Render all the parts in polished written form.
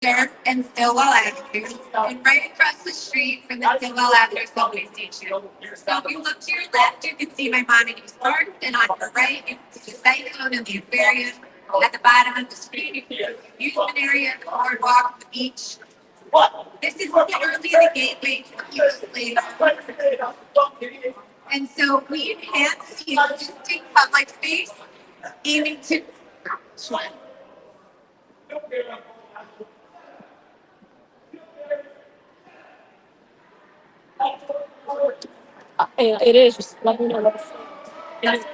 and Stillwell Avenue, and right across the street from the Stillwell Avenue subway station. So if you look to your left, you can see my Montague Park, and on your right, you can see the cyclone and the aquarium. At the bottom of the screen, you can see the amusement area, the boardwalk, the beach. This is literally the gateway to the East Lake. And so we enhance the existing public space, aiming to it is. Just let me know what it's. Yes.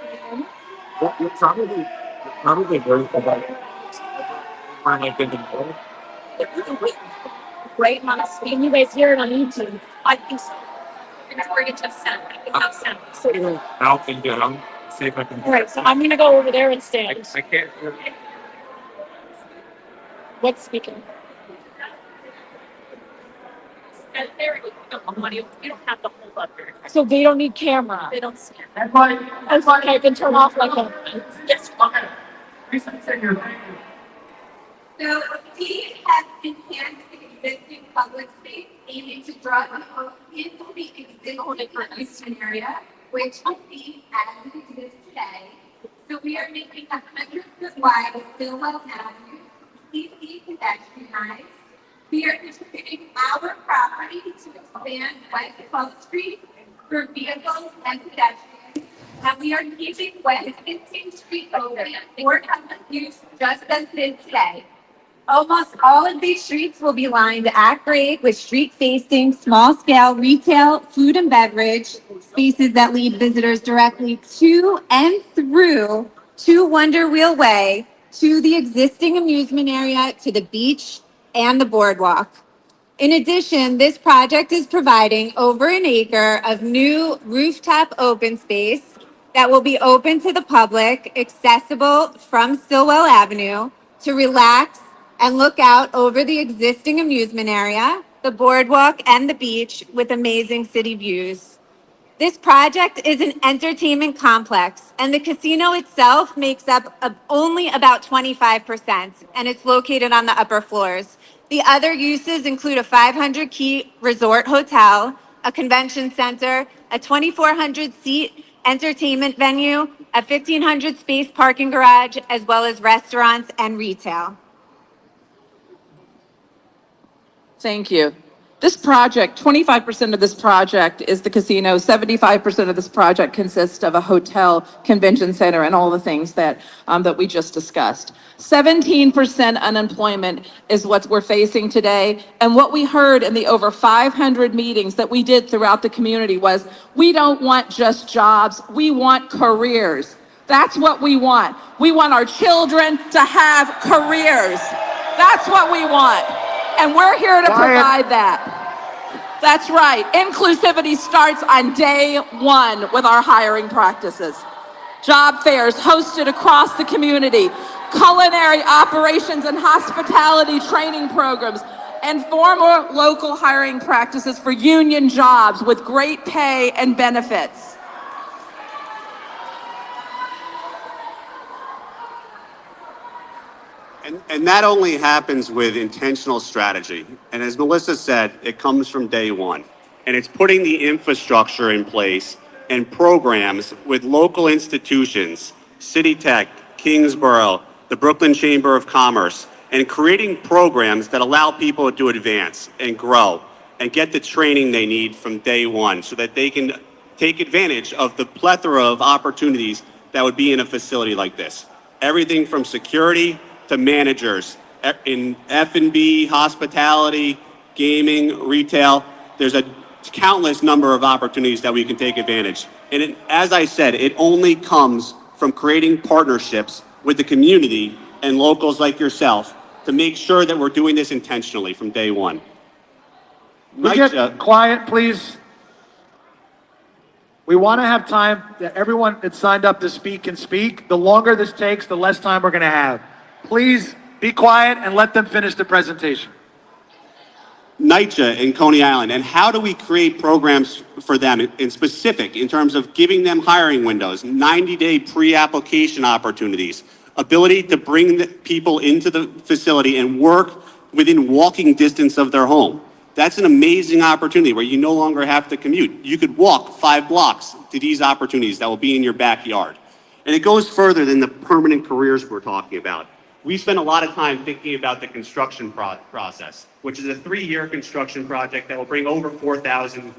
You're probably worried about when I get the great honestly. And you guys hear it on YouTube. I think so. It's where you just sent. I think I'll send. So I'll can do it. I'll see if I can. All right, so I'm gonna go over there and stand. I can't hear. What's speaking? There you go. You don't have to hold up here. So they don't need camera. They don't stand. That's why. Okay, I can turn off like a. Yes. Okay. So we have enhanced the existing public space, aiming to draw people into the existing amusement area, which will be as it exists today. So we are making 100-foot wide Stillwell Avenue completely pedestrianized. We are contributing our property to expand West 12th Street for vehicles and pedestrians. And we are keeping West 15th Street open for public use just as it is today. Almost all of these streets will be lined at grade with street-facing, small-scale retail, food and beverage spaces that lead visitors directly to and through to Wonder Wheel Way, to the existing amusement area, to the beach, and the boardwalk. In addition, this project is providing over an acre of new rooftop open space that will be open to the public, accessible from Stillwell Avenue, to relax and look out over the existing amusement area, the boardwalk, and the beach with amazing city views. This project is an entertainment complex, and the casino itself makes up only about 25%, and it's located on the upper floors. The other uses include a 500-key resort hotel, a convention center, a 2,400-seat entertainment venue, a 1,500-space parking garage, as well as restaurants and retail. Thank you. This project, 25% of this project is the casino, 75% of this project consists of a hotel, convention center, and all the things that we just discussed. 17% unemployment is what we're facing today. And what we heard in the over 500 meetings that we did throughout the community was, we don't want just jobs, we want careers. That's what we want. We want our children to have careers. That's what we want. And we're here to provide that. That's right. Inclusivity starts on day one with our hiring practices. Job fairs hosted across the community, culinary operations and hospitality training programs, and formal local hiring practices for union jobs with great pay and benefits. And that only happens with intentional strategy. And as Melissa said, it comes from day one. And it's putting the infrastructure in place and programs with local institutions, City Tech, Kingsborough, the Brooklyn Chamber of Commerce, and creating programs that allow people to advance and grow and get the training they need from day one so that they can take advantage of the plethora of opportunities that would be in a facility like this. Everything from security to managers in F&B, hospitality, gaming, retail. There's a countless number of opportunities that we can take advantage. And as I said, it only comes from creating partnerships with the community and locals like yourself to make sure that we're doing this intentionally from day one. Get quiet, please. We want to have time that everyone that signed up to speak can speak. The longer this takes, the less time we're going to have. Please be quiet and let them finish the presentation. NYCHA in Coney Island, and how do we create programs for them in specific in terms of giving them hiring windows, 90-day pre-application opportunities, ability to bring the people into the facility and work within walking distance of their home. That's an amazing opportunity where you no longer have to commute. You could walk 5 blocks to these opportunities that will be in your backyard. And it goes further than the permanent careers we're talking about. We spend a lot of time thinking about the construction process, which is a 3-year construction project that will bring over 4,000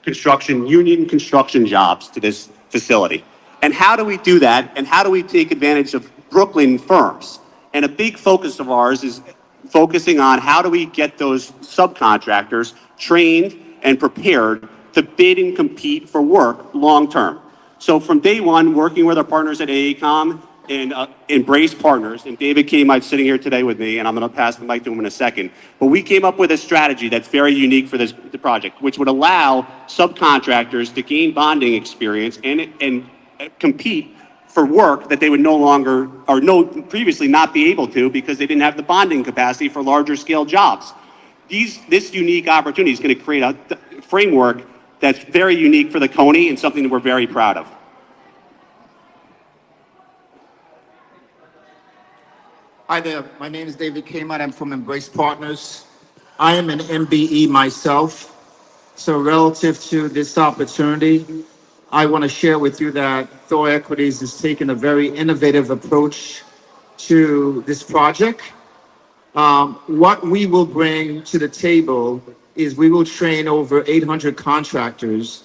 union construction jobs to this facility. And how do we do that? And how do we take advantage of Brooklyn firms? And a big focus of ours is focusing on how do we get those subcontractors trained and prepared to bid and compete for work long term. So from day one, working with our partners at AECOM and Embrace Partners, and David Kmite sitting here today with me, and I'm going to pass the mic to him in a second, but we came up with a strategy that's very unique for this project, which would allow subcontractors to gain bonding experience and compete for work that they would no longer or previously not be able to because they didn't have the bonding capacity for larger scale jobs. This unique opportunity is going to create a framework that's very unique for the Coney and something that we're very proud of. Hi there, my name is David Kmite. I'm from Embrace Partners. I am an MBE myself. So relative to this opportunity, I want to share with you that Thor Equities has taken a very innovative approach to this project. What we will bring to the table is we will train over 800 contractors,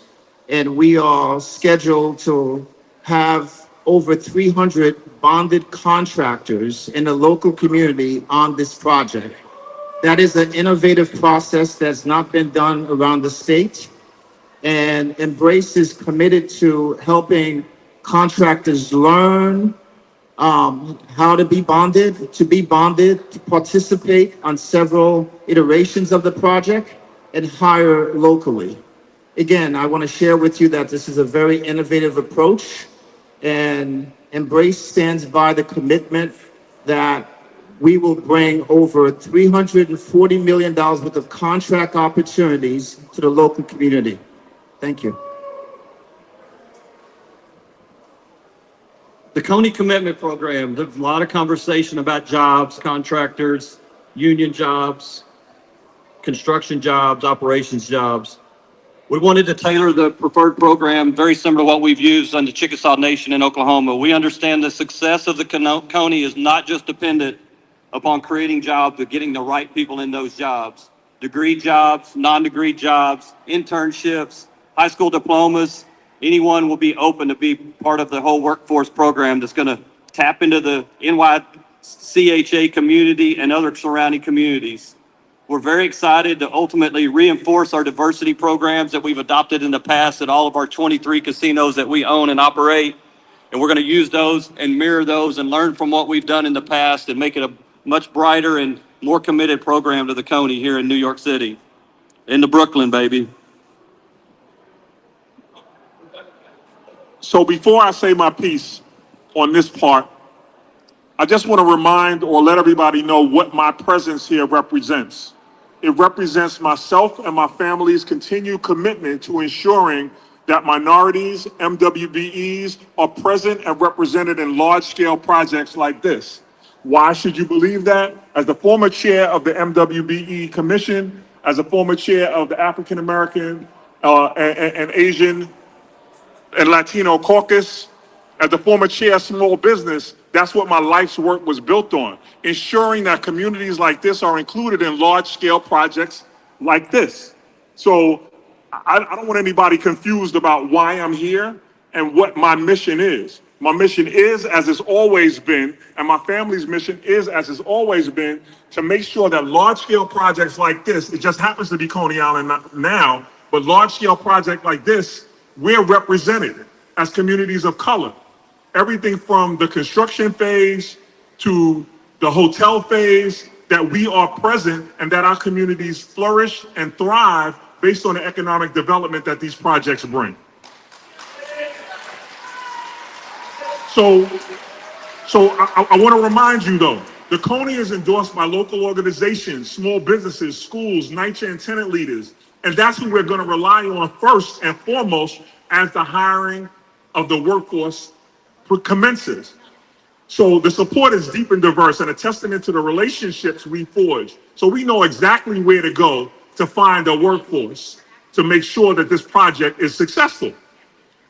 and we are scheduled to have over 300 bonded contractors in the local community on this project. That is an innovative process that's not been done around the state. And Embrace is committed to helping contractors learn how to be bonded, to participate on several iterations of the project, and hire locally. Again, I want to share with you that this is a very innovative approach, and Embrace stands by the commitment that we will bring over $340 million worth of contract opportunities to the local community. Thank you. The Coney Commitment Program, there's a lot of conversation about jobs, contractors, union jobs, construction jobs, operations jobs. We wanted to tailor the preferred program very similar to what we've used on the Chickasaw Nation in Oklahoma. We understand the success of the Coney is not just dependent upon creating jobs, but getting the right people in those jobs. Degree jobs, non-degree jobs, internships, high school diplomas. Anyone will be open to be part of the whole workforce program that's going to tap into the NYCHA community and other surrounding communities. We're very excited to ultimately reinforce our diversity programs that we've adopted in the past at all of our 23 casinos that we own and operate. And we're going to use those and mirror those and learn from what we've done in the past and make it a much brighter and more committed program to the Coney here in New York City, in the Brooklyn, baby. So before I say my piece on this part, I just want to remind or let everybody know what my presence here represents. It represents myself and my family's continued commitment to ensuring that minorities, MWBEs, are present and represented in large-scale projects like this. Why should you believe that? As the former chair of the MWBE Commission, as a former chair of the African American and Asian and Latino Caucus, as the former chair of small business, that's what my life's work was built on, ensuring that communities like this are included in large-scale projects like this. So I don't want anybody confused about why I'm here and what my mission is. My mission is, as it's always been, and my family's mission is, as it's always been, to make sure that large-scale projects like this, it just happens to be Coney Island now, but large-scale projects like this, we're represented as communities of color. Everything from the construction phase to the hotel phase, that we are present and that our communities flourish and thrive based on the economic development that these projects bring. So I want to remind you though, the Coney is endorsed by local organizations, small businesses, schools, NYCHA and tenant leaders. And that's who we're going to rely on first and foremost as the hiring of the workforce commences. So the support is deep and diverse and a testament to the relationships we forge. So we know exactly where to go to find a workforce to make sure that this project is successful.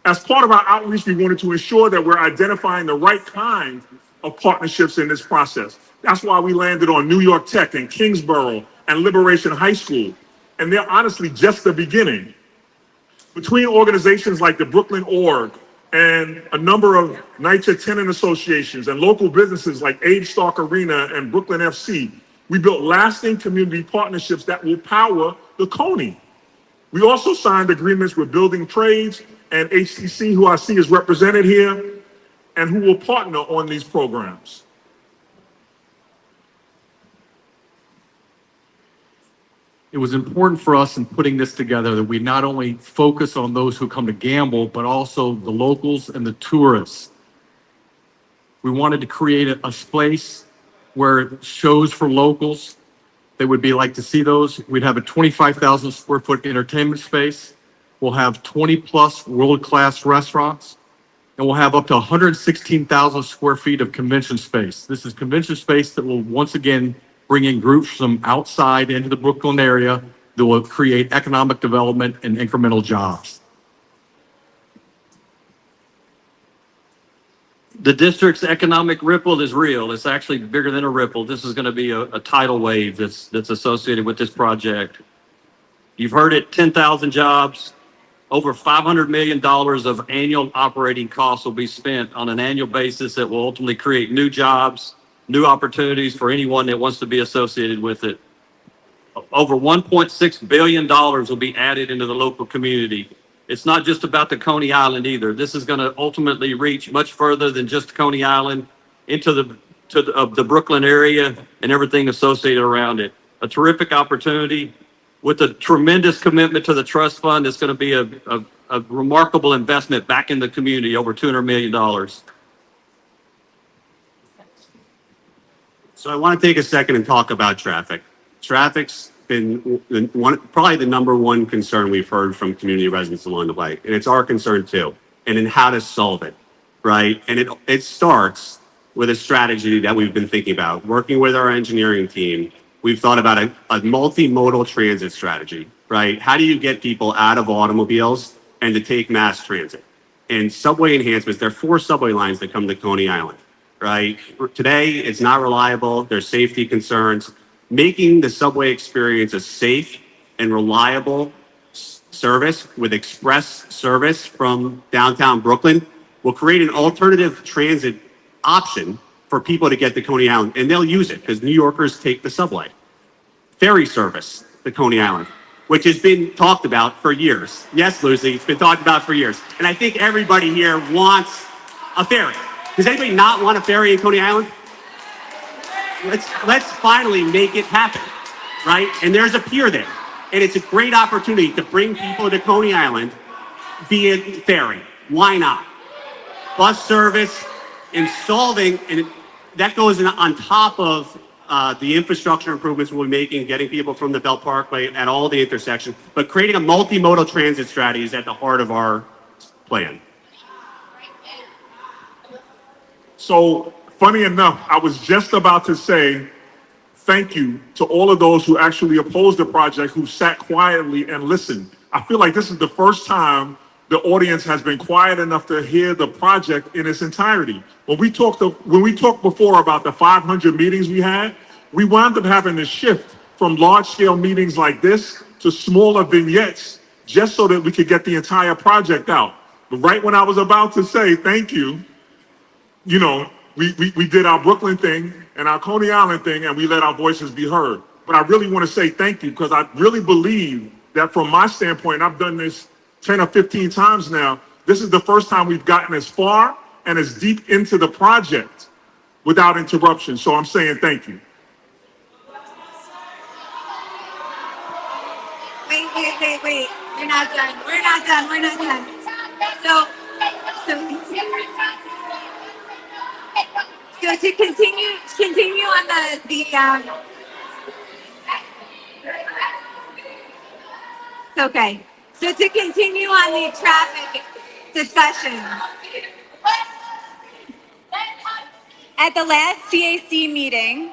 As part of our outreach, we wanted to ensure that we're identifying the right kind of partnerships in this process. That's why we landed on New York Tech and Kingsborough and Liberation High School. And they're honestly just the beginning. Between organizations like the Brooklyn Org and a number of NYCHA tenant associations and local businesses like Abe Stark Arena and Brooklyn FC, we built lasting community partnerships that will power the Coney. We also signed agreements with building trades and HTC, who I see is represented here, and who will partner on these programs. It was important for us in putting this together that we not only focus on those who come to gamble, but also the locals and the tourists. We wanted to create a space where shows for locals, they would be like to see those. We'd have a 25,000 square foot entertainment space. We'll have 20 plus world-class restaurants, and we'll have up to 116,000 square feet of convention space. This is convention space that will once again bring in groups from outside into the Brooklyn area that will create economic development and incremental jobs. The district's economic ripple is real. It's actually bigger than a ripple. This is going to be a tidal wave that's associated with this project. You've heard it, 10,000 jobs, over $500 million of annual operating costs will be spent on an annual basis that will ultimately create new jobs, new opportunities for anyone that wants to be associated with it. Over $1.6 billion will be added into the local community. It's not just about the Coney Island either. This is going to ultimately reach much further than just Coney Island into the Brooklyn area and everything associated around it. A terrific opportunity with a tremendous commitment to the trust fund. It's going to be a remarkable investment back in the community, over $200 million. So I want to take a second and talk about traffic. Traffic's been probably the number one concern we've heard from community residents along the way, and it's our concern too, and in how to solve it, right? And it starts with a strategy that we've been thinking about. Working with our engineering team, we've thought about a multimodal transit strategy, right? How do you get people out of automobiles and to take mass transit? And subway enhancements, there are 4 subway lines that come to Coney Island, right? Today, it's not reliable. There's safety concerns. Making the subway experience a safe and reliable service with express service from downtown Brooklyn will create an alternative transit option for people to get to Coney Island, and they'll use it because New Yorkers take the subway. Ferry service to Coney Island, which has been talked about for years. Yes, Lucy, it's been talked about for years. And I think everybody here wants a ferry. Does anybody not want a ferry in Coney Island? Let's finally make it happen, right? And there's a pier there. And it's a great opportunity to bring people to Coney Island via ferry. Why not? Bus service and solving, and that goes on top of the infrastructure improvements we're making, getting people from the Belt Parkway at all the intersections, but creating a multimodal transit strategy is at the heart of our plan. So, funny enough, I was just about to say thank you to all of those who actually opposed the project, who sat quietly and listened. I feel like this is the first time the audience has been quiet enough to hear the project in its entirety. When we talked before about the 500 meetings we had, we wound up having to shift from large-scale meetings like this to smaller vignettes just so that we could get the entire project out. But right when I was about to say thank you, you know, we did our Brooklyn thing and our Coney Island thing, and we let our voices be heard. But I really want to say thank you, because I really believe that from my standpoint, I've done this 10 or 15 times now, this is the first time we've gotten as far and as deep into the project without interruption. So I'm saying thank you. Wait. We're not done. So to continue on okay. So to continue on the traffic discussion. At the last CAC meeting,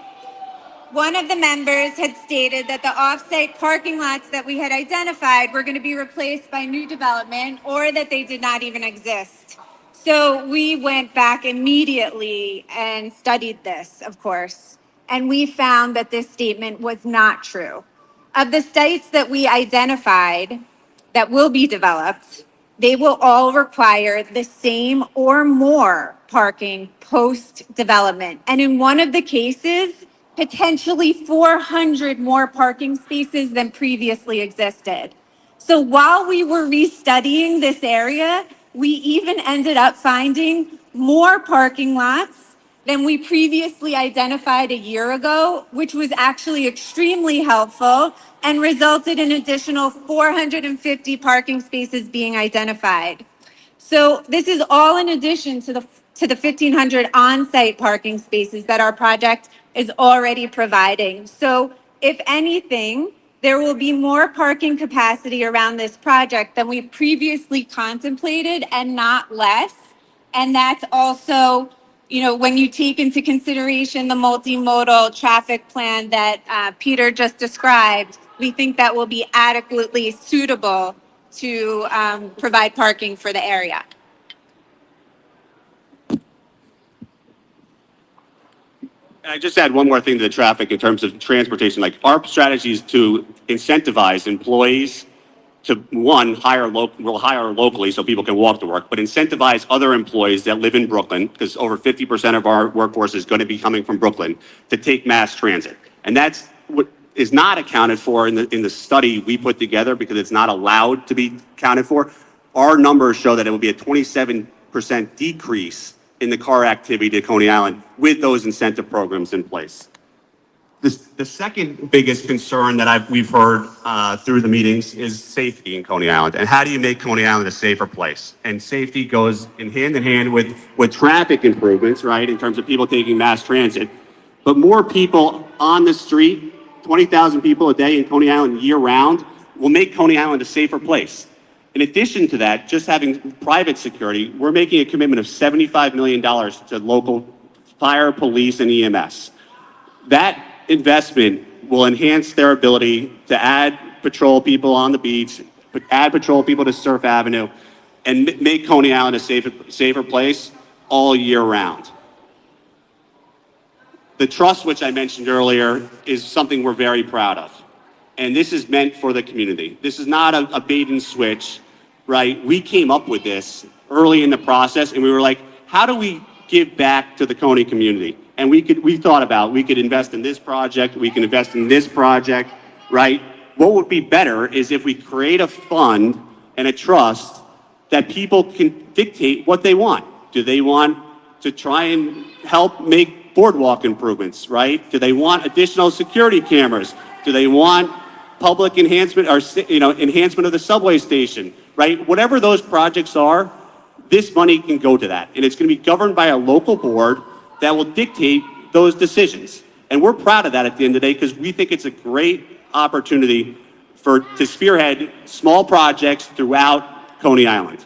one of the members had stated that the off-site parking lots that we had identified were going to be replaced by new development or that they did not even exist. So we went back immediately and studied this, of course, and we found that this statement was not true. Of the sites that we identified that will be developed, they will all require the same or more parking post-development. And in one of the cases, potentially 400 more parking spaces than previously existed. So while we were restudying this area, we even ended up finding more parking lots than we previously identified a year ago, which was actually extremely helpful and resulted in additional 450 parking spaces being identified. So this is all in addition to the 1,500 on-site parking spaces that our project is already providing. So if anything, there will be more parking capacity around this project than we previously contemplated and not less. And that's also, when you take into consideration the multimodal traffic plan that Peter just described, we think that will be adequately suitable to provide parking for the area. I just add one more thing to the traffic in terms of transportation. Like our strategy is to incentivize employees to one, we'll hire locally so people can walk to work, but incentivize other employees that live in Brooklyn, because over 50% of our workforce is going to be coming from Brooklyn, to take mass transit. And that's what is not accounted for in the study we put together because it's not allowed to be accounted for. Our numbers show that it will be a 27% decrease in the car activity to Coney Island with those incentive programs in place. The second biggest concern that we've heard through the meetings is safety in Coney Island. And how do you make Coney Island a safer place? And safety goes in hand with traffic improvements, right, in terms of people taking mass transit. But more people on the street, 20,000 people a day in Coney Island year round, will make Coney Island a safer place. In addition to that, just having private security, we're making a commitment of $75 million to local fire, police, and EMS. That investment will enhance their ability to add patrol people on the beach, add patrol people to Surf Avenue, and make Coney Island a safer place all year round. The trust, which I mentioned earlier, is something we're very proud of. And this is meant for the community. This is not a bait and switch, right? We came up with this early in the process, and we were like, how do we give back to the Coney community? And we thought about, we could invest in this project, we can invest in this project, right? What would be better is if we create a fund and a trust that people can dictate what they want. Do they want to try and help make boardwalk improvements, right? Do they want additional security cameras? Do they want public enhancement or, enhancement of the subway station, right? Whatever those projects are, this money can go to that. And it's going to be governed by a local board that will dictate those decisions. And we're proud of that at the end of the day because we think it's a great opportunity to spearhead small projects throughout Coney Island.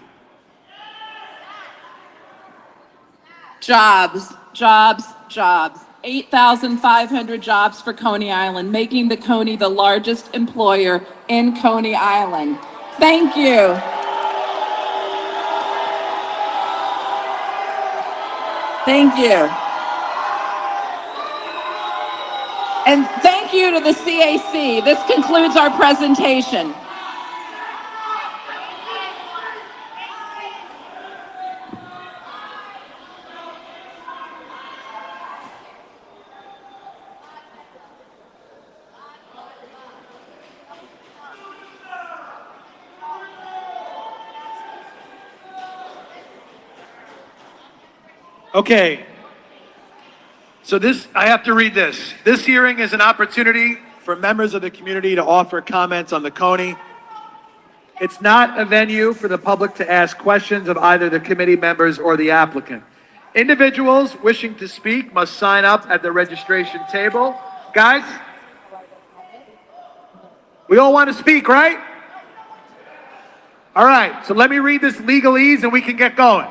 Jobs, jobs, jobs. 8,500 jobs for Coney Island, making the Coney the largest employer in Coney Island. Thank you. Thank you. And thank you to the CAC. This concludes our presentation. Okay. So I have to read this. This hearing is an opportunity for members of the community to offer comments on the Coney. It's not a venue for the public to ask questions of either the committee members or the applicant. Individuals wishing to speak must sign up at the registration table. Guys, we all want to speak, right? All right, so let me read this legalese and we can get going.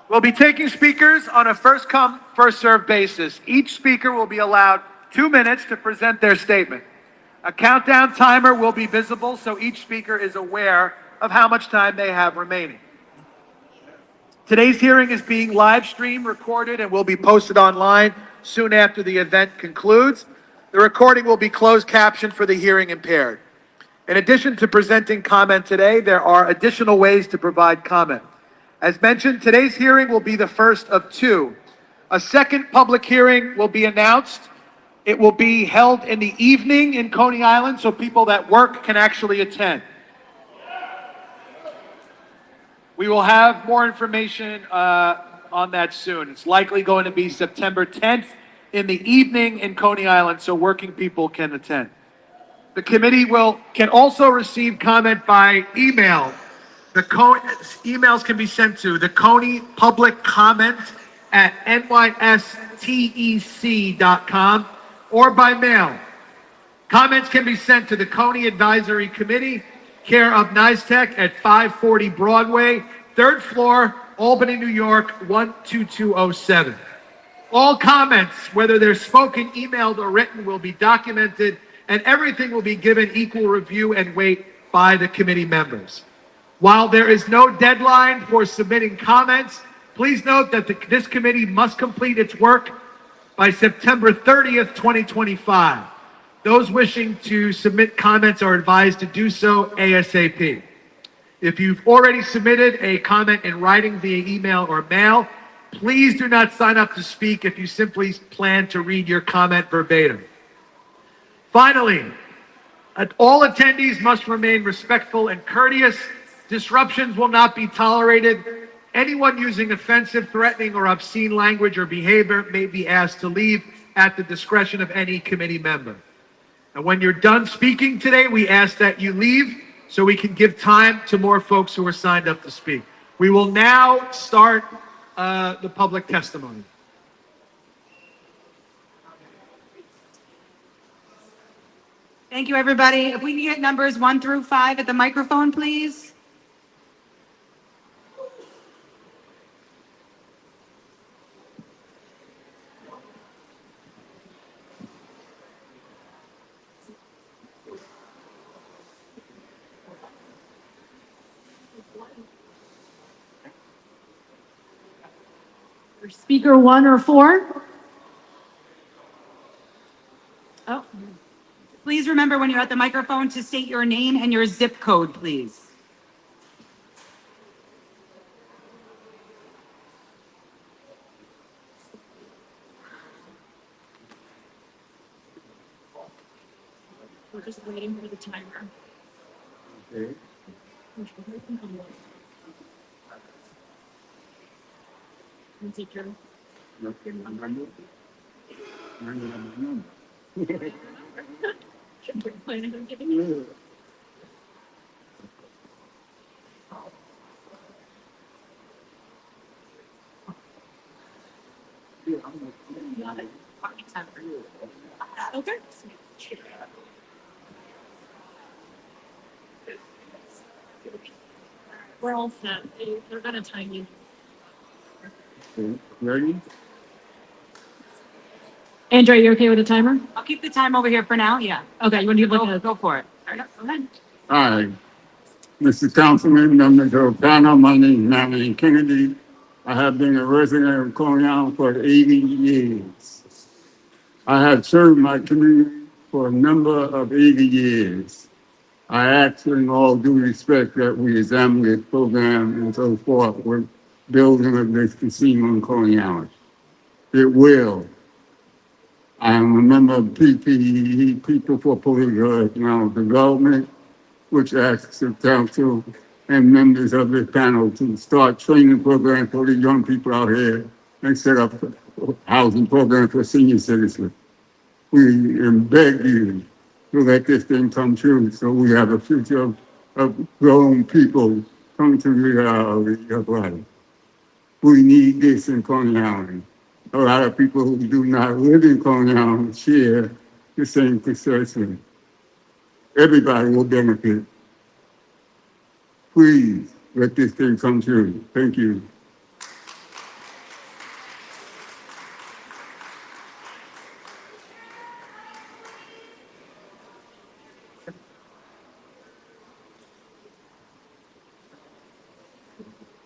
We'll be taking speakers on a first come, first served basis. Each speaker will be allowed 2 minutes to present their statement. A countdown timer will be visible so each speaker is aware of how much time they have remaining. Today's hearing is being live streamed, recorded, and will be posted online soon after the event concludes. The recording will be closed captioned for the hearing impaired. In addition to presenting comment today, there are additional ways to provide comment. As mentioned, today's hearing will be the first of two. A second public hearing will be announced. It will be held in the evening in Coney Island so people that work can actually attend. We will have more information on that soon. It's likely going to be September 10th in the evening in Coney Island so working people can attend. The committee can also receive comment by email. Emails can be sent to the Coney Public Comment at nystec.com or by mail. Comments can be sent to the Coney Advisory Committee, care of NYSTEC at 540 Broadway, 3rd floor, Albany, New York, 12207. All comments, whether they're spoken, emailed, or written, will be documented, and everything will be given equal review and weight by the committee members. While there is no deadline for submitting comments, please note that this committee must complete its work by September 30th, 2025. Those wishing to submit comments are advised to do so ASAP. If you've already submitted a comment in writing via email or mail, please do not sign up to speak if you simply plan to read your comment verbatim. Finally, all attendees must remain respectful and courteous. Disruptions will not be tolerated. Anyone using offensive, threatening, or obscene language or behavior may be asked to leave at the discretion of any committee member. And when you're done speaking today, we ask that you leave so we can give time to more folks who are signed up to speak. We will now start the public testimony. Thank you, everybody. If we can get numbers 1 through 5 at the microphone, please. Speaker 1 or 4? Oh. Please remember when you're at the microphone to state your name and your zip code, please. We're just waiting for the timer. Okay. Take your number. Planning on giving you. Okay. We're all set. They're gonna time you. Ready? Andrew, are you okay with the timer? I'll keep the time over here for now. Yeah. Okay. You want to go for it? All right. Go ahead. Hi, Mr. Councilman, members of the panel. My name is Manny Kennedy. I have been a resident of Coney Island for 80 years. I have served my community for a number of 80 years. I ask in all due respect that we examine this program and so forth with building of this casino in Coney Island. It will. I am a member of PPE, People for Political Economic Development, which asks the council and members of this panel to start training programs for the young people out here and set up housing programs for senior citizens. We beg you to let this thing come true so we have a future of grown people coming to the reality of life. We need this in Coney Island. A lot of people who do not live in Coney Island share the same perception. Everybody will benefit. Please let this thing come true. Thank you.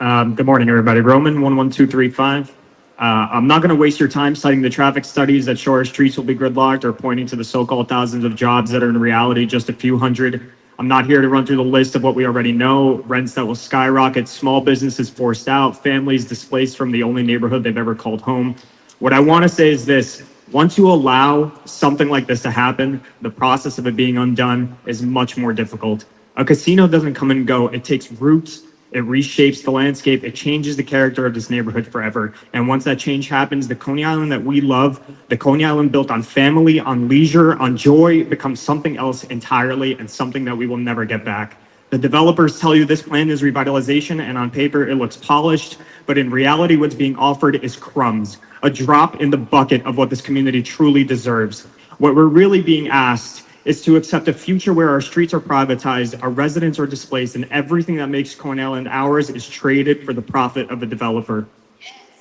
Good morning, everybody. Roman 11235. I'm not going to waste your time citing the traffic studies that show our streets will be gridlocked or pointing to the so-called thousands of jobs that are in reality just a few hundred. I'm not here to run through the list of what we already know, rents that will skyrocket, small businesses forced out, families displaced from the only neighborhood they've ever called home. What I want to say is this: once you allow something like this to happen, the process of it being undone is much more difficult. A casino doesn't come and go. It takes roots. It reshapes the landscape. It changes the character of this neighborhood forever. And once that change happens, the Coney Island that we love, the Coney Island built on family, on leisure, on joy, becomes something else entirely and something that we will never get back. The developers tell you this plan is revitalization, and on paper it looks polished, but in reality what's being offered is crumbs, a drop in the bucket of what this community truly deserves. What we're really being asked is to accept a future where our streets are privatized, our residents are displaced, and everything that makes Coney Island ours is traded for the profit of the developer.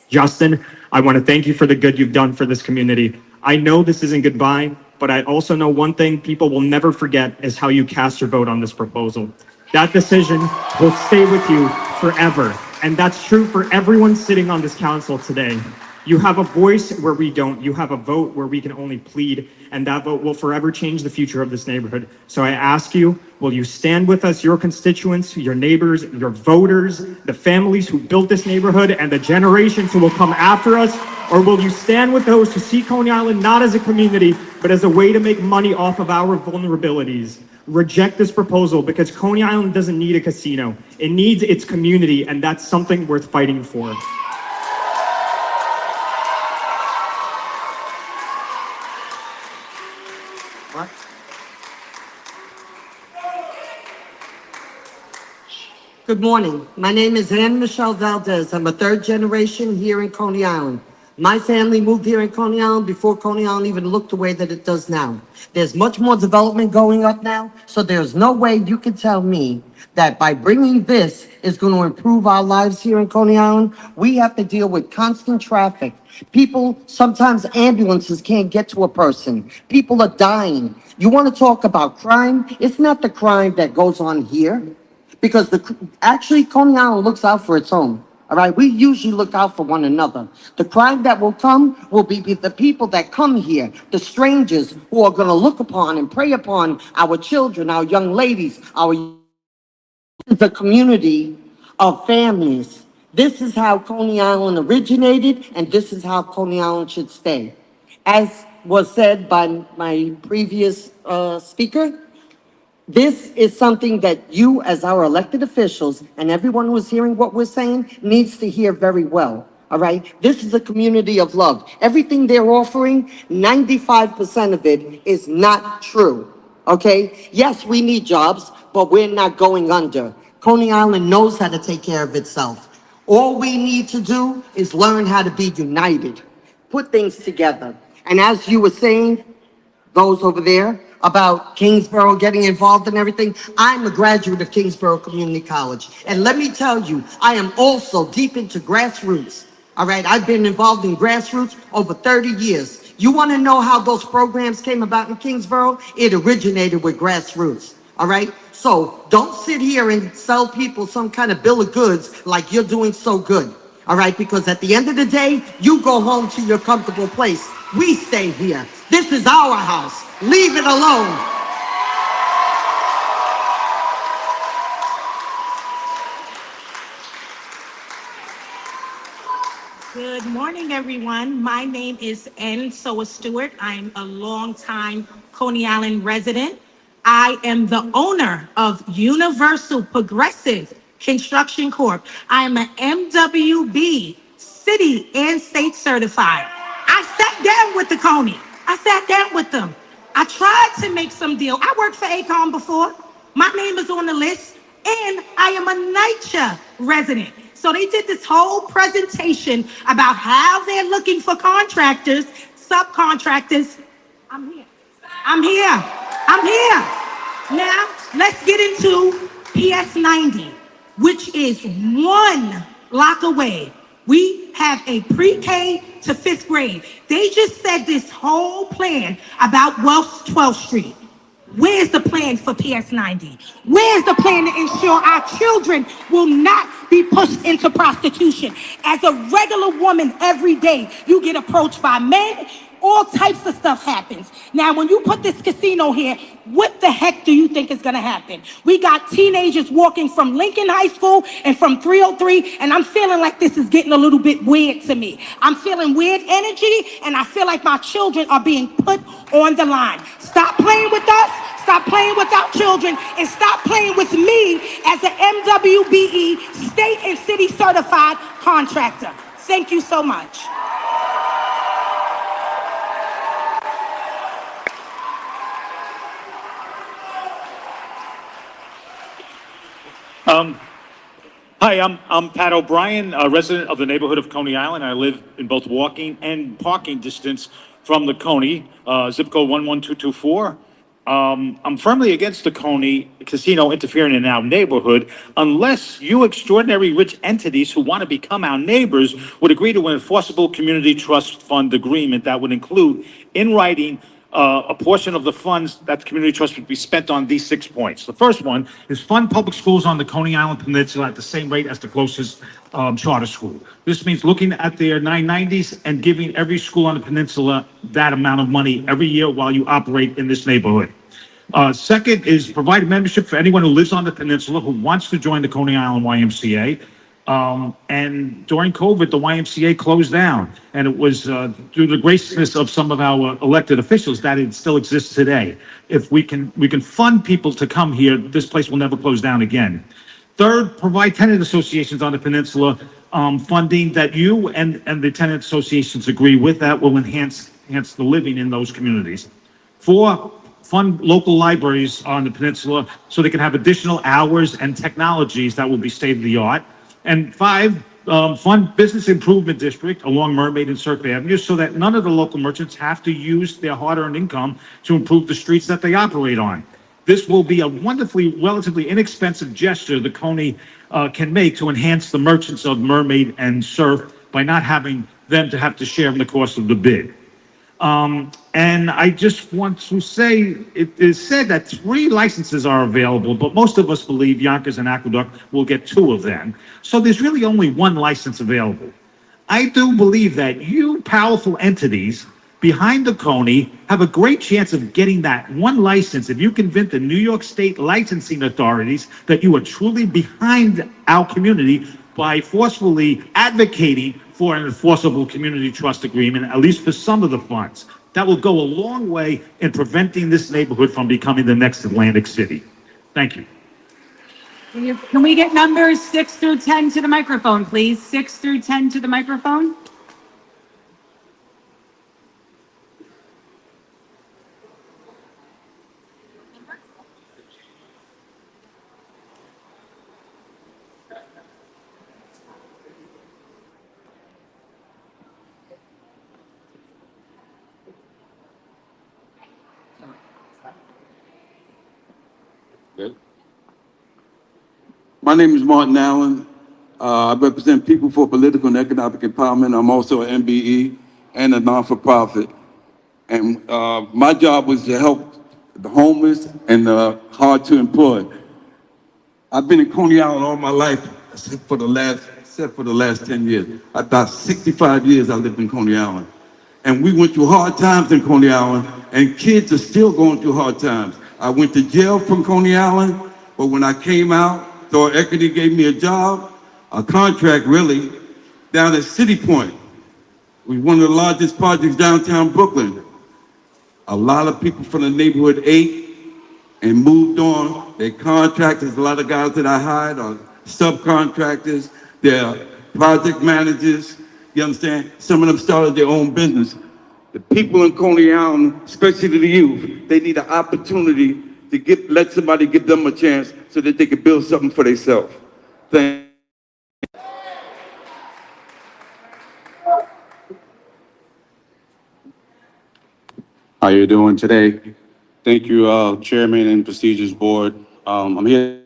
Justin, I want to thank you for the good you've done for this community. I know this isn't goodbye, but I also know one thing people will never forget is how you cast your vote on this proposal. That decision will stay with you forever. And that's true for everyone sitting on this council today. You have a voice where we don't. You have a vote where we can only plead, and that vote will forever change the future of this neighborhood. So I ask you, will you stand with us, your constituents, your neighbors, your voters, the families who built this neighborhood, and the generations who will come after us? Or will you stand with those who see Coney Island not as a community, but as a way to make money off of our vulnerabilities? Reject this proposal, because Coney Island doesn't need a casino. It needs its community, and that's something worth fighting for. Good morning. My name is Ann Michelle Valdez. I'm a third generation here in Coney Island. My family moved here in Coney Island before Coney Island even looked the way that it does now. There's much more development going up now, so there's no way you can tell me that by bringing this is going to improve our lives here in Coney Island. We have to deal with constant traffic. People, sometimes ambulances can't get to a person. People are dying. You want to talk about crime? It's not the crime that goes on here. Because actually, Coney Island looks out for its own. All right, we usually look out for one another. The crime that will come will be the people that come here, the strangers who are going to look upon and prey upon our children, our young ladies, the community of families. This is how Coney Island originated, and this is how Coney Island should stay. As was said by my previous speaker, this is something that you, as our elected officials, and everyone who is hearing what we're saying, needs to hear very well, all right? This is a community of love. Everything they're offering, 95% of it is not true, okay? Yes, we need jobs, but we're not going under. Coney Island knows how to take care of itself. All we need to do is learn how to be united, put things together. And as you were saying, those over there, about Kingsborough getting involved in everything. I'm a graduate of Kingsborough Community College. And let me tell you, I am also deep into grassroots. All right, I've been involved in grassroots over 30 years. You want to know how those programs came about in Kingsborough? It originated with grassroots. All right, so don't sit here and sell people some kind of bill of goods like you're doing so good. All right, because at the end of the day, you go home to your comfortable place. We stay here. This is our house. Leave it alone. Good morning, everyone. My name is N. Soa Stewart. I'm a longtime Coney Island resident. I am the owner of Universal Progressive Construction Corp. I am an MWB city and state certified. I sat down with the Coney. I sat down with them. I tried to make some deal. I worked for ACOM before. My name is on the list, and I am a NYCHA resident. So they did this whole presentation about how they're looking for contractors, subcontractors. I'm here. I'm here. I'm here. Now, let's get into PS 90, which is one block away. We have a pre-K to 5th grade. They just said this whole plan about West 12th Street. Where's the plan for PS 90? Where's the plan to ensure our children will not be pushed into prostitution. As a regular woman, every day you get approached by men. All types of stuff happens. Now, when you put this casino here, what the heck do you think is going to happen? We got teenagers walking from Lincoln High School and from 303, and I'm feeling like this is getting a little bit weird to me. I'm feeling weird energy, and I feel like my children are being put on the line. Stop playing with us, stop playing with our children, and stop playing with me as an MWBE state and city certified contractor. Thank you so much. Hi, I'm Pat O'Brien, a resident of the neighborhood of Coney Island. I live in both walking and parking distance from the Coney, zip code 11224. I'm firmly against the Coney casino interfering in our neighborhood unless you extraordinary rich entities who want to become our neighbors would agree to an enforceable community trust fund agreement that would include in writing a portion of the funds that the community trust would be spent on these 6 points. The first one is fund public schools on the Coney Island Peninsula at the same rate as the closest charter school. This means looking at their 990s and giving every school on the peninsula that amount of money every year while you operate in this neighborhood. Second is provide membership for anyone who lives on the peninsula who wants to join the Coney Island YMCA. And during COVID, the YMCA closed down, and it was through the graciousness of some of our elected officials that it still exists today. If we can fund people to come here, this place will never close down again. Third, provide tenant associations on the peninsula funding that you and the tenant associations agree with that will enhance the living in those communities. Four, fund local libraries on the peninsula so they can have additional hours and technologies that will be state of the art. And five, fund business improvement district along Mermaid and Surf Avenue so that none of the local merchants have to use their hard-earned income to improve the streets that they operate on. This will be a wonderfully, relatively inexpensive gesture the Coney can make to enhance the merchants of Mermaid and Surf by not having them to have to share in the cost of the bid. And I just want to say, it is said that 3 licenses are available, but most of us believe Yonkers and Aqueduct will get 2 of them. So there's really only 1 license available. I do believe that you powerful entities behind the Coney have a great chance of getting that 1 license if you convince the New York State licensing authorities that you are truly behind our community by forcefully advocating for an enforceable community trust agreement, at least for some of the funds. That will go a long way in preventing this neighborhood from becoming the next Atlantic City. Thank you. Can we get numbers 6 through 10 to the microphone, please? 6 through 10 to the microphone. My name is Martin Allen. I represent People for Political and Economic Empowerment. I'm also an MBE and a non-for-profit. And my job was to help the homeless and the hard to employ. I've been in Coney Island all my life, except for the last 10 years. About 65 years I lived in Coney Island. And we went through hard times in Coney Island, and kids are still going through hard times. I went to jail from Coney Island, but when I came out, Thor Equity gave me a job, a contract really, down at City Point. We one of the largest projects downtown Brooklyn. A lot of people from the neighborhood ate and moved on. They're contractors, a lot of guys that I hired are subcontractors, they're project managers, you understand? Some of them started their own business. The people in Coney Island, especially the youth, they need an opportunity to let somebody give them a chance so that they can build something for themselves. Thank you. How you doing today? Thank you, Chairman and Procedures Board. I'm here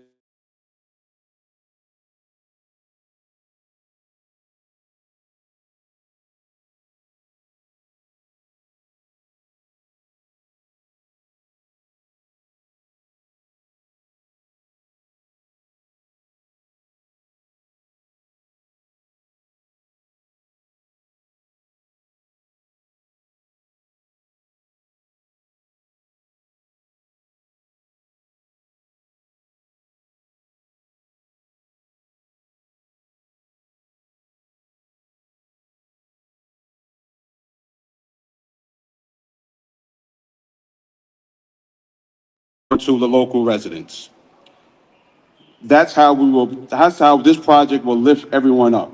to the local residents. That's how this project will lift everyone up.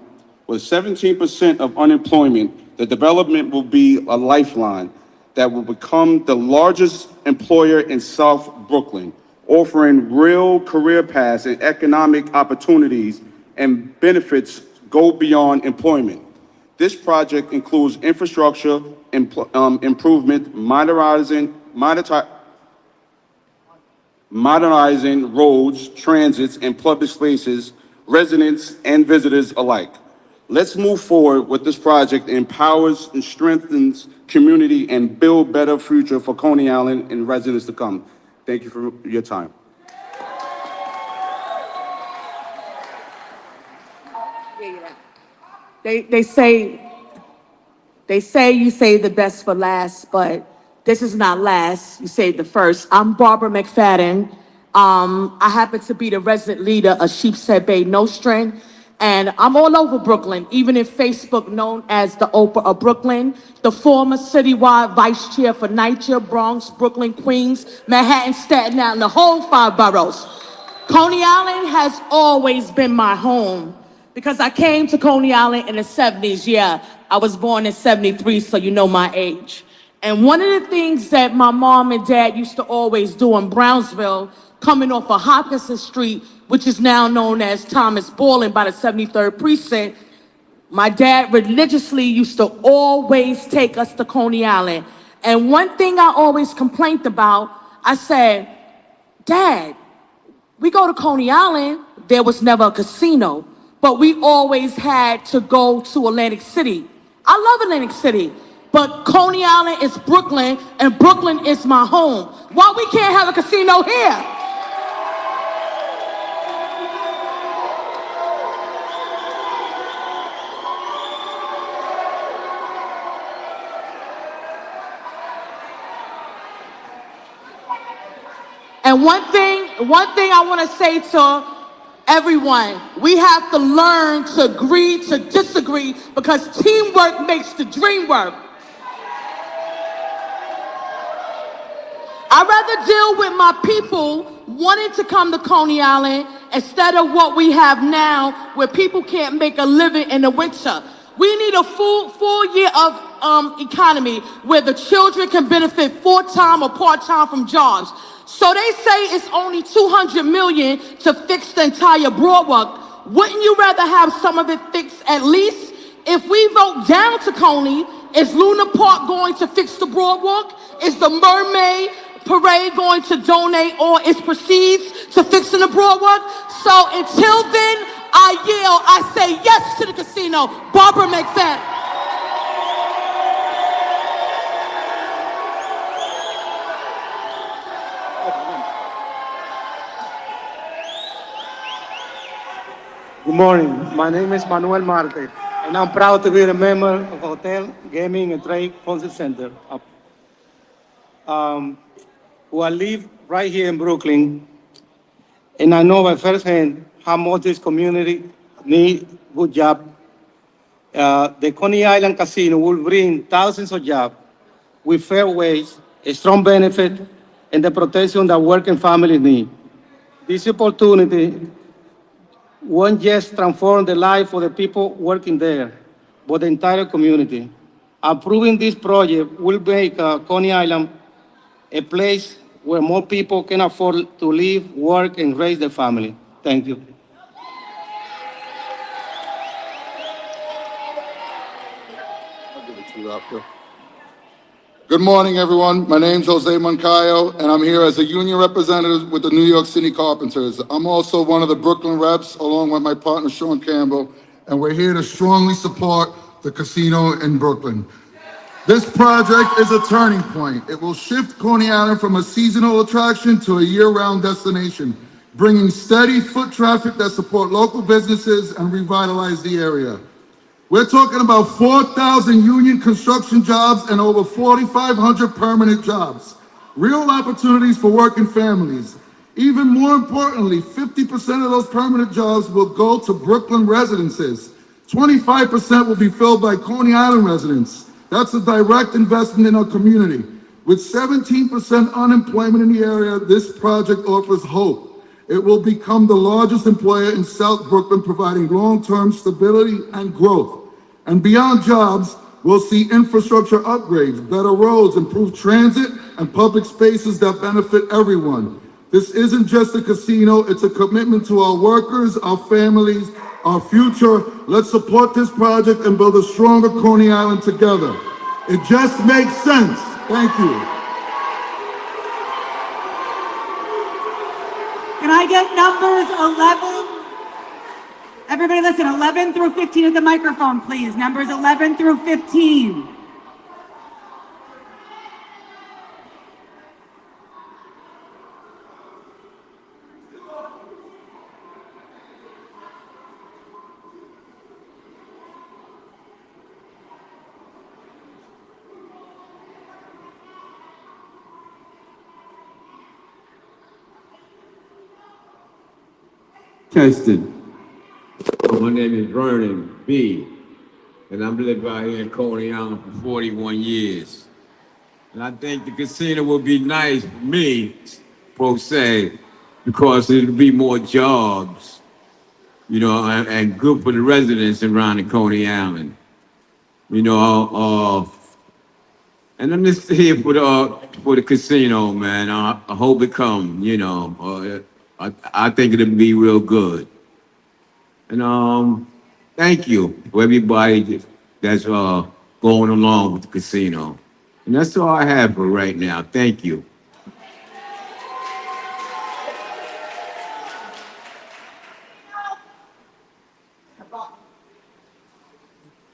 With 17% of unemployment, the development will be a lifeline that will become the largest employer in South Brooklyn, offering real career paths and economic opportunities and benefits go beyond employment. This project includes infrastructure improvement, modernizing roads, transits, and public spaces, residents and visitors alike. Let's move forward with this project that empowers and strengthens community and build better future for Coney Island and residents to come. Thank you for your time. They say you save the best for last, but this is not last. You saved the first. I'm Barbara McFadden. I happen to be the resident leader of Sheepshead Bay Nostrand, and I'm all over Brooklyn, even in Facebook known as the Oprah of Brooklyn, the former citywide vice chair for NYCHA, Bronx, Brooklyn, Queens, Manhattan, Staten Island, the whole 5 boroughs. Coney Island has always been my home because I came to Coney Island in the 70s. Yeah, I was born in 73, so you know my age. And one of the things that my mom and dad used to always do in Brownsville, coming off of Hopkinson Street, which is now known as Thomas Baldwin by the 73rd Precinct, my dad religiously used to always take us to Coney Island. And one thing I always complained about, I said, Dad, we go to Coney Island, there was never a casino, but we always had to go to Atlantic City. I love Atlantic City, but Coney Island is Brooklyn, and Brooklyn is my home. Why we can't have a casino here? And one thing I want to say to everyone, we have to learn to agree to disagree because teamwork makes the dream work. I'd rather deal with my people wanting to come to Coney Island instead of what we have now where people can't make a living in the winter. We need a full year of economy where the children can benefit full-time or part-time from jobs. So they say it's only $200 million to fix the entire Broadwalk. Wouldn't you rather have some of it fixed at least? If we vote down to Coney, is Luna Park going to fix the Broadwalk? Is the Mermaid Parade going to donate all its proceeds to fixing the Broadwalk? So until then, I yell, I say yes to the casino. Barbara McFadden. Good morning. My name is Manuel Marte, and I'm proud to be a member of Hotel, Gaming, and Trade Concert Center, who I live right here in Brooklyn, and I know by firsthand how much this community needs good job. The Coney Island Casino will bring thousands of jobs with fair wage, a strong benefit, and the protection that working families need. This opportunity won't just transform the life of the people working there, but the entire community. Approving this project will make Coney Island a place where more people can afford to live, work, and raise their family. Thank you. I'll give it to you after. Good morning, everyone. My name's Jose Moncayo, and I'm here as a union representative with the New York City Carpenters. I'm also one of the Brooklyn reps, along with my partner, Sean Campbell, and we're here to strongly support the casino in Brooklyn. This project is a turning point. It will shift Coney Island from a seasonal attraction to a year-round destination, bringing steady foot traffic that support local businesses and revitalize the area. We're talking about 4,000 union construction jobs and over 4,500 permanent jobs. Real opportunities for working families. Even more importantly, 50% of those permanent jobs will go to Brooklyn residences. 25% will be filled by Coney Island residents. That's a direct investment in our community. With 17% unemployment in the area, this project offers hope. It will become the largest employer in South Brooklyn, providing long-term stability and growth. And beyond jobs, we'll see infrastructure upgrades, better roads, improved transit, and public spaces that benefit everyone. This isn't just a casino, it's a commitment to our workers, our families, our future. Let's support this project and build a stronger Coney Island together. It just makes sense. Thank you. Can I get numbers 11? Everybody listen, 11 through 15 at the microphone, please. Numbers 11 through 15. Testing. My name is Vernon B. And I've lived out here in Coney Island for 41 years. And I think the casino would be nice for me, per se, because it'll be more jobs, you know, and good for the residents around the Coney Island. You know, and I'm just here for the casino, man. I hope it come, you know. I think it'll be real good. And thank you for everybody that's going along with the casino. And that's all I have for right now. Thank you.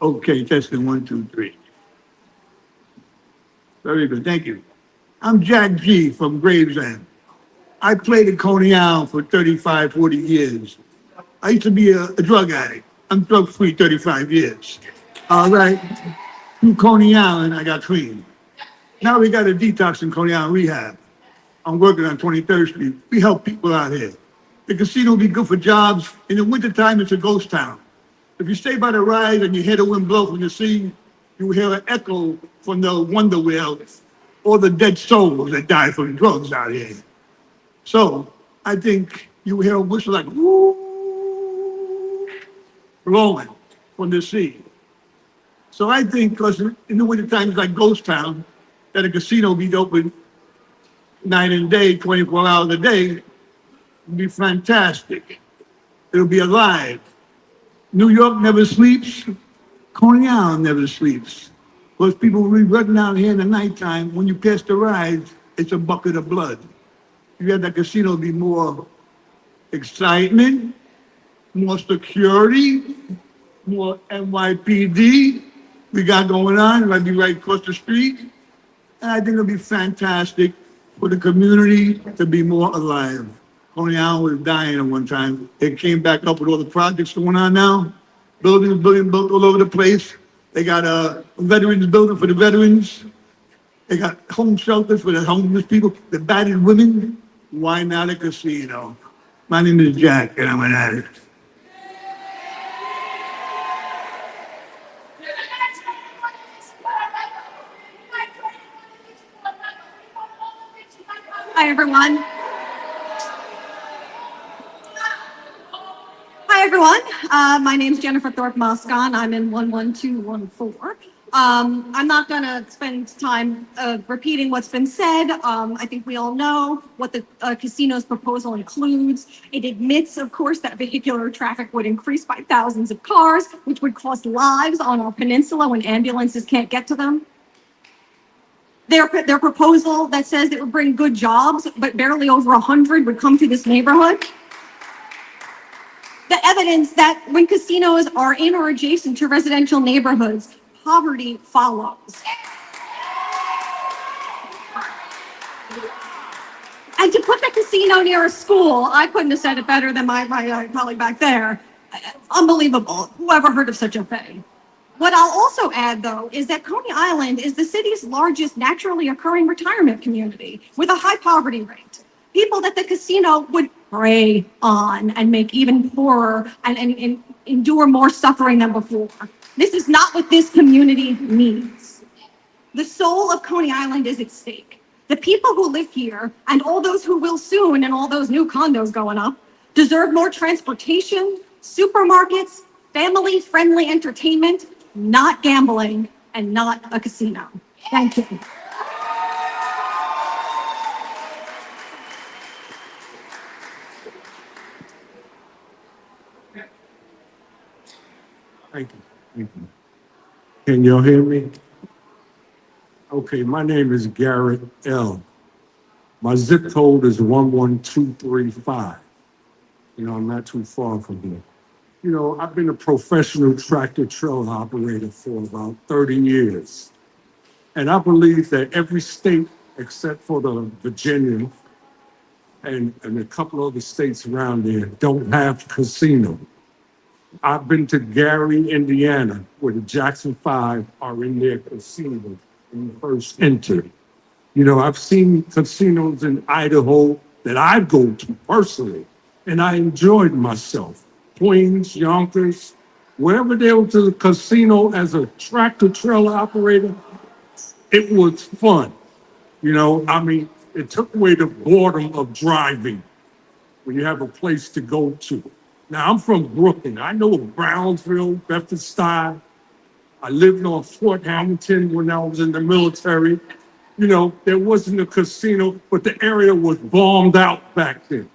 Okay, testing 1, 2, 3. Very good, thank you. I'm Jack G from Gravesend. I played at Coney Island for 35, 40 years. I used to be a drug addict. I'm drug-free 35 years. All right, through Coney Island, I got clean. Now we got a detox in Coney Island rehab. I'm working on 23rd Street. We help people out here. The casino will be good for jobs. In the wintertime, it's a ghost town. If you stay by the ride and you hear the wind blow from the sea, you hear an echo from the wonder wheel or the dead souls that died from drugs out here. So I think you hear a whistle like, woo, blowing from the sea. So I think, because in the wintertime, it's like ghost town, that a casino be open night and day, 24 hours a day, would be fantastic. It'll be alive. New York never sleeps. Coney Island never sleeps. Because people will be running out here in the nighttime. When you pass the rides, it's a bucket of blood. You have that casino be more excitement, more security, more NYPD. We got going on. It might be right across the street. And I think it'll be fantastic for the community to be more alive. Coney Island was dying at one time. It came back up with all the projects going on now. Buildings built all over the place. They got a veterans building for the veterans. They got home shelters for the homeless people, the battered women. Why not a casino? My name is Jack, and I'm an addict. Hi, everyone. My name's Jennifer Thorpe Moscon. I'm in 11214. I'm not going to spend time repeating what's been said. I think we all know what the casino's proposal includes. It admits, of course, that vehicular traffic would increase by thousands of cars, which would cost lives on our peninsula when ambulances can't get to them. Their proposal that says it would bring good jobs, but barely over 100 would come to this neighborhood. The evidence that when casinos are in or adjacent to residential neighborhoods, poverty follows. And to put the casino near a school, I couldn't have said it better than my colleague back there. Unbelievable. Whoever heard of such a thing? What I'll also add, though, is that Coney Island is the city's largest naturally occurring retirement community with a high poverty rate. People that the casino would prey on and make even poorer and endure more suffering than before. This is not what this community needs. The soul of Coney Island is at stake. The people who live here and all those who will soon and all those new condos going up deserve more transportation, supermarkets, family-friendly entertainment, not gambling and not a casino. Thank you. Thank you. Thank you. Can y'all hear me? Okay, my name is Garrett L. My zip code is 11235. I'm not too far from here. I've been a professional tractor trailer operator for about 30 years. And I believe that every state, except for the Virginia and a couple other states around there, don't have casino. I've been to Gary, Indiana, where the Jackson Five are in their casino when you first enter. I've seen casinos in Idaho that I go to personally, and I enjoyed myself. Queens, Yonkers, wherever there was a casino as a tractor trailer operator, it was fun. It took away the boredom of driving when you have a place to go to. Now, I'm from Brooklyn. I know Brownsville, Bedford-Stuyvesant. I lived on Fort Hamilton when I was in the military. There wasn't a casino, but the area was bombed out back then.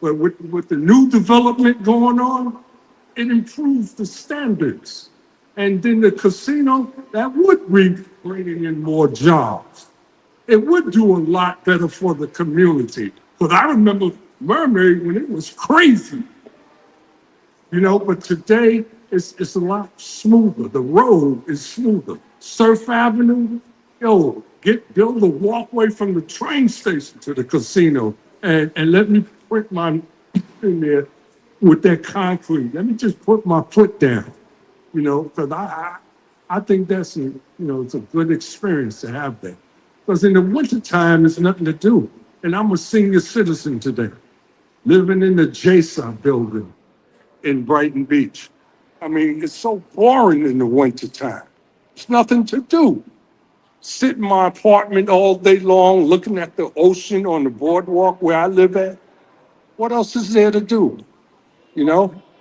But with the new development going on, it improves the standards. And then the casino, that would be bringing in more jobs. It would do a lot better for the community. But I remember Mermaid when it was crazy. But today it's a lot smoother. The road is smoother. Surf Avenue, build a walkway from the train station to the casino and let me put my in there with that concrete. Let me just put my foot down, because I think that's it's a good experience to have that. Because in the wintertime, there's nothing to do. And I'm a senior citizen today, living in the JSA building in Brighton Beach. It's so boring in the wintertime. There's nothing to do. Sit in my apartment all day long, looking at the ocean on the boardwalk where I live at. What else is there to do?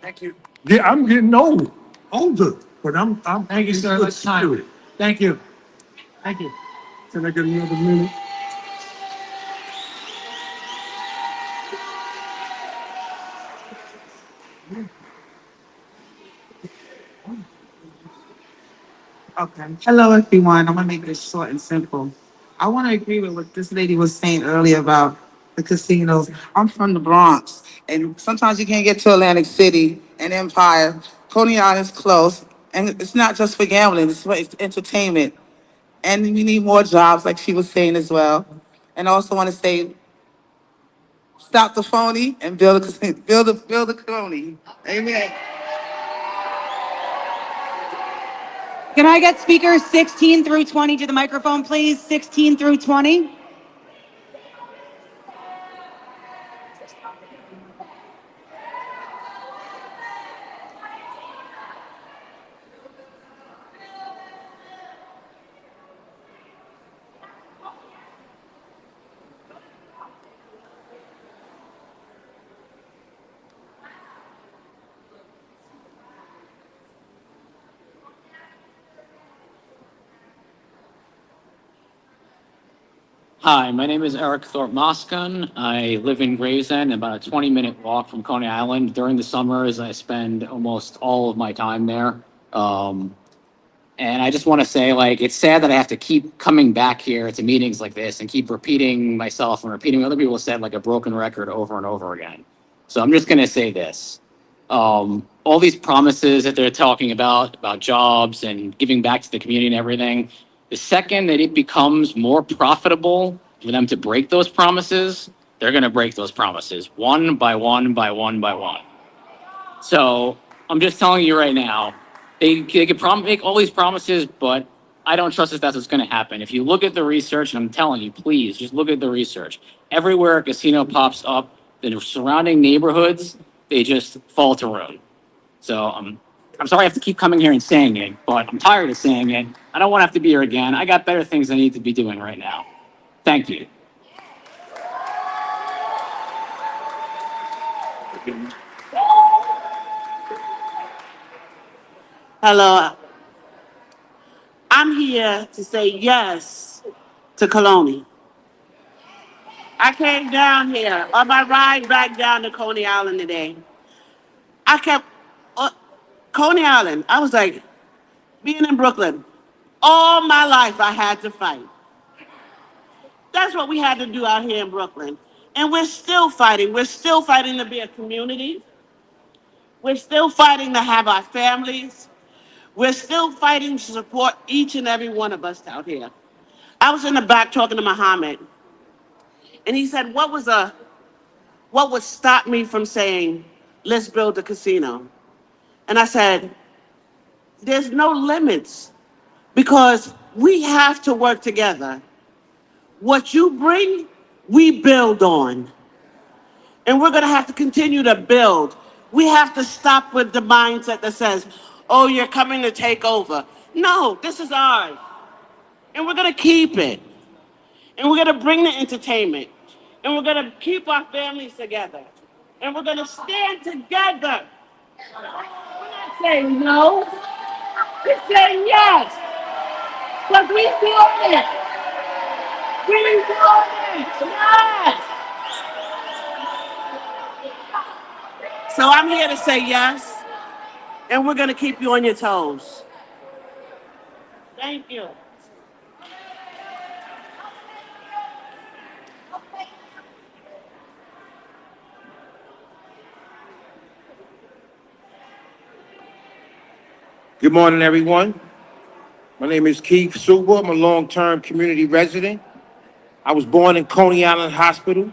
Thank you. Yeah, I'm getting older, but I'm. Thank you, sir. in good That's time. spirit. Thank you. Thank you. Can I get another minute? Okay. Hello, everyone. I'm gonna make this short and simple. I want to agree with what this lady was saying earlier about the casinos. I'm from the Bronx, and sometimes you can't get to Atlantic City and Empire. Coney Island's close, and it's not just for gambling; it's entertainment, and we need more jobs, like she was saying as well. And I also want to say, stop the phony and build a build a Coney. Amen. Can I get speakers 16 through 20 to the microphone, please? 16 through 20. Hi, my name is Eric Thorpe Moscon. I live in Gravesend, about a 20-minute walk from Coney Island. During the summers, I spend almost all of my time there. And I just want to say, it's sad that I have to keep coming back here to meetings like this and keep repeating myself and repeating what other people said like a broken record over and over again. So I'm just going to say this. All these promises that they're talking about jobs and giving back to the community and everything, the second that it becomes more profitable for them to break those promises, they're going to break those promises one by one by one by one. So I'm just telling you right now, they could make all these promises, but I don't trust if that's what's going to happen. If you look at the research, and I'm telling you, please just look at the research. Everywhere a casino pops up, the surrounding neighborhoods, they just fall to ruin. So I'm sorry I have to keep coming here and saying it, but I'm tired of saying it. I don't want to have to be here again. I got better things I need to be doing right now. Thank you. Hello, I'm here to say yes to Coney. I came down here on my ride back down to Coney Island today. I kept, Coney Island, I was like, being in Brooklyn, all my life I had to fight. That's what we had to do out here in Brooklyn. And we're still fighting. We're still fighting to be a community. We're still fighting to have our families. We're still fighting to support each and every one of us out here. I was in the back talking to Muhammad, and he said, what would stop me from saying, let's build a casino? And I said, there's no limits because we have to work together. What you bring, we build on. And we're gonna have to continue to build. We have to stop with the mindset that says, oh, you're coming to take over. No, this is ours. And we're gonna keep it. And we're gonna bring the entertainment. And we're gonna keep our families together. And we're gonna stand together. We're not saying no. We're saying yes. Because we doing it. We doing it. Yes. So I'm here to say yes. And we're gonna keep you on your toes. Thank you. Good morning, everyone. My name is Keith Suba. I'm a long-term community resident. I was born in Coney Island Hospital,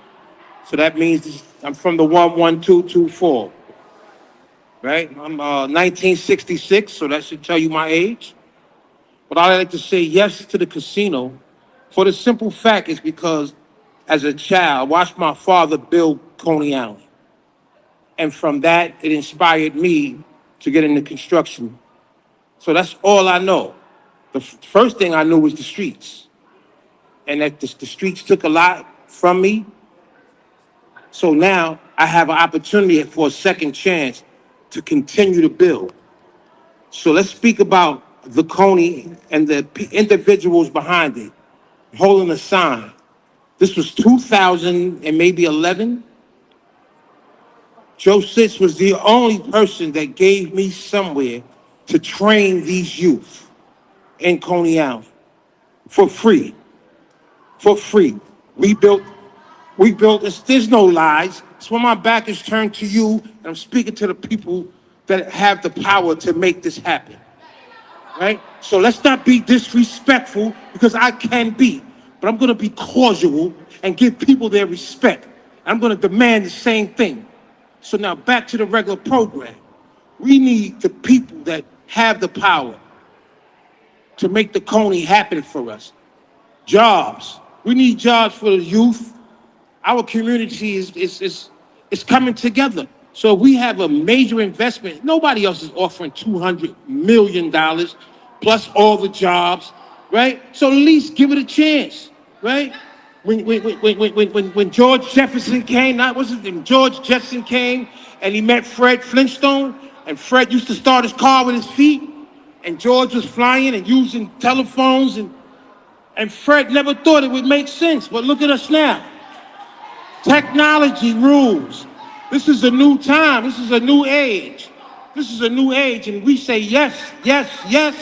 so that means I'm from the 11224, right? I'm 1966, so that should tell you my age. But I like to say yes to the casino for the simple fact is because as a child, I watched my father build Coney Island. And from that, it inspired me to get into construction. So that's all I know. The first thing I knew was the streets. And that the streets took a lot from me. So now I have an opportunity for a second chance to continue to build. So let's speak about the Coney and the individuals behind it, holding a sign. This was 2000 and maybe 11. Joe Sitz was the only person that gave me somewhere to train these youth in Coney Island for free. For free. We built, there's no lies. It's when my back is turned to you and I'm speaking to the people that have the power to make this happen. Right? So let's not be disrespectful because I can be, but I'm gonna be cordial and give people their respect. I'm gonna demand the same thing. So now back to the regular program. We need the people that have the power to make the Coney happen for us. Jobs. We need jobs for the youth. Our community is coming together. So we have a major investment. Nobody else is offering $200 million plus all the jobs, right? So at least give it a chance, right? When George Jefferson came, George Jefferson came and he met Fred Flintstone, and Fred used to start his car with his feet, and George was flying and using telephones, and Fred never thought it would make sense. But look at us now. Technology rules. This is a new time. This is a new age. This is a new age, and we say yes, yes, yes,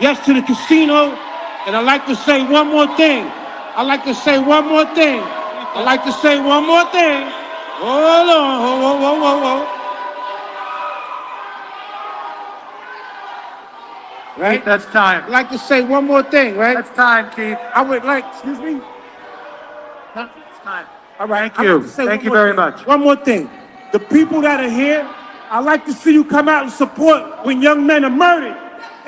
yes to the casino. And I'd like to say one more thing. I'd like to say one more thing. I'd like to say one more thing. Hold on, whoa. Right? Keith, that's time. I'd like to say one more thing, right? That's time, Keith. I would like, excuse me? It's time. All right. Thank you. Thank you very much. One more thing. The people that are here, I'd like to see you come out and support when young men are murdered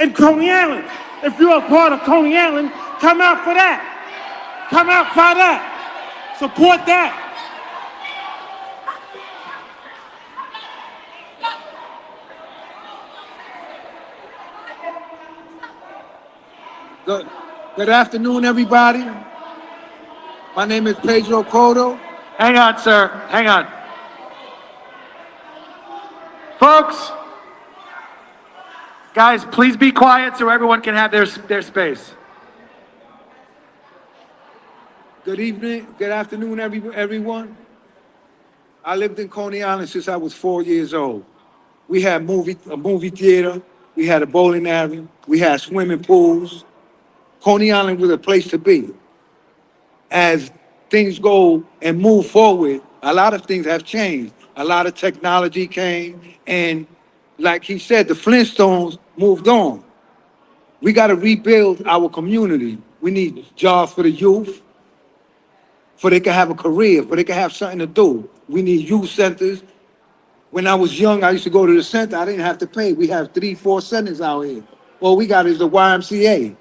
in Coney Island. If you're a part of Coney Island, come out for that. Come out for that. Support that. Good, good afternoon, everybody. My name is Pedro Cotto. Hang on, sir. Hang on. Folks, guys, please be quiet so everyone can have their space. Good evening, good afternoon, everyone. I lived in Coney Island since I was 4 years old. We had a movie theater, we had a bowling alley, we had swimming pools. Coney Island was a place to be. As things go and move forward, a lot of things have changed. A lot of technology came, and like he said, the Flintstones moved on. We got to rebuild our community. We need jobs for the youth, for they can have a career, for they can have something to do. We need youth centers. When I was young, I used to go to the center. I didn't have to pay. We have 3, 4 centers out here. All we got is the YMCA.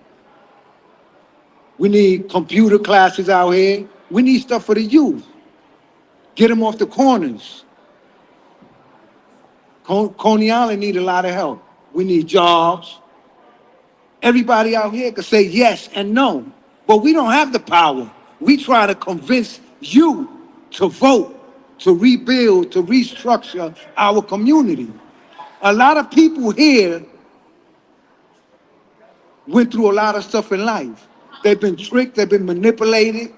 We need computer classes out here. We need stuff for the youth. Get them off the corners. Coney Island need a lot of help. We need jobs. Everybody out here can say yes and no, but we don't have the power. We try to convince you to vote, to rebuild, to restructure our community. A lot of people here went through a lot of stuff in life. They've been tricked, they've been manipulated.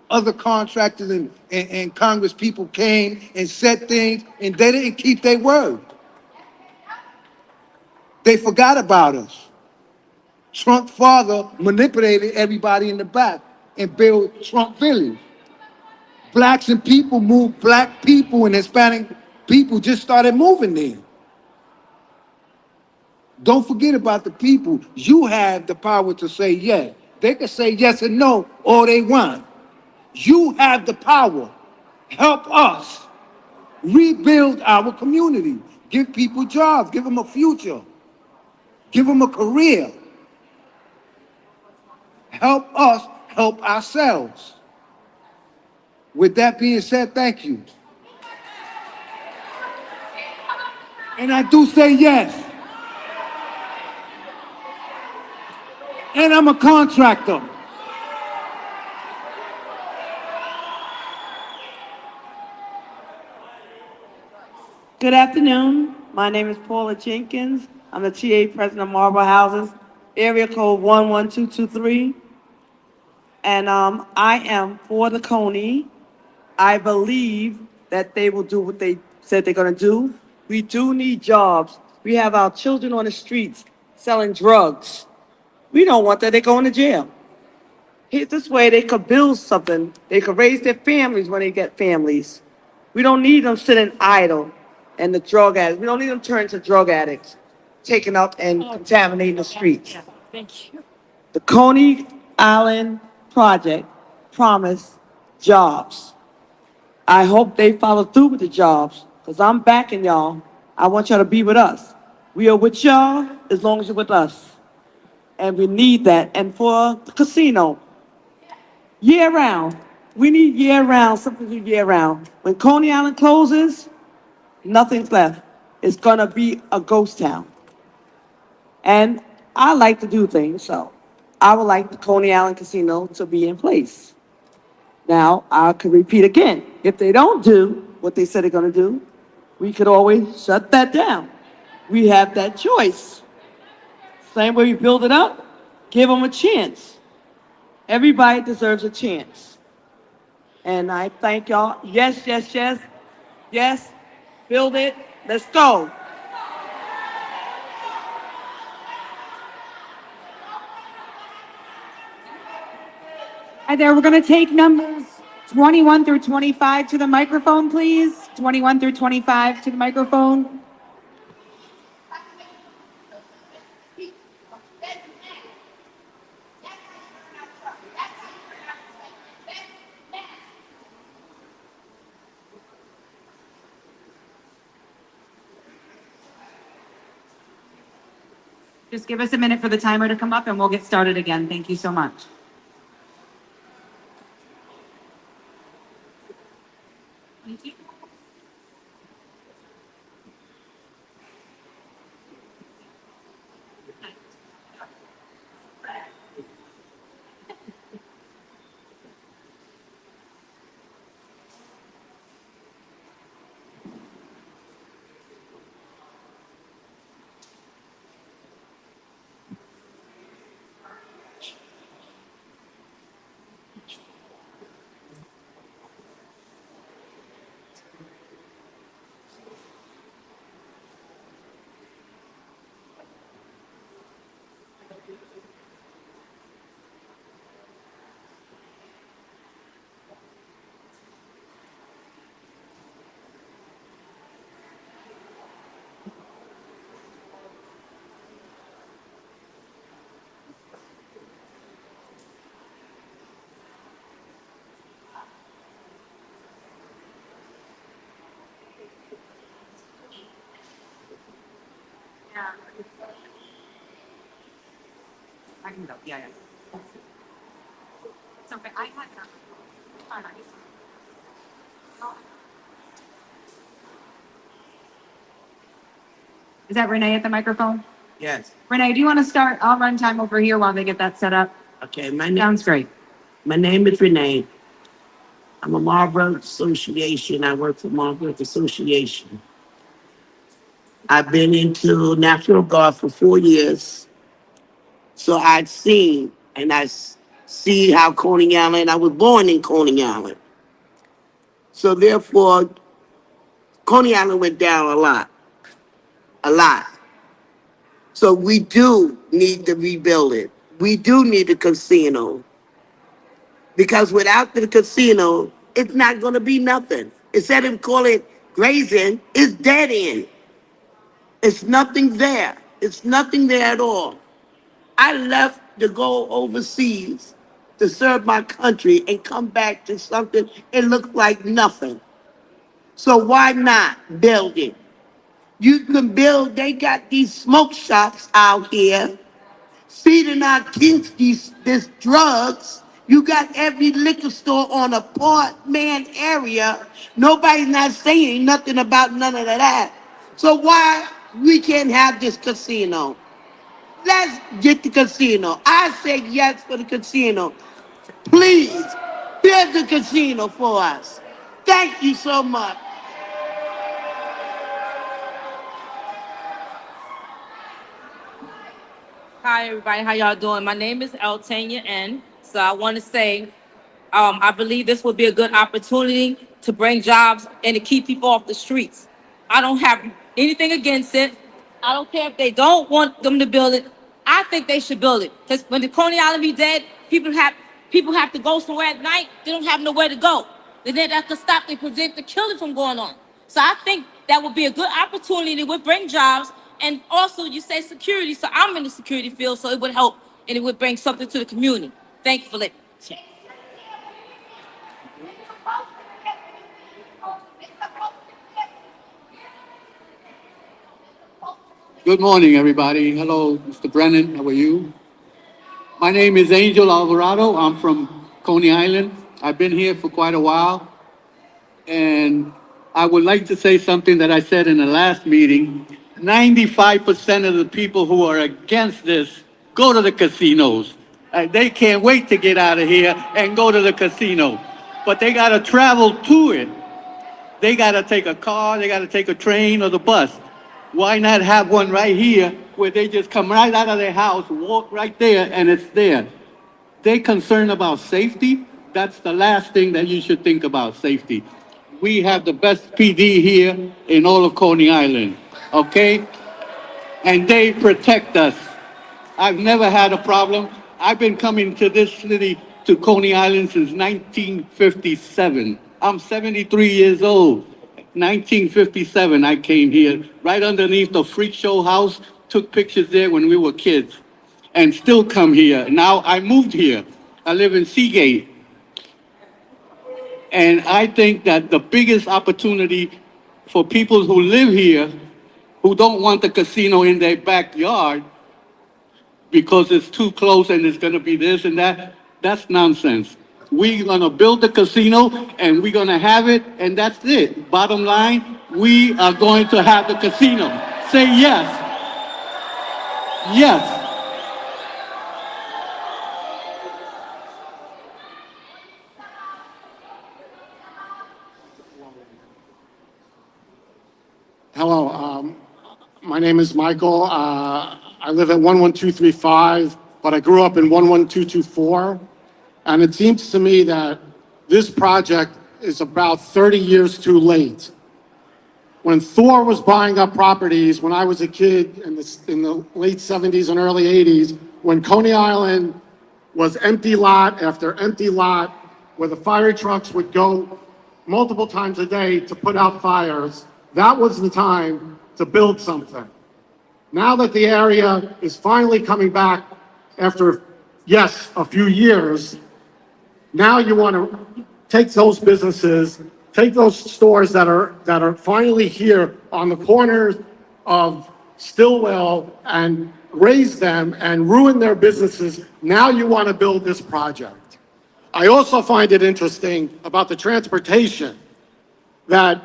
Other contractors and Congress people came and said things, and they didn't keep their word. They forgot about us. Trump's father manipulated everybody in the back and built Trump Village. Blacks and people moved, black people and Hispanic people just started moving there. Don't forget about the people. You have the power to say yes. They can say yes and no all they want. You have the power. Help us rebuild our community. Give people jobs. Give them a future. Give them a career. Help us help ourselves. With that being said, thank you. And I do say yes. And I'm a contractor. Good afternoon. My name is Paula Jenkins. I'm the TA president of Marble Houses, area code 11223. And I am for the Coney. I believe that they will do what they said they're going to do. We do need jobs. We have our children on the streets selling drugs. We don't want that. They're going to jail. This way they could build something. They could raise their families when they get families. We don't need them sitting idle and the drug addicts. We don't need them turning to drug addicts, taking up and contaminating the streets. Thank you. The Coney Island project promised jobs. I hope they follow through with the jobs because I'm backing y'all. I want y'all to be with us. We are with y'all as long as you're with us. And we need that. And for the casino, year round, we need year round, something to do year round. When Coney Island closes, nothing's left. It's gonna be a ghost town. And I like to do things, so I would like the Coney Island Casino to be in place. Now, I could repeat again, if they don't do what they said they're gonna do, we could always shut that down. We have that choice. Same way we build it up, give them a chance. Everybody deserves a chance. And I thank y'all. Yes, yes, yes, yes, build it, let's go. Hi there, we're going to take numbers 21 through 25 to the microphone, please. 21 through 25 to the microphone. Just give us a minute for the timer to come up and we'll get started again. Thank you so much. Thank you. I can go, yeah. It's okay, I had that. All right. Is that Renee at the microphone? Yes. Renee, do you want to start? I'll run time over here while they get that set up. Okay, Sounds great. my name is Renee. I'm a Marlboro Association. I work for Marlboro Association. I've been into National Guard for 4 years. So I've seen and see how Coney Island, I was born in Coney Island. So therefore, Coney Island went down a lot. So we do need to rebuild it. We do need a casino. Because without the casino, it's not going to be nothing. Instead of calling it grazing, it's dead end. It's nothing there. It's nothing there at all. I left to go overseas to serve my country and come back to something it looked like nothing. So why not build it? You can build, they got these smoke shops out here feeding our kids this drugs. You got every liquor store on a part man area. Nobody's not saying nothing about none of that. So why we can't have this casino? Let's get the casino. I say yes for the casino. Please build the casino for us. Thank you so much. Hi, everybody. How y'all doing? My name is Eltania N. So I want to say, I believe this would be a good opportunity to bring jobs and to keep people off the streets. I don't have anything against it. I don't care if they don't want them to build it. I think they should build it because when the Coney Island be dead, people have to go somewhere at night. They don't have nowhere to go. And then that could stop and prevent the killing from going on. So I think that would be a good opportunity. It would bring jobs. And also you say security. So I'm in the security field. So it would help and it would bring something to the community. Thank you for listening. Good morning, everybody. Hello, Mr. Brennan. How are you? My name is Angel Alvarado. I'm from Coney Island. I've been here for quite a while. And I would like to say something that I said in the last meeting. 95% of the people who are against this go to the casinos. They can't wait to get out of here and go to the casino. But they got to travel to it. They got to take a car, they got to take a train or the bus. Why not have one right here where they just come right out of their house, walk right there, and it's there? They concerned about safety. That's the last thing that you should think about, safety. We have the best PD here in all of Coney Island, okay? And they protect us. I've never had a problem. I've been coming to this city, to Coney Island, since 1957. I'm 73 years old. 1957, I came here, right underneath the freak show house, took pictures there when we were kids, and still come here. Now I moved here. I live in Seagate. And I think that the biggest opportunity for people who live here, who don't want the casino in their backyard, because it's too close and it's gonna be this and that, that's nonsense. We're gonna build the casino and we're gonna have it, and that's it. Bottom line, we are going to have the casino. Say yes. Yes. Hello, my name is Michael. I live at 11235, but I grew up in 11224. And it seems to me that this project is about 30 years too late. When Thor was buying up properties, when I was a kid in the late 70s and early 80s, when Coney Island was empty lot after empty lot, where the fire trucks would go multiple times a day to put out fires, that was the time to build something. Now that the area is finally coming back after, yes, a few years, now you want to take those businesses, take those stores that are finally here on the corners of Stillwell and raise them and ruin their businesses. Now you want to build this project. I also find it interesting about the transportation that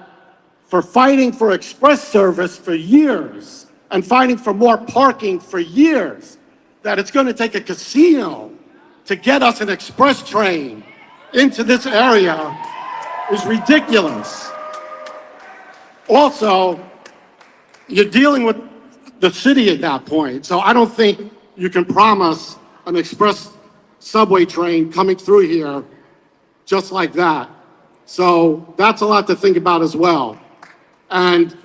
for fighting for express service for years and fighting for more parking for years, that it's going to take a casino to get us an express train into this area is ridiculous. Also, you're dealing with the city at that point, so I don't think you can promise an express subway train coming through here just like that. So that's a lot to think about as well. And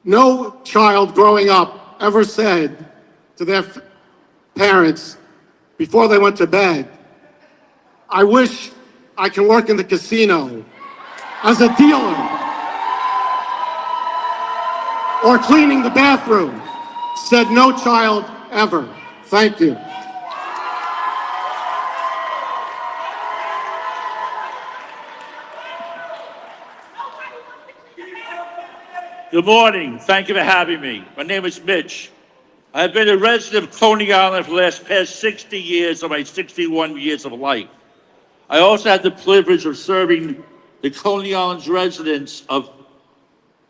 no child growing up ever said to their parents before they went to bed, I wish I can work in the casino as a dealer or cleaning the bathroom. Said no child ever. Thank you. Good morning. Thank you for having me. My name is Mitch. I've been a resident of Coney Island for the past 60 years of my 61 years of life. I also had the privilege of serving the Coney Island's residents of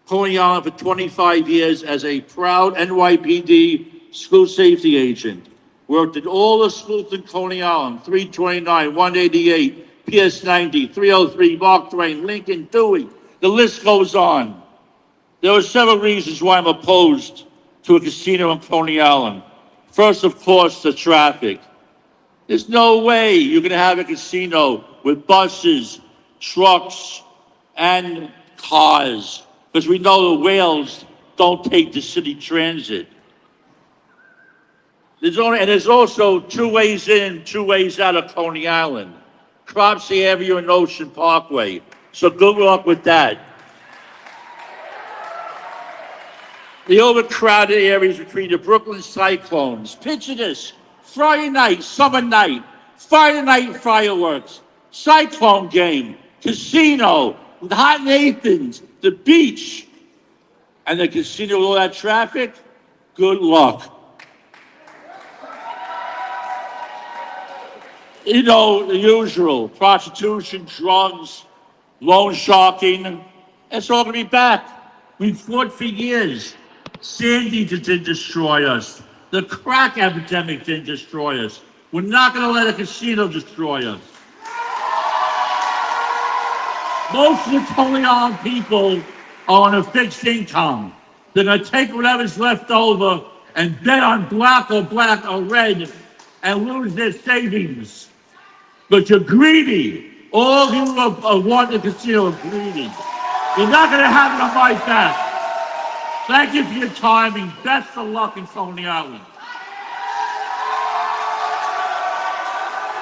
Coney Island for 25 years as a proud NYPD school safety agent. Worked at all the schools in Coney Island, 329, 188, PS 90, 303, Mark Twain, Lincoln, Dewey. The list goes on. There are several reasons why I'm opposed to a casino in Coney Island. First, of course, the traffic. There's no way you're going to have a casino with buses, trucks, and cars, because we know the whales don't take the city transit. There's also 2 ways in, 2 ways out of Coney Island. Cropsey Avenue and Ocean Parkway. So good luck with that. The overcrowded areas between the Brooklyn Cyclones. Picture this, Friday night, summer night, Friday night fireworks, Cyclone game, casino, with Hot Nathan's, the beach, and the casino with all that traffic, good luck. You know, the usual, prostitution, drugs, loan sharking, it's all gonna be back. We've fought for years. Sandy didn't destroy us. The crack epidemic didn't destroy us. We're not going to let a casino destroy us. Most of the Coney Island people are on a fixed income. They're going to take whatever's left over and bet on black or red and lose their savings. But you're greedy. All of you who want the casino are greedy. You're not going to have it on my back. Thank you for your time and best of luck in Coney Island.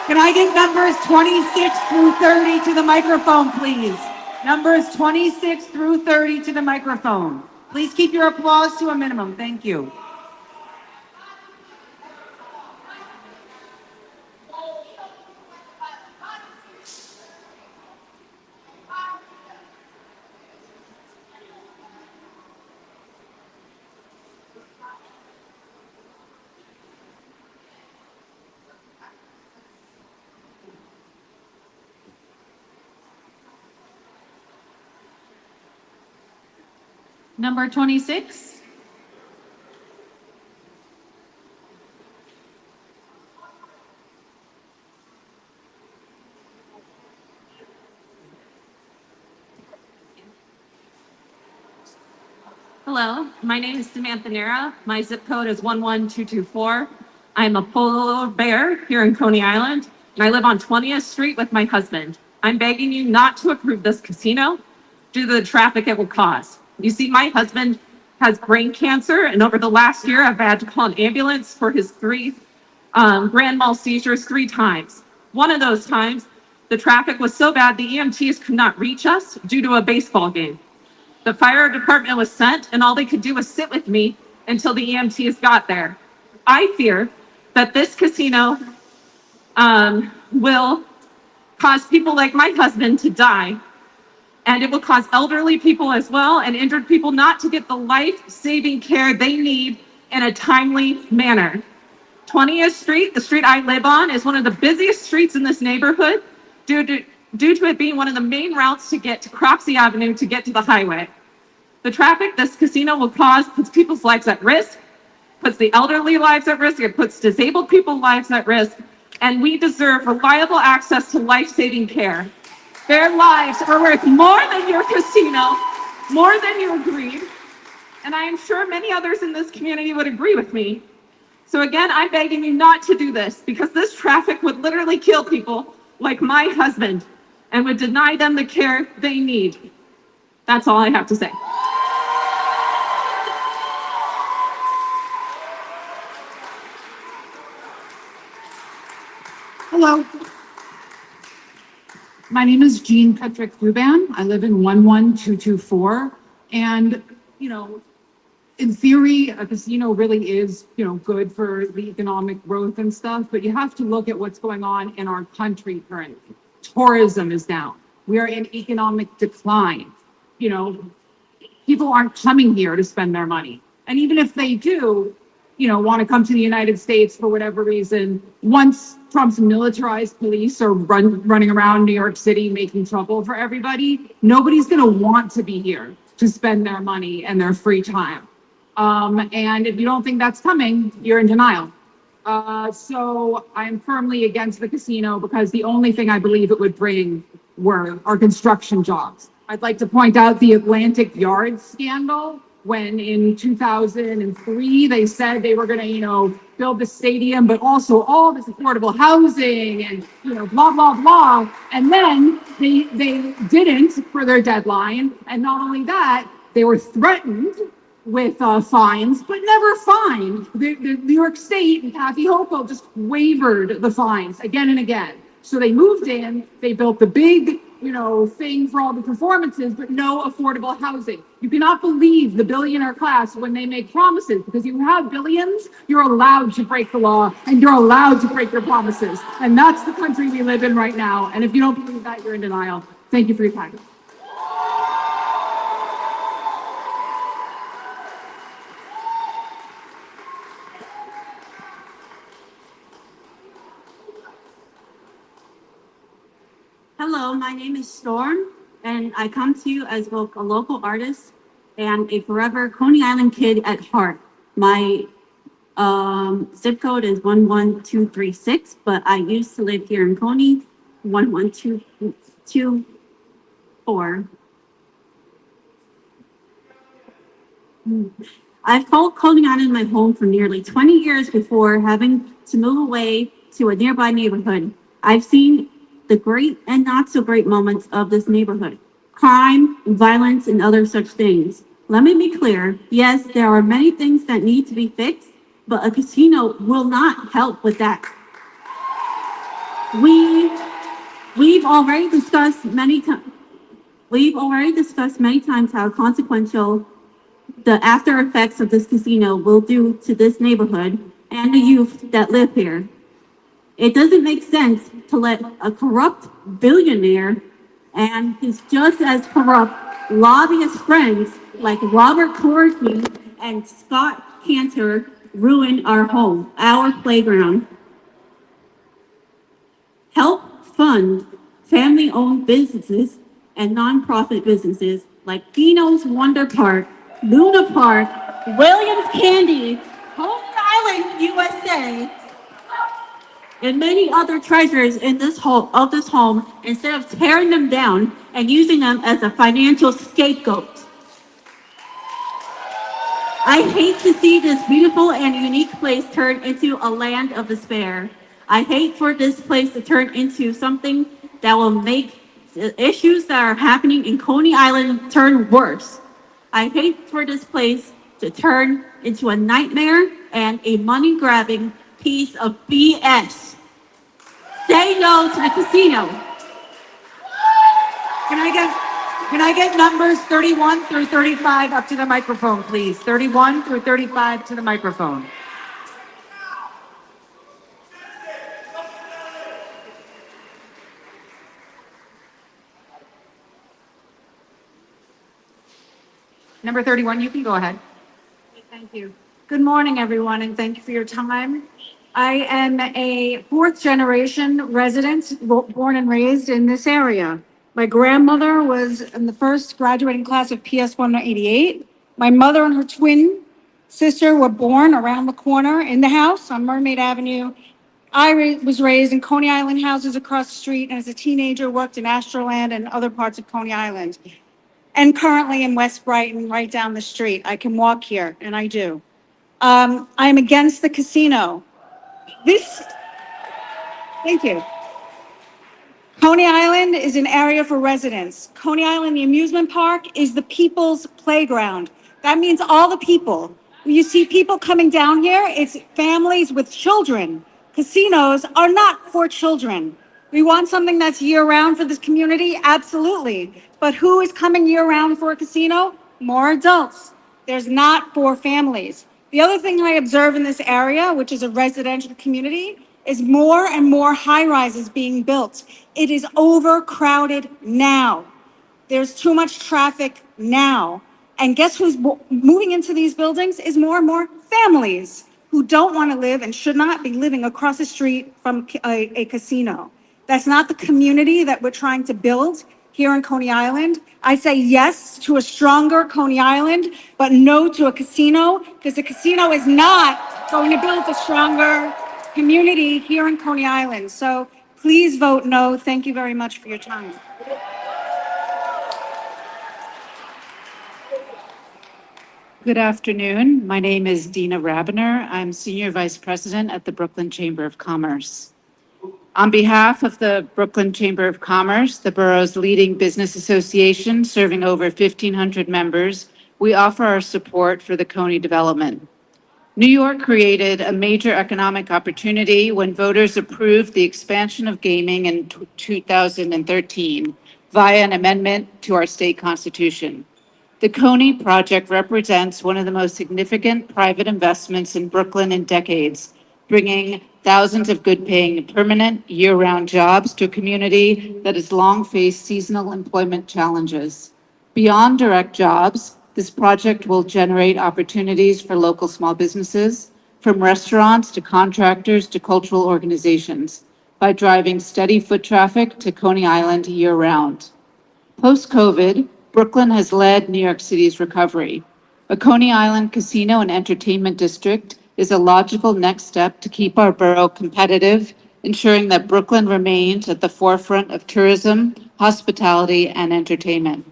Can I get numbers 26 through 30 to the microphone, please? Numbers 26 through 30 to the microphone. Please keep your applause to a minimum. Thank you. Number 26. Hello, my name is Samantha Nera. My zip code is 11224. I'm a polar bear here in Coney Island, and I live on 20th Street with my husband. I'm begging you not to approve this casino due to the traffic it will cause. You see, my husband has brain cancer, and over the last year, I've had to call an ambulance for his 3 grand mal seizures 3 times. One of those times, the traffic was so bad the EMTs could not reach us due to a baseball game. The fire department was sent, and all they could do was sit with me until the EMTs got there. I fear that this casino will cause people like my husband to die. And it will cause elderly people as well and injured people not to get the life-saving care they need in a timely manner. 20th Street, the street I live on, is one of the busiest streets in this neighborhood due to it being one of the main routes to get to Croxy Avenue to get to the highway. The traffic this casino will cause puts people's lives at risk, puts the elderly lives at risk, it puts disabled people's lives at risk, and we deserve reliable access to life-saving care. Their lives are worth more than your casino, more than your greed, and I am sure many others in this community would agree with me. So again, I'm begging you not to do this because this traffic would literally kill people like my husband and would deny them the care they need. That's all I have to say. Hello. My name is Jean Petrick Ruban. I live in 11224. And, in theory, a casino really is, good for the economic growth and stuff, but you have to look at what's going on in our country currently. Tourism is down. We are in economic decline. People aren't coming here to spend their money. And even if they do, want to come to the United States for whatever reason, once Trump's militarized police are running around New York City making trouble for everybody, nobody's going to want to be here to spend their money and their free time. And if you don't think that's coming, you're in denial. So I'm firmly against the casino because the only thing I believe it would bring are construction jobs. I'd like to point out the Atlantic Yard scandal when in 2003 they said they were going to, build the stadium, but also all this affordable housing and, blah, blah, blah. And then they didn't for their deadline. And not only that, they were threatened with fines, but never fined. The New York State and Kathy Hochul just wavered the fines again and again. So they moved in, they built the big, thing for all the performances, but no affordable housing. You cannot believe the billionaire class when they make promises, because you have billions, you're allowed to break the law and you're allowed to break your promises. And that's the country we live in right now. And if you don't believe that, you're in denial. Thank you for your time. Hello, my name is Storm, and I come to you as both a local artist and a forever Coney Island kid at heart. My zip code is 11236, but I used to live here in Coney, 11224. I've called Coney Island my home for nearly 20 years before having to move away to a nearby neighborhood. I've seen the great and not so great moments of this neighborhood, crime, violence, and other such things. Let me be clear. Yes, there are many things that need to be fixed, but a casino will not help with that. We've already discussed many times how consequential the after effects of this casino will do to this neighborhood and the youth that live here. It doesn't make sense to let a corrupt billionaire and his just as corrupt lobbyist friends like Robert Corky and Scott Cantor ruin our home, our playground. Help fund family-owned businesses and nonprofit businesses like Dino's Wonder Park, Luna Park, Williams Candy, Coney Island, USA, and many other treasures in this home instead of tearing them down and using them as a financial scapegoat. I hate to see this beautiful and unique place turn into a land of despair. I hate for this place to turn into something that will make the issues that are happening in Coney Island turn worse. I hate for this place to turn into a nightmare and a money-grabbing piece of BS. Say no to the casino. Can I get numbers 31 through 35 up to the microphone, please? 31 through 35 to the microphone. Number 31, you can go ahead. Thank you. Good morning, everyone, and thank you for your time. I am a fourth generation resident, born and raised in this area. My grandmother was in the first graduating class of PS 188. My mother and her twin sister were born around the corner in the house on Mermaid Avenue. Was raised in Coney Island houses across the street, and as a teenager worked in Astroland and other parts of Coney Island. And currently in West Brighton, right down the street. I can walk here, and I do. I'm against the casino. This, thank you. Coney Island is an area for residents. Coney Island, the amusement park, is the people's playground. That means all the people. When you see people coming down here, it's families with children. Casinos are not for children. We want something that's year-round for this community, absolutely. But who is coming year-round for a casino? More adults. There's not for families. The other thing I observe in this area, which is a residential community, is more and more high-rises being built. It is overcrowded now. There's too much traffic now. And guess who's moving into these buildings is more and more families who don't want to live and should not be living across the street from a casino. That's not the community that we're trying to build here in Coney Island. I say yes to a stronger Coney Island, but no to a casino, because a casino is not going to build a stronger community here in Coney Island. So please vote no. Thank you very much for your time. Good afternoon. My name is Dina Rabiner. I'm Senior Vice President at the Brooklyn Chamber of Commerce. On behalf of the Brooklyn Chamber of Commerce, the borough's leading business association serving over 1,500 members, we offer our support for the Coney development. New York created a major economic opportunity when voters approved the expansion of gaming in 2013 via an amendment to our state constitution. The Coney project represents one of the most significant private investments in Brooklyn in decades, bringing thousands of good-paying, permanent, year-round jobs to a community that has long faced seasonal employment challenges. Beyond direct jobs, this project will generate opportunities for local small businesses, from restaurants to contractors to cultural organizations, by driving steady foot traffic to Coney Island year-round. Post-COVID, Brooklyn has led New York City's recovery. A Coney Island casino and entertainment district is a logical next step to keep our borough competitive, ensuring that Brooklyn remains at the forefront of tourism, hospitality, and entertainment.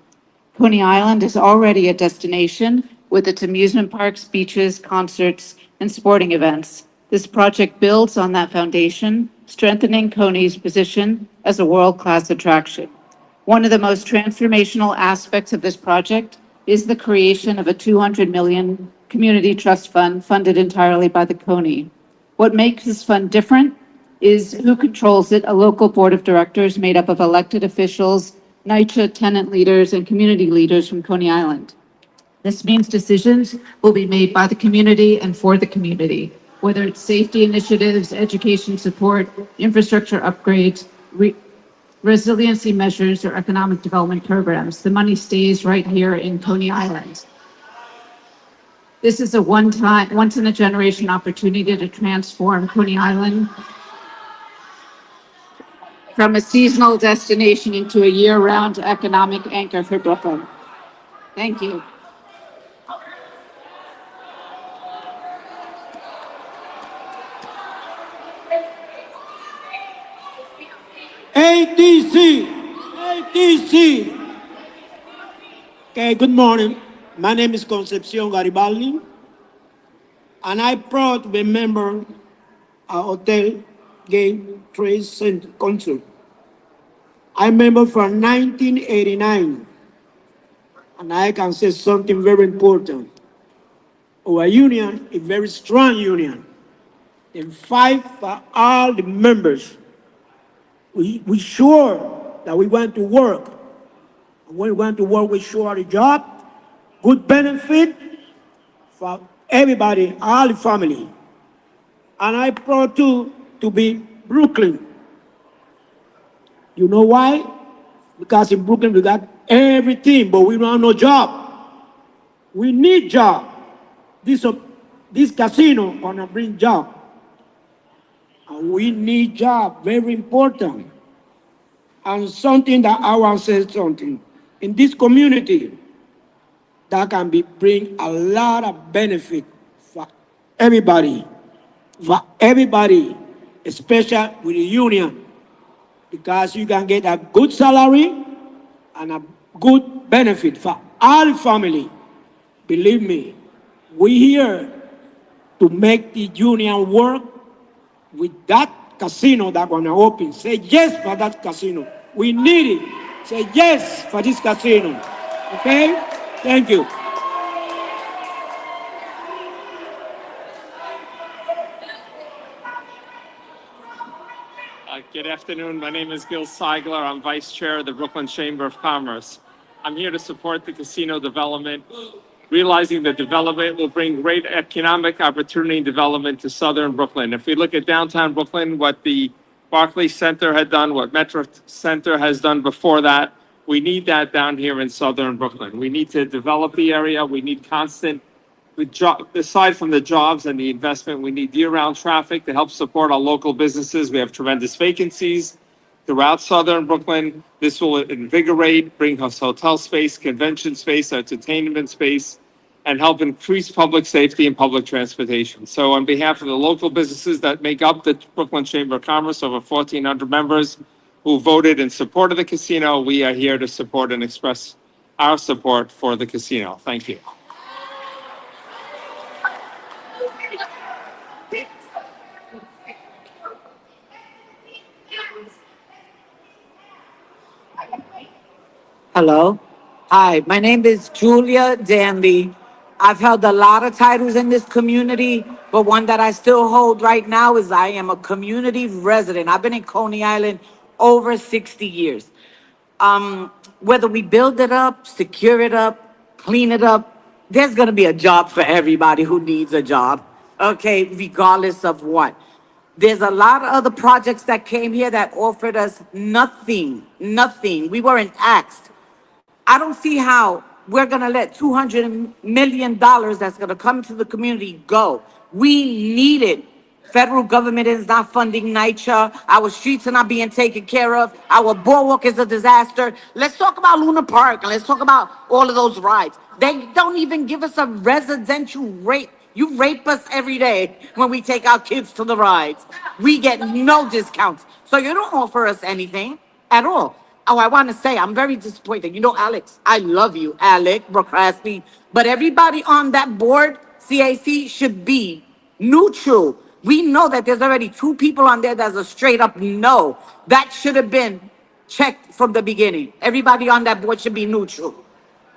Coney Island is already a destination with its amusement parks, beaches, concerts, and sporting events. This project builds on that foundation, strengthening Coney's position as a world-class attraction. One of the most transformational aspects of this project is the creation of a $200 million community trust fund funded entirely by the Coney. What makes this fund different is who controls it, a local board of directors made up of elected officials, NYCHA tenant leaders, and community leaders from Coney Island. This means decisions will be made by the community and for the community, whether it's safety initiatives, education support, infrastructure upgrades, resiliency measures, or economic development programs. The money stays right here in Coney Island. This is a once-in-a-generation opportunity to transform Coney Island from a seasonal destination into a year-round economic anchor for Brooklyn. Thank you. ATC, ATC. Okay, good morning. My name is Concepcion Garibaldi, and I proud to be a member of Hotel Game Trade Center Council. I'm member from 1989, and I can say something very important. Our union is a very strong union. They fight for all the members. We sure that we want to work. When we want to work, we sure the job, good benefit for everybody, all the family. And I proud to be Brooklyn. You know why? Because in Brooklyn we got everything, but we don't have no job. We need job. This casino gonna bring job. And we need job, very important. And something that I want to say something. In this community, that can bring a lot of benefit everybody, for everybody, especially with the union, because you can get a good salary and a good benefit for all family. Believe me, we here to make the union work with that casino that gonna open. Say yes for that casino. We need it. Say yes for this casino. Okay? Thank you. Good afternoon. My name is Gil Seigler. I'm Vice Chair of the Brooklyn Chamber of Commerce. I'm here to support the casino development, realizing that development will bring great economic opportunity and development to Southern Brooklyn. If we look at downtown Brooklyn, what the Barclays Center had done, what Metro Center has done before that, we need that down here in Southern Brooklyn. We need to develop the area. We need constant aside from the jobs and the investment, we need year-round traffic to help support our local businesses. We have tremendous vacancies throughout Southern Brooklyn. This will invigorate, bring us hotel space, convention space, entertainment space, and help increase public safety and public transportation. So on behalf of the local businesses that make up the Brooklyn Chamber of Commerce, over 1,400 members who voted in support of the casino, we are here to support and express our support for the casino. Thank you. Hello. Hi, my name is Julia Danby. I've held a lot of titles in this community, but one that I still hold right now is I am a community resident. I've been in Coney Island over 60 years. Whether we build it up, secure it up, clean it up, there's gonna be a job for everybody who needs a job, okay, regardless of what. There's a lot of other projects that came here that offered us nothing. We weren't asked. I don't see how we're gonna let $200 million that's gonna come to the community go. We need it. Federal government is not funding NYCHA. Our streets are not being taken care of. Our boardwalk is a disaster. Let's talk about Luna Park and let's talk about all of those rides. They don't even give us a residential rate. You rape us every day when we take our kids to the rides. We get no discounts. So you don't offer us anything at all. Oh, I want to say, I'm very disappointed. You know, Alex, I love you, Alec Procrasti. But everybody on that board, CAC, should be neutral. We know that there's already 2 people on there that's a straight up no. That should have been checked from the beginning. Everybody on that board should be neutral.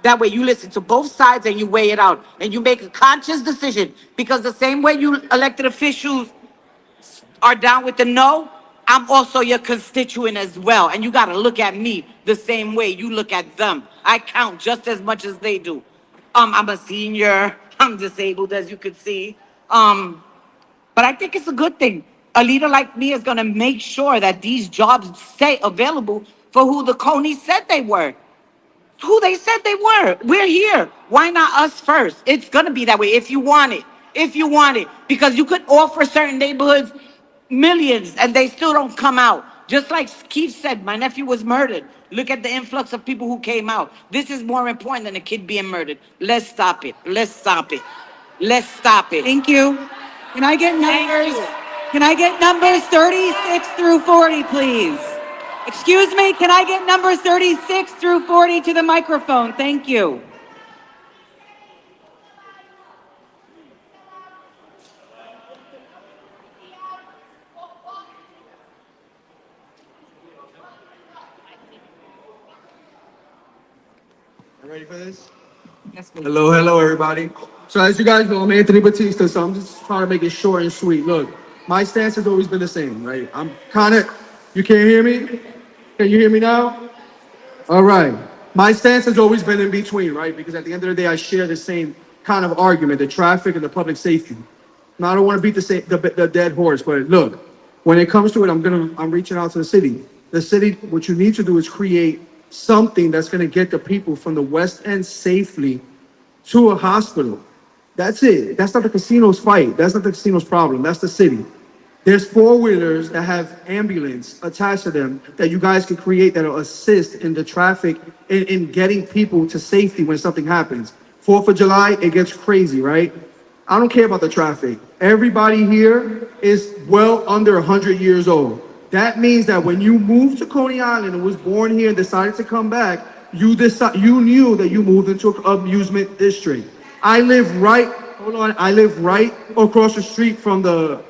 That way you listen to both sides and you weigh it out. And you make a conscious decision. Because the same way you elected officials are down with the no, I'm also your constituent as well. And you got to look at me the same way you look at them. I count just as much as they do. I'm a senior. I'm disabled, as you could see. But I think it's a good thing. A leader like me is going to make sure that these jobs stay available for who the Coney said they were. Who they said they were. We're here. Why not us first? It's going to be that way if you want it. If you want it. Because you could offer certain neighborhoods millions and they still don't come out. Just like Keith said, my nephew was murdered. Look at the influx of people who came out. This is more important than a kid being murdered. Let's stop it. Let's stop it. Let's stop it. Thank you. Can I get numbers? Can I get numbers 36 through 40, please? Excuse me, can I get numbers 36 through 40 to the microphone? Thank you. Ready for this? Yes, please. Hello, everybody. So as you guys know, I'm Anthony Batista, so I'm just trying to make it short and sweet. Look, my stance has always been the same, right? You can't hear me? Can you hear me now? All right. My stance has always been in between, right? Because at the end of the day, I share the same kind of argument, the traffic and the public safety. Now, I don't want to beat the dead horse, but look, when it comes to it, I'm reaching out to the city. The city, what you need to do is create something that's going to get the people from the West End safely to a hospital. That's it. That's not the casino's fight. That's not the casino's problem. That's the city. There's four-wheelers that have ambulance attached to them that you guys can create that'll assist in the traffic in getting people to safety when something happens. 4th of July, it gets crazy, right? I don't care about the traffic. Everybody here is well under 100 years old. That means that when you moved to Coney Island and was born here and decided to come back, you knew that you moved into an amusement district. I live right across the street from the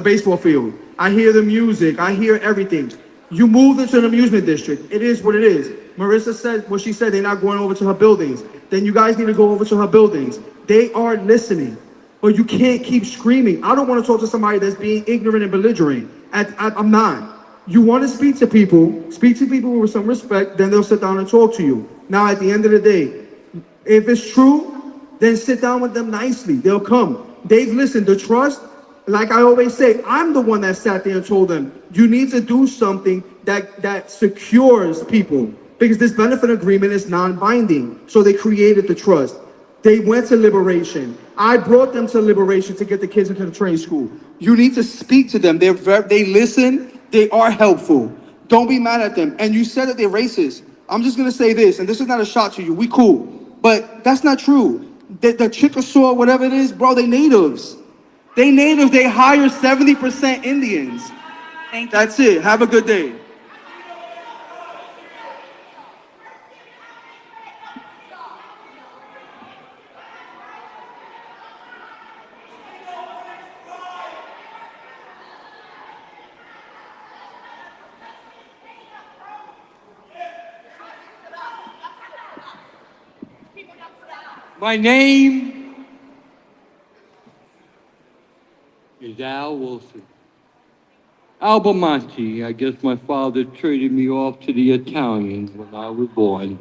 baseball field. I hear the music, I hear everything. You moved into an amusement district. It is what it is. Marissa said what she said, they're not going over to her buildings. Then you guys need to go over to her buildings. They are listening, but you can't keep screaming. I don't want to talk to somebody that's being ignorant and belligerent. I'm not. You want to speak to people with some respect, then they'll sit down and talk to you. Now, at the end of the day, if it's true, then sit down with them nicely. They'll come. They've listened. The trust, like I always say, I'm the one that sat there and told them, you need to do something that secures people, because this benefit agreement is non-binding. So they created the trust. They went to Liberation. I brought them to Liberation to get the kids into the trade school. You need to speak to them. They listen. They are helpful. Don't be mad at them. And you said that they're racist. I'm just going to say this, and this is not a shot to you. We cool. But that's not true. The Chickasaw, whatever it is, bro, they natives. They natives. They hire 70% Indians. Thank you. That's it. Have a good day. My name is Al Wilson. Al Bamonte. I guess my father traded me off to the Italians when I was born.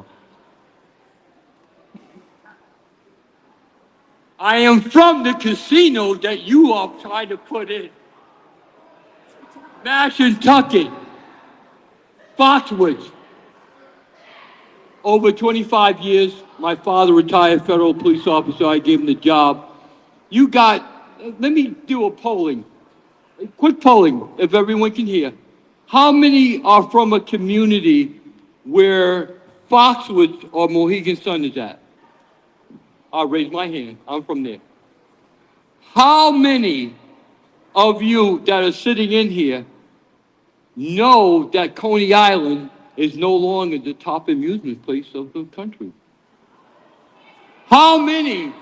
I am from the casino that you all tried to put in. Mashantucket, Foxwoods. Over 25 years, my father, retired federal police officer, I gave him the job. Let me do a polling, a quick polling, if everyone can hear. How many are from a community where Foxwoods or Mohegan Sun is at? I'll raise my hand, I'm from there. How many of you that are sitting in here know that Coney Island is no longer the top amusement place of the country? How many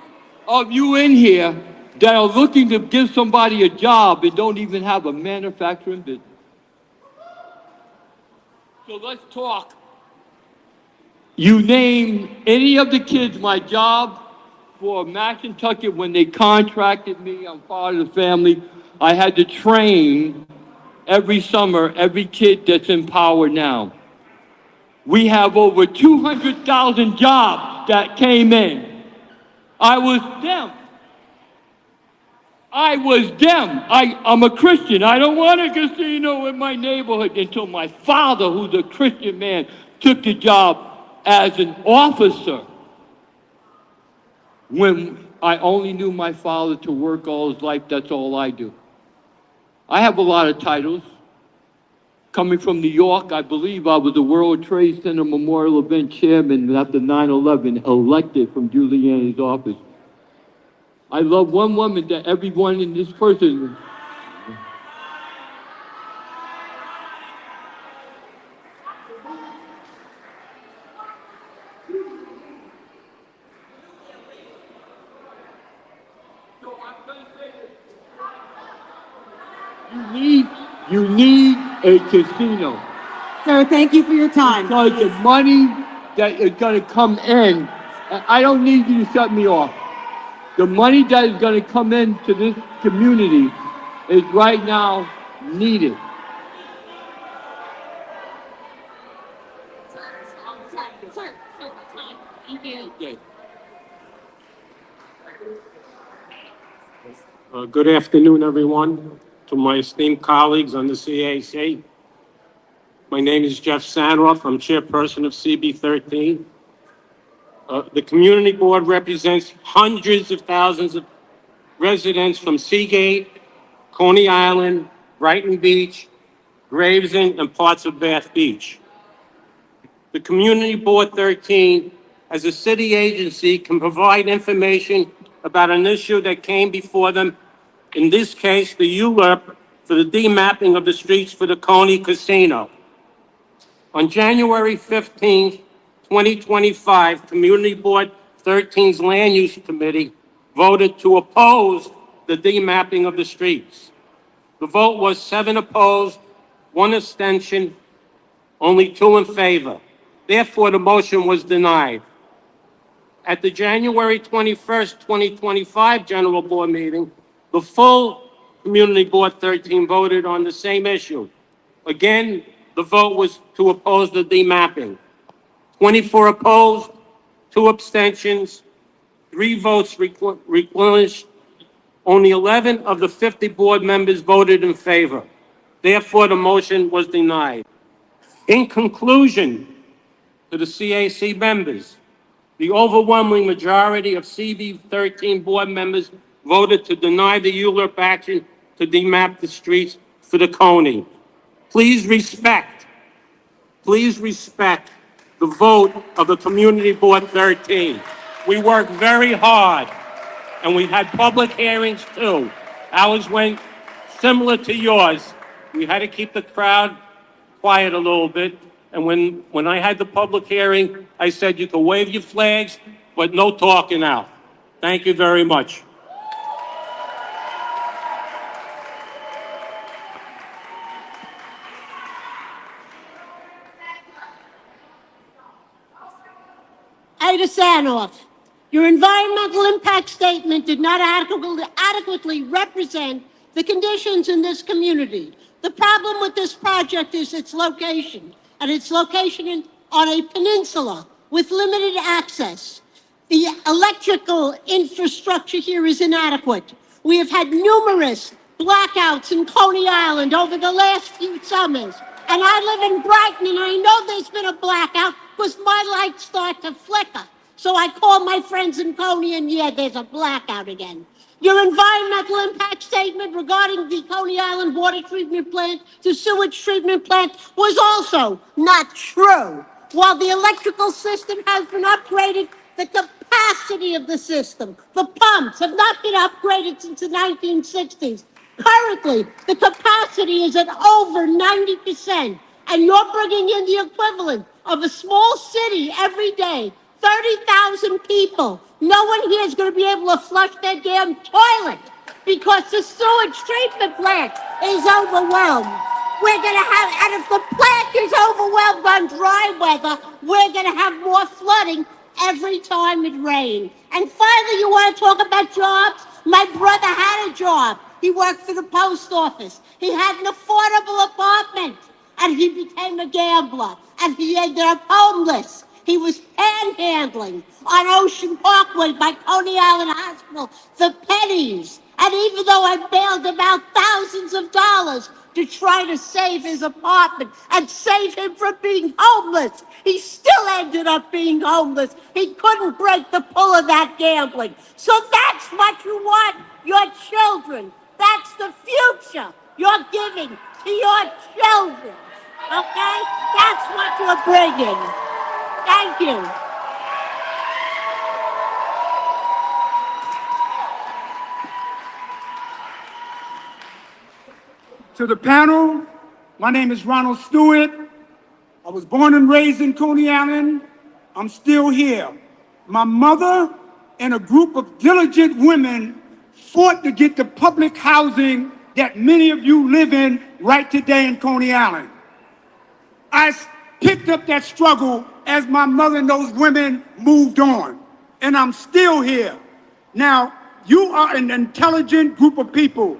of you in here that are looking to give somebody a job and don't even have a manufacturing business? So let's talk. You name any of the kids. My job for Mashantucket, when they contracted me, I'm part of the family, I had to train every summer every kid that's in power now. We have over 200,000 jobs that came in. I was them. I'm a Christian. I don't want a casino in my neighborhood until my father, who's a Christian man, took the job as an officer. When I only knew my father to work all his life, that's all I do. I have a lot of titles. Coming from New York, I believe I was the World Trade Center Memorial Event Chairman after 9/11, elected from Giuliani's office. I love one woman that everyone in this person. You need a casino. Sir, thank you for your time. Because the money that is going to come in, I don't need you to shut me off. The money that is going to come into this community is right now needed. Thank you. Okay. Good afternoon, everyone. To my esteemed colleagues on the CAC. My name is Jeff Sanroff. I'm chairperson of CB13. The community board represents hundreds of thousands of residents from Seagate, Coney Island, Brighton Beach, Gravesend, and parts of Bath Beach. The Community Board 13, as a city agency, can provide information about an issue that came before them, in this case, the ULURP for the demapping of the streets for the Coney Casino. On January 15, 2025, Community Board 13's Land Use Committee voted to oppose the demapping of the streets. The vote was 7 opposed, 1 abstention, only 2 in favor. Therefore, the motion was denied. At the January 21st, 2025 General Board meeting, the full Community Board 13 voted on the same issue. Again, the vote was to oppose the demapping. 24 opposed, 2 abstentions, 3 votes relinquished. Only 11 of the 50 board members voted in favor. Therefore, the motion was denied. In conclusion, to the CAC members, the overwhelming majority of CB 13 board members voted to deny the ULURP action to demap the streets for the Coney. Please respect the vote of the Community Board 13. We worked very hard, and we had public hearings too. Ours went similar to yours. We had to keep the crowd quiet a little bit. And when I had the public hearing, I said you can wave your flags, but no talking now. Thank you very much. Ida Sanoff, your environmental impact statement did not adequately represent the conditions in this community. The problem with this project is its location, and its location on a peninsula with limited access. The electrical infrastructure here is inadequate. We have had numerous blackouts in Coney Island over the last few summers. And I live in Brighton, and I know there's been a blackout because my lights start to flicker. So I call my friends in Coney, and yeah, there's a blackout again. Your environmental impact statement regarding the Coney Island water treatment plant to sewage treatment plant was also not true. While the electrical system has been upgraded, the capacity of the system, the pumps, have not been upgraded since the 1960s. Currently, the capacity is at over 90%, and you're bringing in the equivalent of a small city every day, 30,000 people. No one here is going to be able to flush their damn toilet because the sewage treatment plant is overwhelmed. We're going to have, and if the plant is overwhelmed on dry weather, we're going to have more flooding every time it rains. And finally, you want to talk about jobs? My brother had a job. He worked for the post office. He had an affordable apartment, and he became a gambler, and he ended up homeless. He was panhandling on Ocean Parkway by Coney Island Hospital for pennies. And even though I bailed him out thousands of dollars to try to save his apartment and save him from being homeless, he still ended up being homeless. He couldn't break the pull of that gambling. So that's what you want your children. That's the future you're giving to your children. Okay? That's what you're bringing. Thank you. To the panel, my name is Ronald Stewart. I was born and raised in Coney Island. I'm still here. My mother and a group of diligent women fought to get the public housing that many of you live in right today in Coney Island. I picked up that struggle as my mother and those women moved on, and I'm still here. Now, you are an intelligent group of people.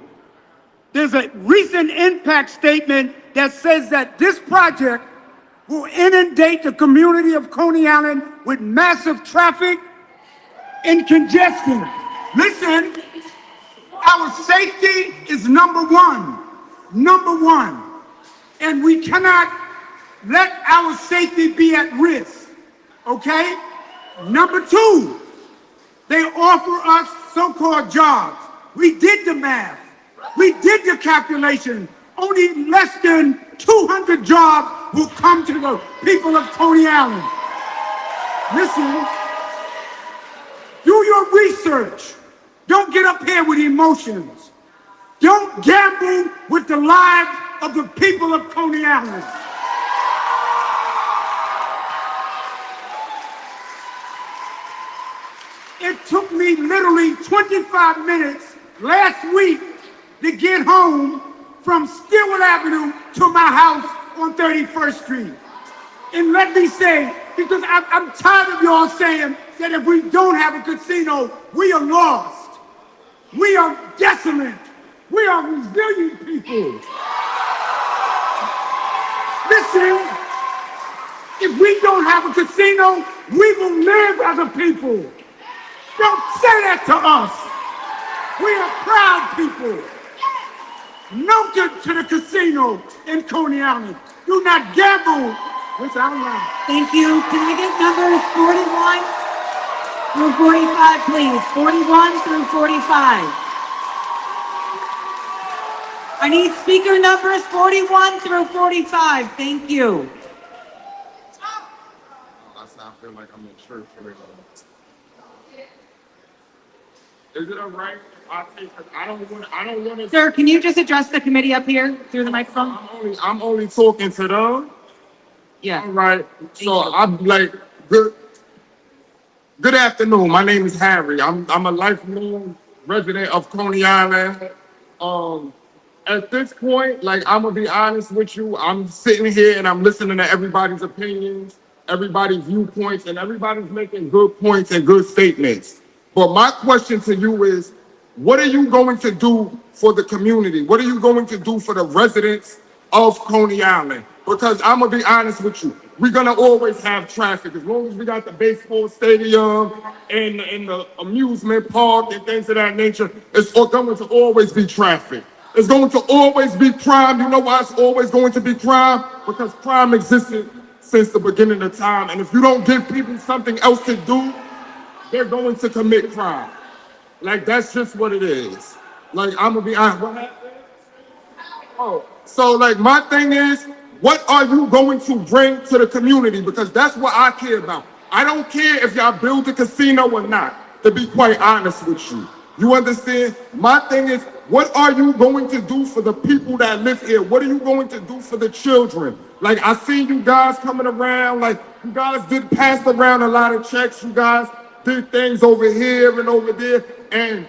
There's a recent impact statement that says that this project will inundate the community of Coney Island with massive traffic and congestion. Listen, our safety is number one. And we cannot let our safety be at risk, okay? Number two, they offer us so-called jobs. We did the math. We did the calculation. Only less than 200 jobs will come to the people of Coney Island. Listen, do your research. Don't get up here with emotions. Don't gamble with the lives of the people of Coney Island. It took me literally 25 minutes last week to get home from Stewart Avenue to my house on 31st Street. And let me say, because I'm tired of y'all saying that if we don't have a casino, we are lost. We are desolate. We are resilient people. Listen, if we don't have a casino, we will live as a people. Don't say that to us. We are proud people. No to the casino in Coney Island. Do not gamble with our lives. Thank you. Can I get numbers 41 through 45, please? 41 through 45. I need speaker numbers 41 through 45. Thank you. I feel like I'm in church right now. Is it all right? I don't want to. Sir, can you just address the committee up here through the microphone? I'm only talking to them. Yeah. All right. So I'm like, good afternoon. My name is Harry. I'm a lifelong resident of Coney Island. At this point, like, I'm gonna be honest with you, I'm sitting here and I'm listening to everybody's opinions, everybody's viewpoints, and everybody's making good points and good statements. But my question to you is, what are you going to do for the community? What are you going to do for the residents of Coney Island? Because I'm gonna be honest with you, we're gonna always have traffic. As long as we got the baseball stadium and the amusement park and things of that nature, it's going to always be traffic. It's going to always be crime. You know why it's always going to be crime? Because crime existed since the beginning of time. And if you don't give people something else to do, they're going to commit crime. Like, that's just what it is. Like, I'm gonna be honest. What happened? Oh, so like, my thing is, what are you going to bring to the community? Because that's what I care about. I don't care if y'all build a casino or not, to be quite honest with you. You understand? My thing is, what are you going to do for the people that live here? What are you going to do for the children? Like, I see you guys coming around, like, you guys did pass around a lot of checks. You guys did things over here and over there, and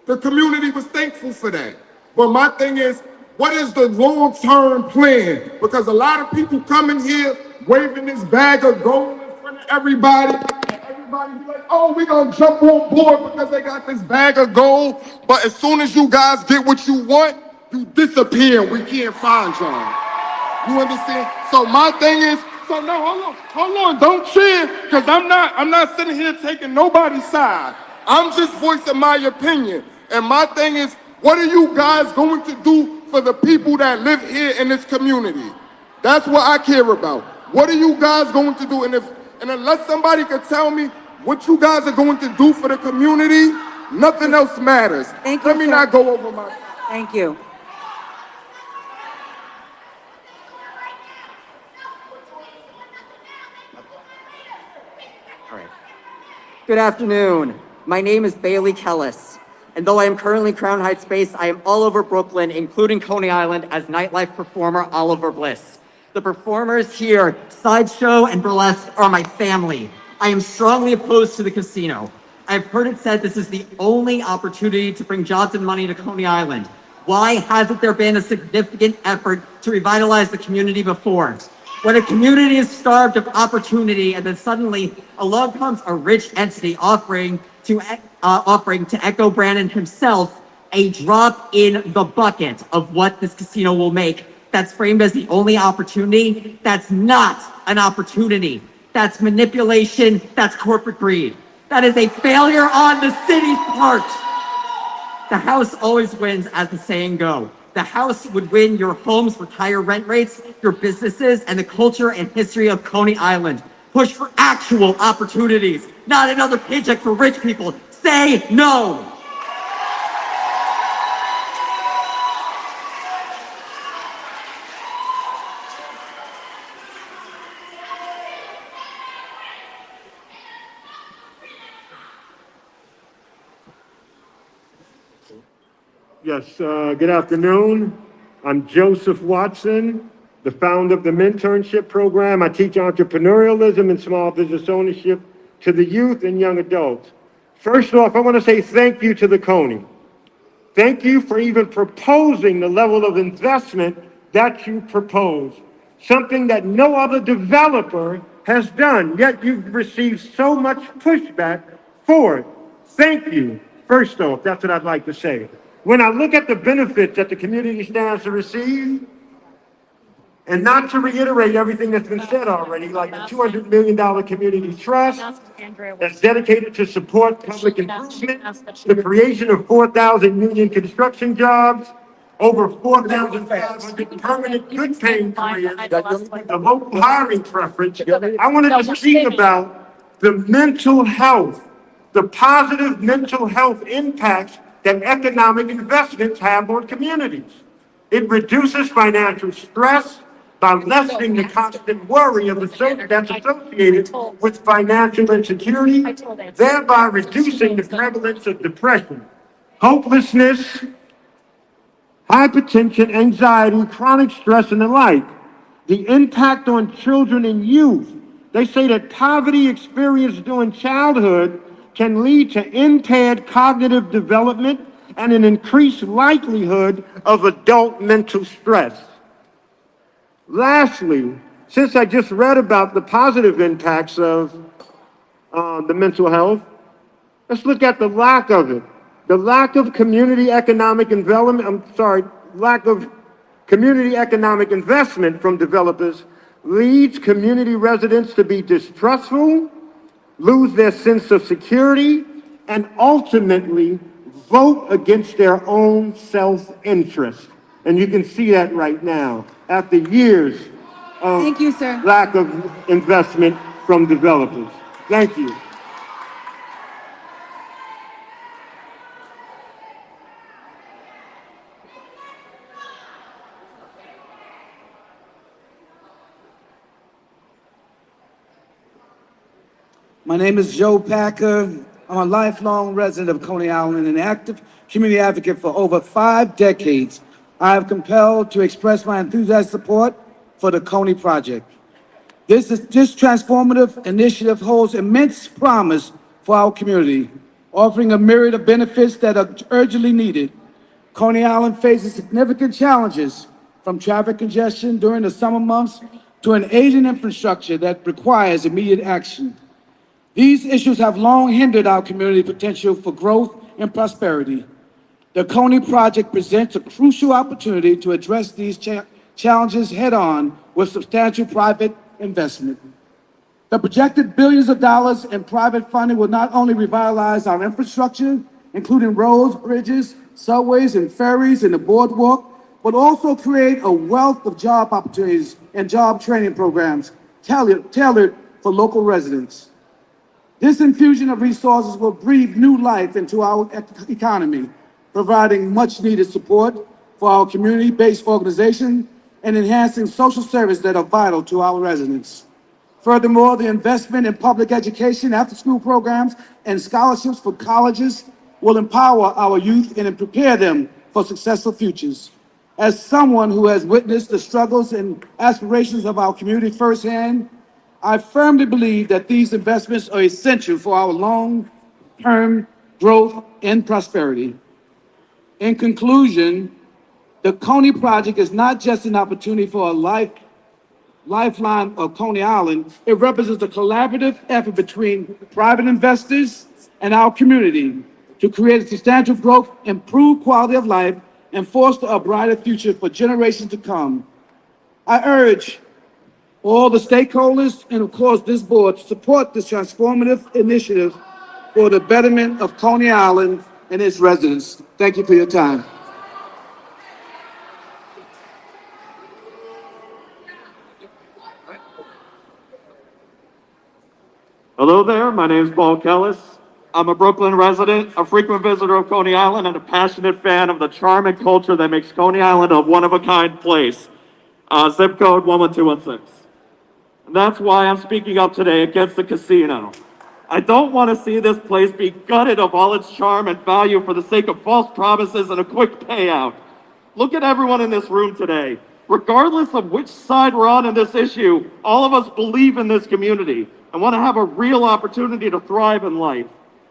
the community was thankful for that. But my thing is, what is the long-term plan? Because a lot of people come in here waving this bag of gold in front of everybody, and everybody be like, oh, we're gonna jump on board because they got this bag of gold. But as soon as you guys get what you want, you disappear. We can't find y'all. You understand? So my thing is, so no, hold on, don't cheer, because I'm not sitting here taking nobody's side. I'm just voicing my opinion. And my thing is, what are you guys going to do for the people that live here in this community? That's what I care about. What are you guys going to do? And unless somebody could tell me what you guys are going to do for the community, nothing else matters. Thank you, Let me sir. not go over my... Thank you. All right. Good afternoon. My name is Bailey Kellis, and though I am currently Crown Heights based, I am all over Brooklyn, including Coney Island, as nightlife performer Oliver Bliss. The performers here, Sideshow and Burlesque, are my family. I am strongly opposed to the casino. I've heard it said this is the only opportunity to bring jobs and money to Coney Island. Why hasn't there been a significant effort to revitalize the community before? When a community is starved of opportunity and then suddenly along comes a rich entity offering to Echo Brandon himself a drop in the bucket of what this casino will make, that's framed as the only opportunity, that's not an opportunity. That's manipulation, that's corporate greed. That is a failure on the city's part. The house always wins, as the saying goes. The house would win your homes with higher rent rates, your businesses, and the culture and history of Coney Island. Push for actual opportunities, not another paycheck for rich people. Say no. Yes, good afternoon. I'm Joseph Watson, the founder of the Mentorship Program. I teach entrepreneurialism and small business ownership to the youth and young adults. First off, I want to say thank you to the Coney. Thank you for even proposing the level of investment that you propose, something that no other developer has done, yet you've received so much pushback for it. Thank you. First off, that's what I'd like to say. When I look at the benefits that the community stands to receive, and not to reiterate everything that's been said already, like the $200 million community trust that's dedicated to support public improvement, the creation of 4,000 union construction jobs, over 4,500 permanent good paying careers, the local hiring preference. I wanted to speak about the mental health, the positive mental health impacts that economic investments have on communities. It reduces financial stress by lessening the constant worry that's associated with financial insecurity, thereby reducing the prevalence of depression, hopelessness, hypertension, anxiety, chronic stress, and the like. The impact on children and youth. They say that poverty experienced during childhood can lead to impaired cognitive development and an increased likelihood of adult mental stress. Lastly, since I just read about the positive impacts of the mental health, let's look at the lack of it. The lack of community economic lack of community economic investment from developers leads community residents to be distrustful, lose their sense of security, and ultimately vote against their own self-interest. And you can see that right now after years of lack of investment from developers. Thank you. My name is Joe Packer. I'm a lifelong resident of Coney Island and an active community advocate for over 5 decades. I have compelled to express my enthusiastic support for the Coney Project. This transformative initiative holds immense promise for our community, offering a myriad of benefits that are urgently needed. Coney Island faces significant challenges, from traffic congestion during the summer months to an aging infrastructure that requires immediate action. These issues have long hindered our community potential for growth and prosperity. The Coney Project presents a crucial opportunity to address these challenges head-on with substantial private investment. The projected billions of dollars in private funding will not only revitalize our infrastructure, including roads, bridges, subways, and ferries, and the boardwalk, but also create a wealth of job opportunities and job training programs tailored for local residents. This infusion of resources will breathe new life into our economy, providing much-needed support for our community-based organization and enhancing social services that are vital to our residents. Furthermore, the investment in public education, after-school programs, and scholarships for colleges will empower our youth and prepare them for successful futures. As someone who has witnessed the struggles and aspirations of our community firsthand, I firmly believe that these investments are essential for our long-term growth and prosperity. In conclusion, the Coney Project is not just an opportunity for a lifeline of Coney Island. It represents a collaborative effort between private investors and our community to create substantial growth, improve quality of life, and foster a brighter future for generations to come. I urge all the stakeholders and, of course, this board to support this transformative initiative for the betterment of Coney Island and its residents. Thank you for your time. Hello there, my name is Paul Kellis. I'm a Brooklyn resident, a frequent visitor of Coney Island, and a passionate fan of the charm and culture that makes Coney Island a one-of-a-kind place. Zip code 11216. And that's why I'm speaking up today against the casino. I don't want to see this place be gutted of all its charm and value for the sake of false promises and a quick payout. Look at everyone in this room today. Regardless of which side we're on in this issue, all of us believe in this community and want to have a real opportunity to thrive in life.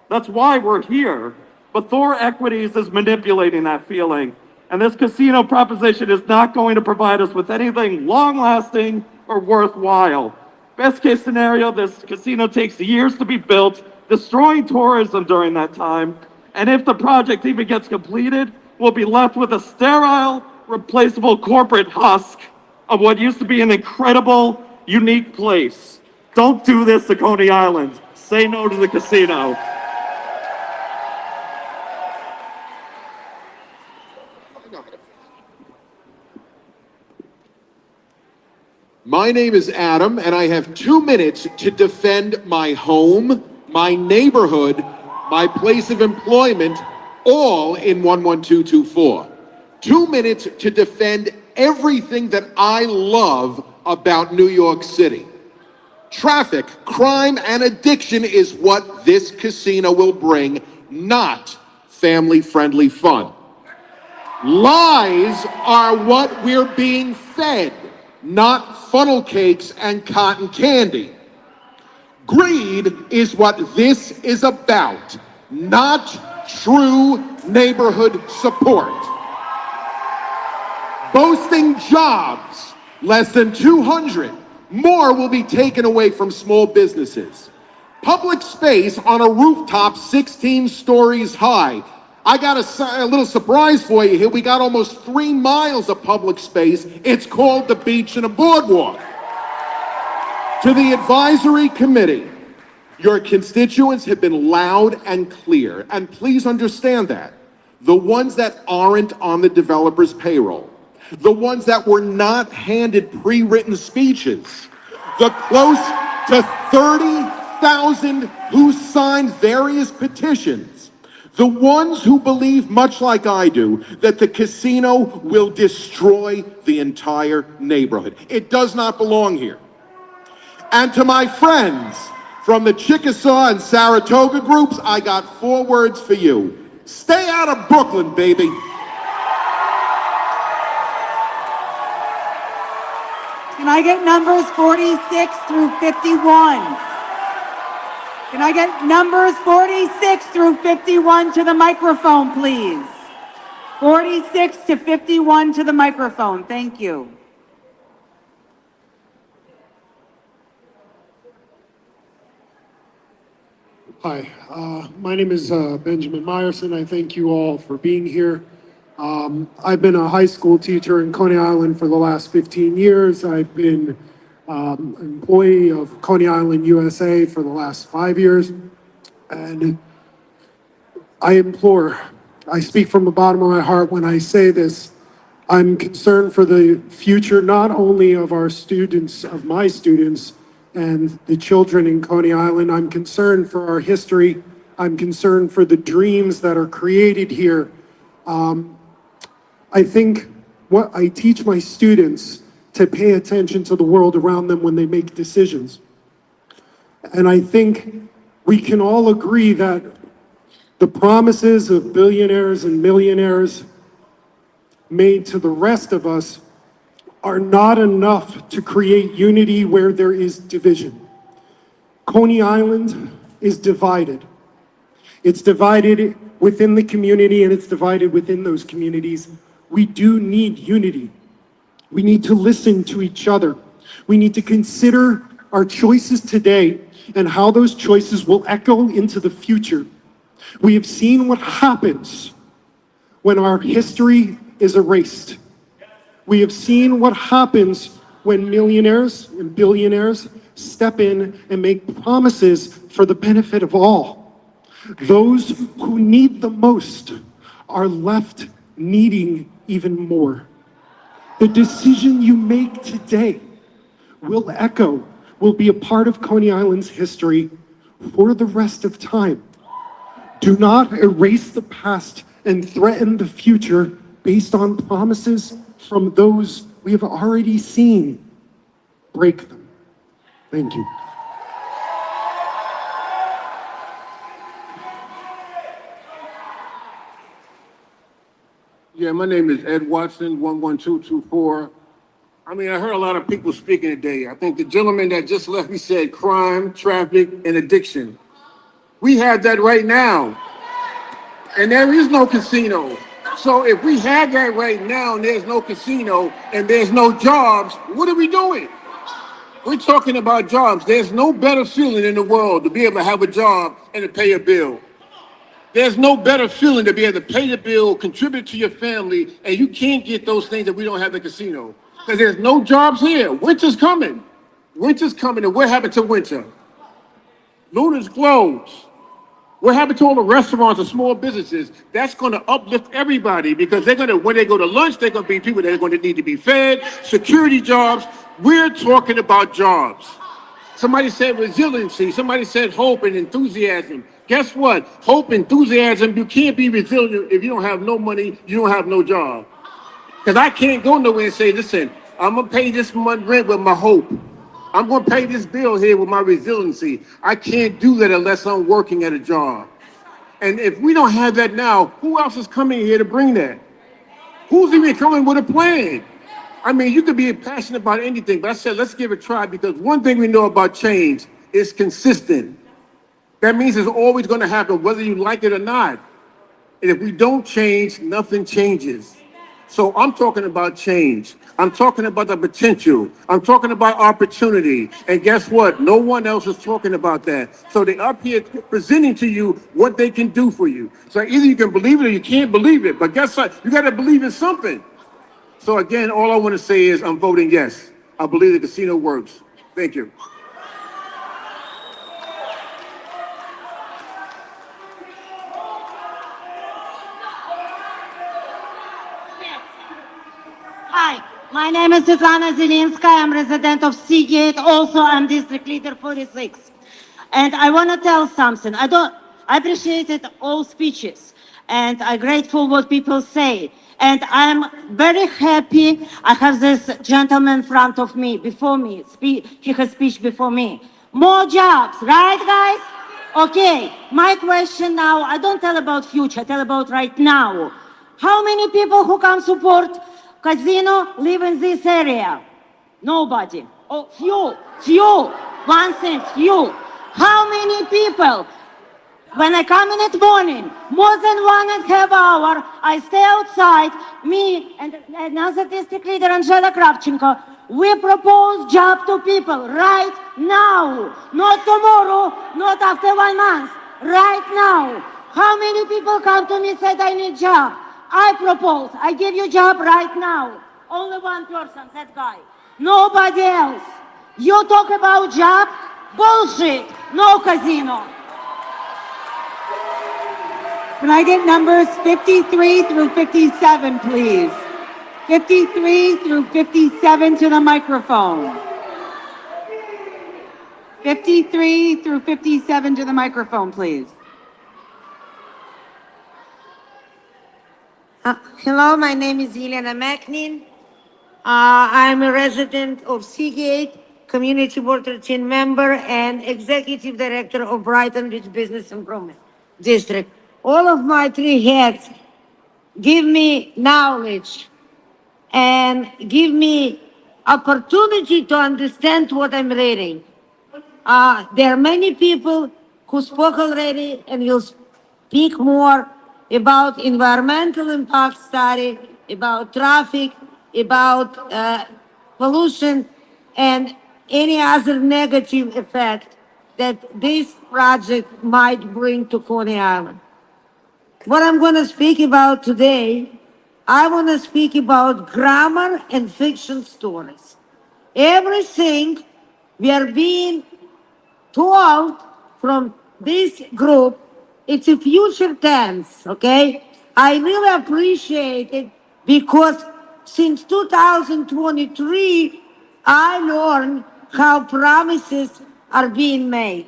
That's why we're here. But Thor Equities is manipulating that feeling, and this casino proposition is not going to provide us with anything long-lasting or worthwhile. Best case scenario, this casino takes years to be built, destroying tourism during that time, and if the project even gets completed, we'll be left with a sterile, replaceable corporate husk of what used to be an incredible, unique place. Don't do this to Coney Island. Say no to the casino. My name is Adam, and I have 2 minutes to defend my home, my neighborhood, my place of employment, all in 11224. 2 minutes to defend everything that I love about New York City. Traffic, crime, and addiction is what this casino will bring, not family-friendly fun. Lies are what we're being fed, not funnel cakes and cotton candy. Greed is what this is about, not true neighborhood support. Boasting jobs, less than 200. More will be taken away from small businesses. Public space on a rooftop 16 stories high. I got a little surprise for you here. We got almost 3 miles of public space. It's called the beach and a boardwalk. To the advisory committee, your constituents have been loud and clear, and please understand that. The ones that aren't on the developer's payroll, the ones that were not handed pre-written speeches, the close to 30,000 who signed various petitions, the ones who believe, much like I do, that the casino will destroy the entire neighborhood. It does not belong here. And to my friends from the Chickasaw and Saratoga groups, I got 4 words for you. Stay out of Brooklyn, baby. Can I get numbers 46 through 51? Can I get numbers 46 through 51 to the microphone, please? 46 to 51 to the microphone. Thank you. Hi, my name is Benjamin Meyerson. I thank you all for being here. I've been a high school teacher in Coney Island for the last 15 years. I've been an employee of Coney Island, USA for the last 5 years. And I speak from the bottom of my heart when I say this. I'm concerned for the future, not only of our students, of my students, and the children in Coney Island. I'm concerned for our history. I'm concerned for the dreams that are created here. I think what I teach my students to pay attention to the world around them when they make decisions. And I think we can all agree that the promises of billionaires and millionaires made to the rest of us are not enough to create unity where there is division. Coney Island is divided. It's divided within the community, and it's divided within those communities. We do need unity. We need to listen to each other. We need to consider our choices today and how those choices will echo into the future. We have seen what happens when our history is erased. We have seen what happens when millionaires and billionaires step in and make promises for the benefit of all. Those who need the most are left needing even more. The decision you make today will echo, will be a part of Coney Island's history for the rest of time. Do not erase the past and threaten the future based on promises from those we have already seen. Break them. Thank you. Yeah, my name is Ed Watson, 11224. I mean, I heard a lot of people speaking today. I think the gentleman that just left me said crime, traffic, and addiction. We have that right now, and there is no casino. So if we have that right now and there's no casino and there's no jobs, what are we doing? We're talking about jobs. There's no better feeling in the world to be able to have a job and to pay a bill. There's no better feeling to be able to pay the bill, contribute to your family, and you can't get those things if we don't have the casino. Because there's no jobs here. Winter's coming. Winter's coming, and what happened to winter? Luna's closed. What happened to all the restaurants and small businesses? That's going to uplift everybody because they're going to, when they go to lunch, they're going to be people that are going to need to be fed, security jobs. We're talking about jobs. Somebody said resiliency. Somebody said hope and enthusiasm. Guess what? Hope, enthusiasm, you can't be resilient if you don't have no money, you don't have no job. Because I can't go nowhere and say, listen, I'm going to pay this month rent with my hope. I'm going to pay this bill here with my resiliency. I can't do that unless I'm working at a job. And if we don't have that now, who else is coming here to bring that? Who's even coming with a plan? I mean, you could be passionate about anything, but I said, let's give it a try because one thing we know about change is consistent. That means it's always going to happen, whether you like it or not. And if we don't change, nothing changes. So I'm talking about change. I'm talking about the potential. I'm talking about opportunity. And guess what? No one else is talking about that. So they're up here presenting to you what they can do for you. So either you can believe it or you can't believe it. But guess what? You got to believe in something. So again, all I want to say is I'm voting yes. I believe the casino works. Thank you. Hi, my name is Svetlana Zelinska. I'm resident of Seagate. Also, I'm district leader 46. And I want to tell something. I appreciated all speeches and I'm grateful what people say. And I'm very happy I have this gentleman in front of me, before me. He has speech before me. More jobs, right, guys? Okay, my question now, I don't tell about future, I tell about right now. How many people who come support casino live in this area? Nobody. Oh, few. One thing, few. How many people? When I come in at morning, more than 1.5 hours, I stay outside, me and another district leader, Angela Kravchenko, we propose job to people right now, not tomorrow, not after 1 month, right now. How many people come to me and said, I need job? I propose, I give you job right now. Only one person, that guy. Nobody else. You talk about job? Bullshit. No casino. Can I get numbers 53 through 57, please? 53 through 57 to the microphone. 53 through 57 to the microphone, please. Hello, my name is Elena Macnin. I'm a resident of Seagate, Community Board 13 member, and Executive Director of Brighton Beach Business Improvement District. All of my three heads give me knowledge and give me opportunity to understand what I'm reading. There are many people who spoke already and will speak more about environmental impact study, about traffic, about pollution, and any other negative effect that this project might bring to Coney Island. What I'm going to speak about today, I want to speak about grammar and fiction stories. Everything we are being told from this group, it's a future tense, okay? I really appreciate it because since 2023, I learned how promises are being made.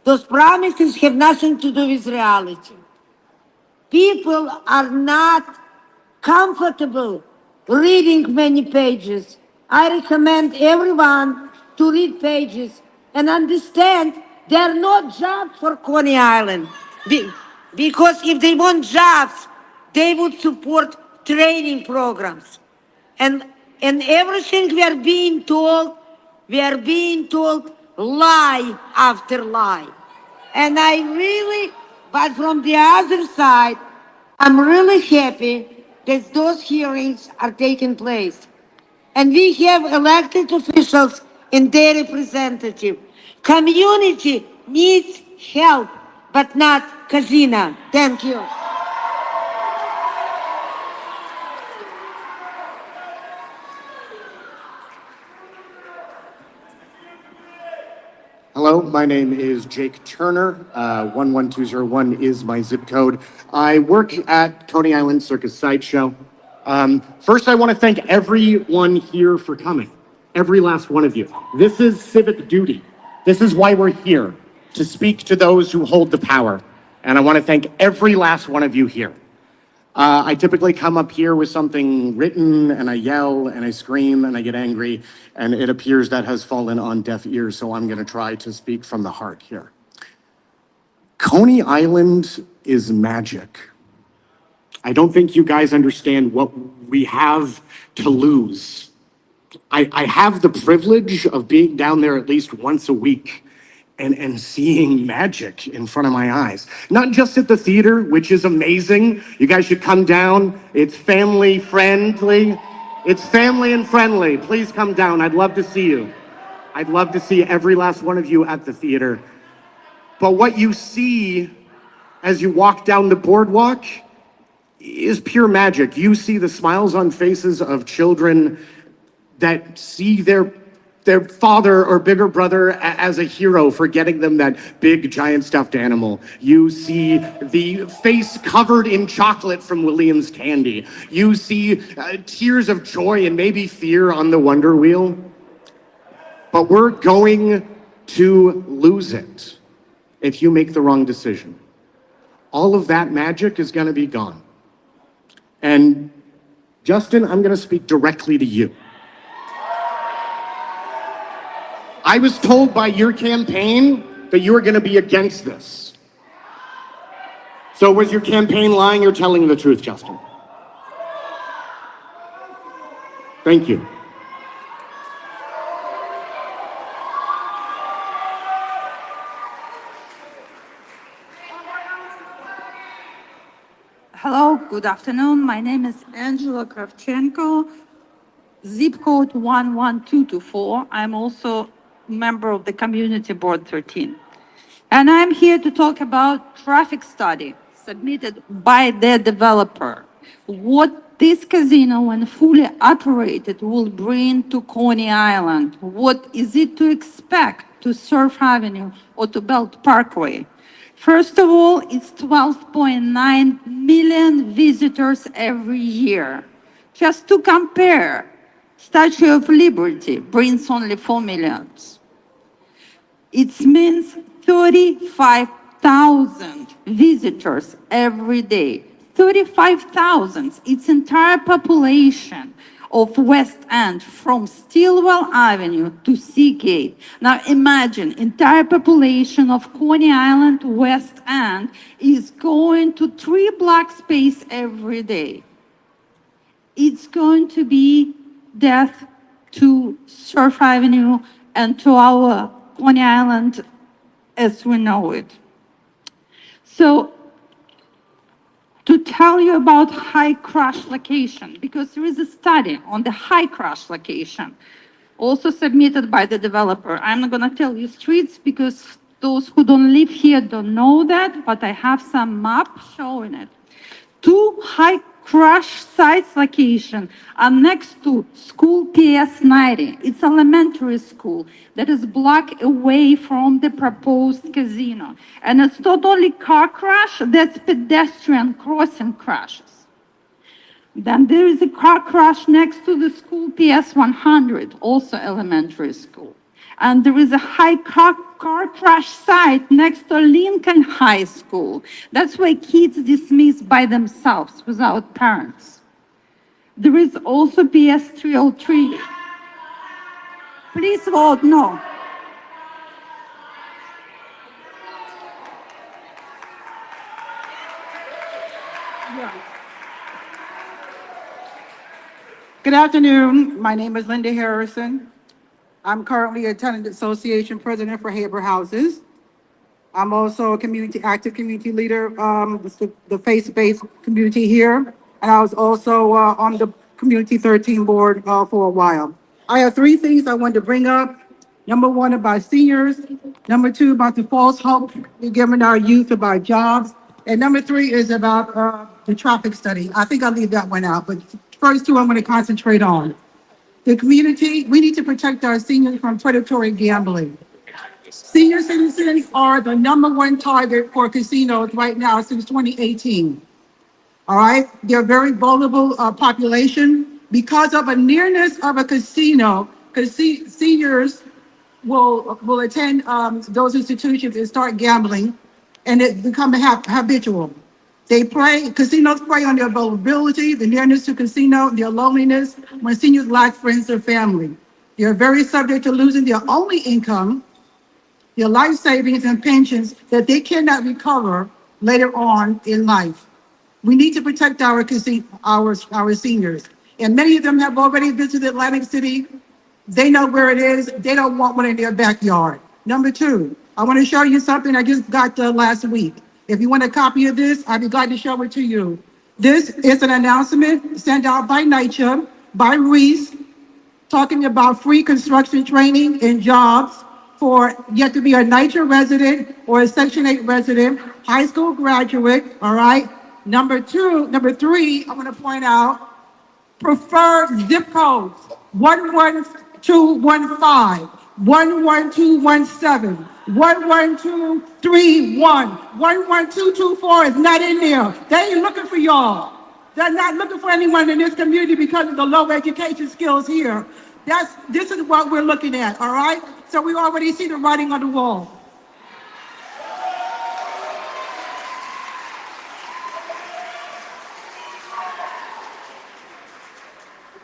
Those promises have nothing to do with reality. People are not comfortable reading many pages. I recommend everyone to read pages and understand there are no jobs for Coney Island. Because if they want jobs, they would support training programs. And, and everything we are being told lie after lie. And I really, but from the other side, I'm really happy that those hearings are taking place. And we have elected officials and their representative. Community needs help, but not casino. Thank you. Hello, my name is Jake Turner. 11201 is my zip code. I work at Coney Island Circus Sideshow. First, I want to thank everyone here for coming. Every last one of you. This is civic duty. This is why we're here, to speak to those who hold the power. And I want to thank every last one of you here. I typically come up here with something written and I yell and I scream and I get angry, and it appears that has fallen on deaf ears, so I'm going to try to speak from the heart here. Coney Island is magic. I don't think you guys understand what we have to lose. I have the privilege of being down there at least once a week and seeing magic in front of my eyes. Not just at the theater, which is amazing. You guys should come down. It's family friendly. It's family and friendly. Please come down. I'd love to see you. I'd love to see every last one of you at the theater. But what you see as you walk down the boardwalk is pure magic. You see the smiles on faces of children that see their father or bigger brother as a hero for getting them that big giant stuffed animal. You see the face covered in chocolate from William's Candy. You see tears of joy and maybe fear on the Wonder Wheel. But we're going to lose it if you make the wrong decision. All of that magic is going to be gone. And Justin, I'm going to speak directly to you. I was told by your campaign that you were going to be against this. So was your campaign lying or telling the truth, Justin? Thank you. Hello, good afternoon. My name is Angela Kravchenko, zip code 11224. I'm also member of the Community Board 13. And I'm here to talk about traffic study submitted by the developer. What this casino, when fully operated, will bring to Coney Island. What is it to expect to Surf Avenue or to Belt Parkway? First of all, it's 12.9 million visitors every year. Just to compare, Statue of Liberty brings only 4 million. It means 35,000 visitors every day. 35,000, its entire population of West End from Stillwell Avenue to Seagate. Now imagine, entire population of Coney Island, West End is going to 3 block space every day. It's going to be death to Surf Avenue and to our Coney Island as we know it. So, to tell you about high crash location, because there is a study on the high crash location, also submitted by the developer. I'm not gonna tell you streets because those who don't live here don't know that, but I have some map showing it. 2 high crash sites location are next to school PS 90. It's elementary school that is blocked away from the proposed casino. And it's not only car crash, that's pedestrian crossing crashes. Then there is a car crash next to the school PS 100, also elementary school. And there is a high car crash site next to Lincoln High School. That's why kids dismissed by themselves without parents. There is also PS 303. Please vote no. Good afternoon. My name is Linda Harrison. I'm currently a tenant association president for Haber Houses. I'm also a active community leader, the faith-based community here. And I was also on the Community 13 board for a while. I have three things I wanted to bring up. Number one, about seniors. Number two, about the false hope we're giving our youth about jobs. And number three is about the traffic study. I think I'll leave that one out, but first two I'm going to concentrate on. The community, we need to protect our seniors from predatory gambling. Senior citizens are the #1 target for casinos right now since 2018. All right, they're a very vulnerable population. Because of a nearness of a casino, because seniors will attend those institutions and start gambling, and it become habitual. They play, casinos play on their vulnerability, the nearness to casino, their loneliness, when seniors lack friends or family. They're very subject to losing their only income, their life savings and pensions that they cannot recover later on in life. We need to protect our seniors. And many of them have already visited Atlantic City. They know where it is. They don't want one in their backyard. Number two, I want to show you something I just got last week. If you want a copy of this, I'd be glad to show it to you. This is an announcement sent out by NYCHA, by Reese, talking about free construction training and jobs for yet to be a NYCHA resident or a Section 8 resident, high school graduate, all right? Number three, I want to point out, preferred zip codes, 11215, 11217, 11231, 11224 is not in there. They ain't looking for y'all. They're not looking for anyone in this community because of the low education skills here. This is what we're looking at, all right? So we already see the writing on the wall.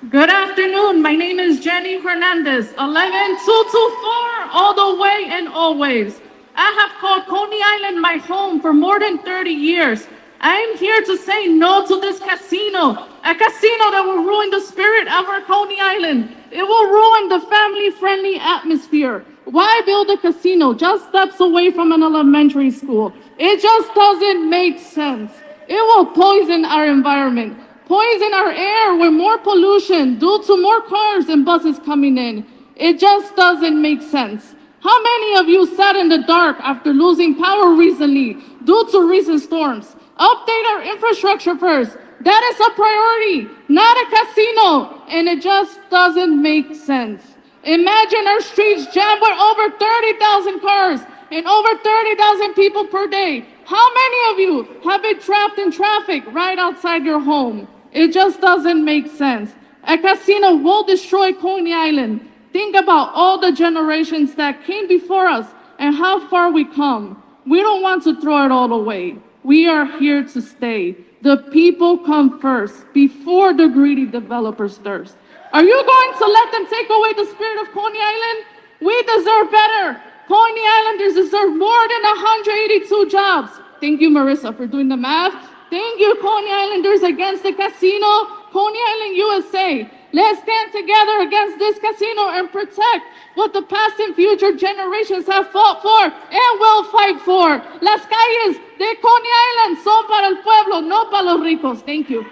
Good afternoon. My name is Jenny Hernandez, 11224, all the way and always. I have called Coney Island my home for more than 30 years. I am here to say no to this casino, a casino that will ruin the spirit of our Coney Island. It will ruin the family-friendly atmosphere. Why build a casino just steps away from an elementary school? It just doesn't make sense. It will poison our environment, poison our air with more pollution due to more cars and buses coming in. It just doesn't make sense. How many of you sat in the dark after losing power recently due to recent storms? Update our infrastructure first. That is a priority, not a casino, and it just doesn't make sense. Imagine our streets jammed with over 30,000 cars and over 30,000 people per day. How many of you have been trapped in traffic right outside your home? It just doesn't make sense. A casino will destroy Coney Island. Think about all the generations that came before us and how far we come. We don't want to throw it all away. We are here to stay. The people come first before the greedy developers thirst. Are you going to let them take away the spirit of Coney Island? We deserve better. Coney Islanders deserve more than 182 jobs. Thank you, Marissa, for doing the math. Thank you, Coney Islanders against the casino. Coney Island USA. Let's stand together against this casino and protect what the past and future generations have fought for and will fight for. Las calles de Coney Island son para el pueblo, no para los ricos. Thank you.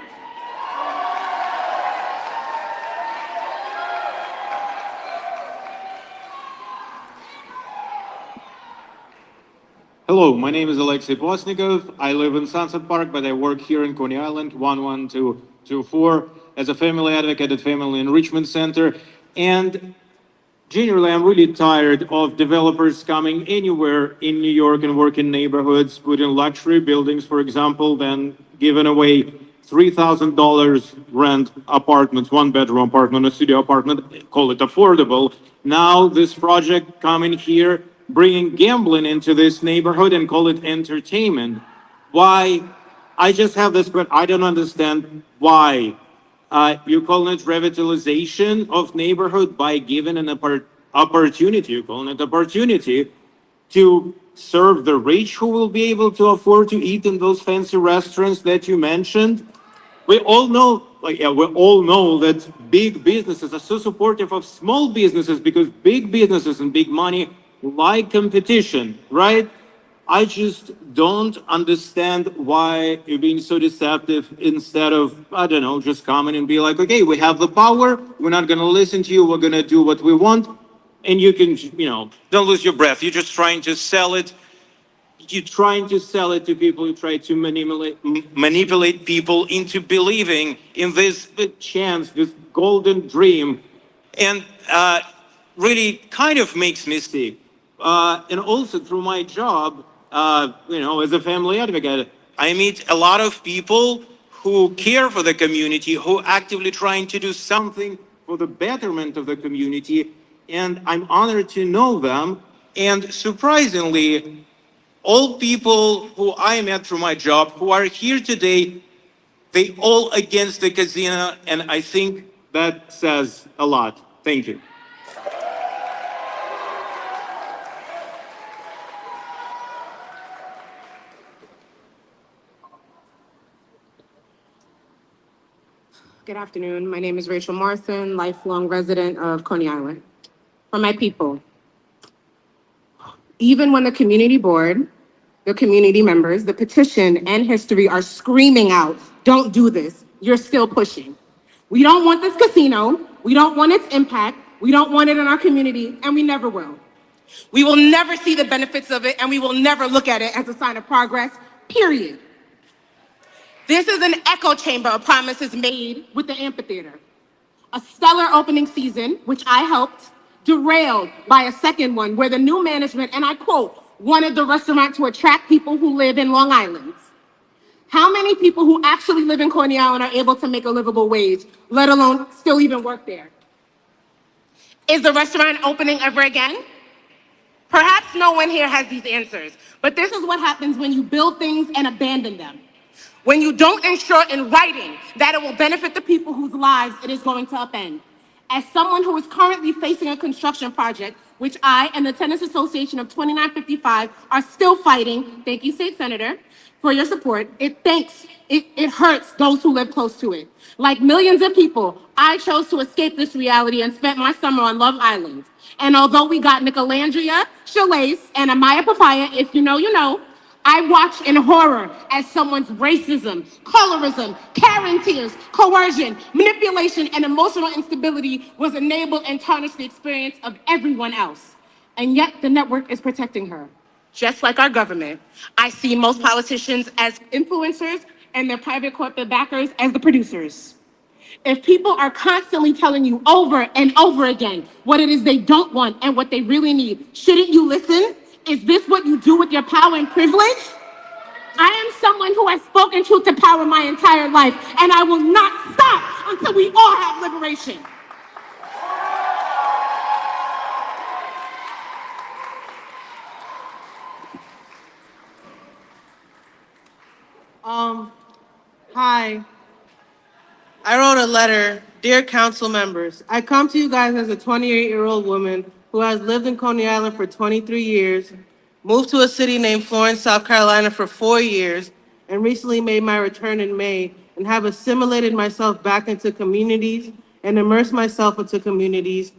Hello, my name is Alexei Bosnikov. I live in Sunset Park, but I work here in Coney Island, 11224, as a family advocate at Family Enrichment Center. And generally, I'm really tired of developers coming anywhere in New York and work in neighborhoods, putting luxury buildings, for example, then giving away $3,000 rent apartments, one bedroom apartment, a studio apartment, call it affordable. Now this project coming here, bringing gambling into this neighborhood and call it entertainment. Why? I just have this question. I don't understand why. You call it revitalization of neighborhood by giving an opportunity. You're calling it opportunity to serve the rich who will be able to afford to eat in those fancy restaurants that you mentioned. We all know, we all know that big businesses are so supportive of small businesses because big businesses and big money like competition, right? I just don't understand why you're being so deceptive instead of, I don't know, just coming and be like, okay, we have the power. We're not going to listen to you. We're going to do what we want. And you can, don't lose your breath. You're just trying to sell it. You're trying to sell it to people. You try to manipulate people into believing in this chance, this golden dream. And really kind of makes me sick. And also through my job, as a family advocate, I meet a lot of people who care for the community, who actively trying to do something for the betterment of the community. And I'm honored to know them. And surprisingly, all people who I met through my job who are here today, they all against the casino. And I think that says a lot. Thank you. Good afternoon. My name is Rachel Morrison, lifelong resident of Coney Island. For my people, even when the community board, the community members, the petition, and history are screaming out, don't do this, you're still pushing. We don't want this casino. We don't want its impact. We don't want it in our community, and we never will. We will never see the benefits of it, and we will never look at it as a sign of progress, period. This is an echo chamber of promises made with the amphitheater. A stellar opening season, which I helped, derailed by a second one where the new management, and I quote, wanted the restaurant to attract people who live in Long Island. How many people who actually live in Coney Island are able to make a livable wage, let alone still even work there? Is the restaurant opening ever again? Perhaps no one here has these answers, but this is what happens when you build things and abandon them. When you don't ensure in writing that it will benefit the people whose lives it is going to upend. As someone who is currently facing a construction project, which I and the Tenants Association of 2955 are still fighting, thank you, State Senator, for your support, it hurts those who live close to it. Like millions of people, I chose to escape this reality and spent my summer on Love Island. And although we got Nicolandria, Shalais, and Amaya Papaya, if you know, you know, I watch in horror as someone's racism, colorism, Karen tears, coercion, manipulation, and emotional instability was enabled and tarnished the experience of everyone else. And yet the network is protecting her. Just like our government, I see most politicians as influencers and their private corporate backers as the producers. If people are constantly telling you over and over again what it is they don't want and what they really need, shouldn't you listen? Is this what you do with your power and privilege? I am someone who has spoken truth to power my entire life, and I will not stop until we all have liberation. Hi. I wrote a letter. Dear council members, I come to you guys as a 28-year-old woman who has lived in Coney Island for 23 years, moved to a city named Florence, South Carolina for 4 years, and recently made my return in May and have assimilated myself back into communities and immersed myself into communities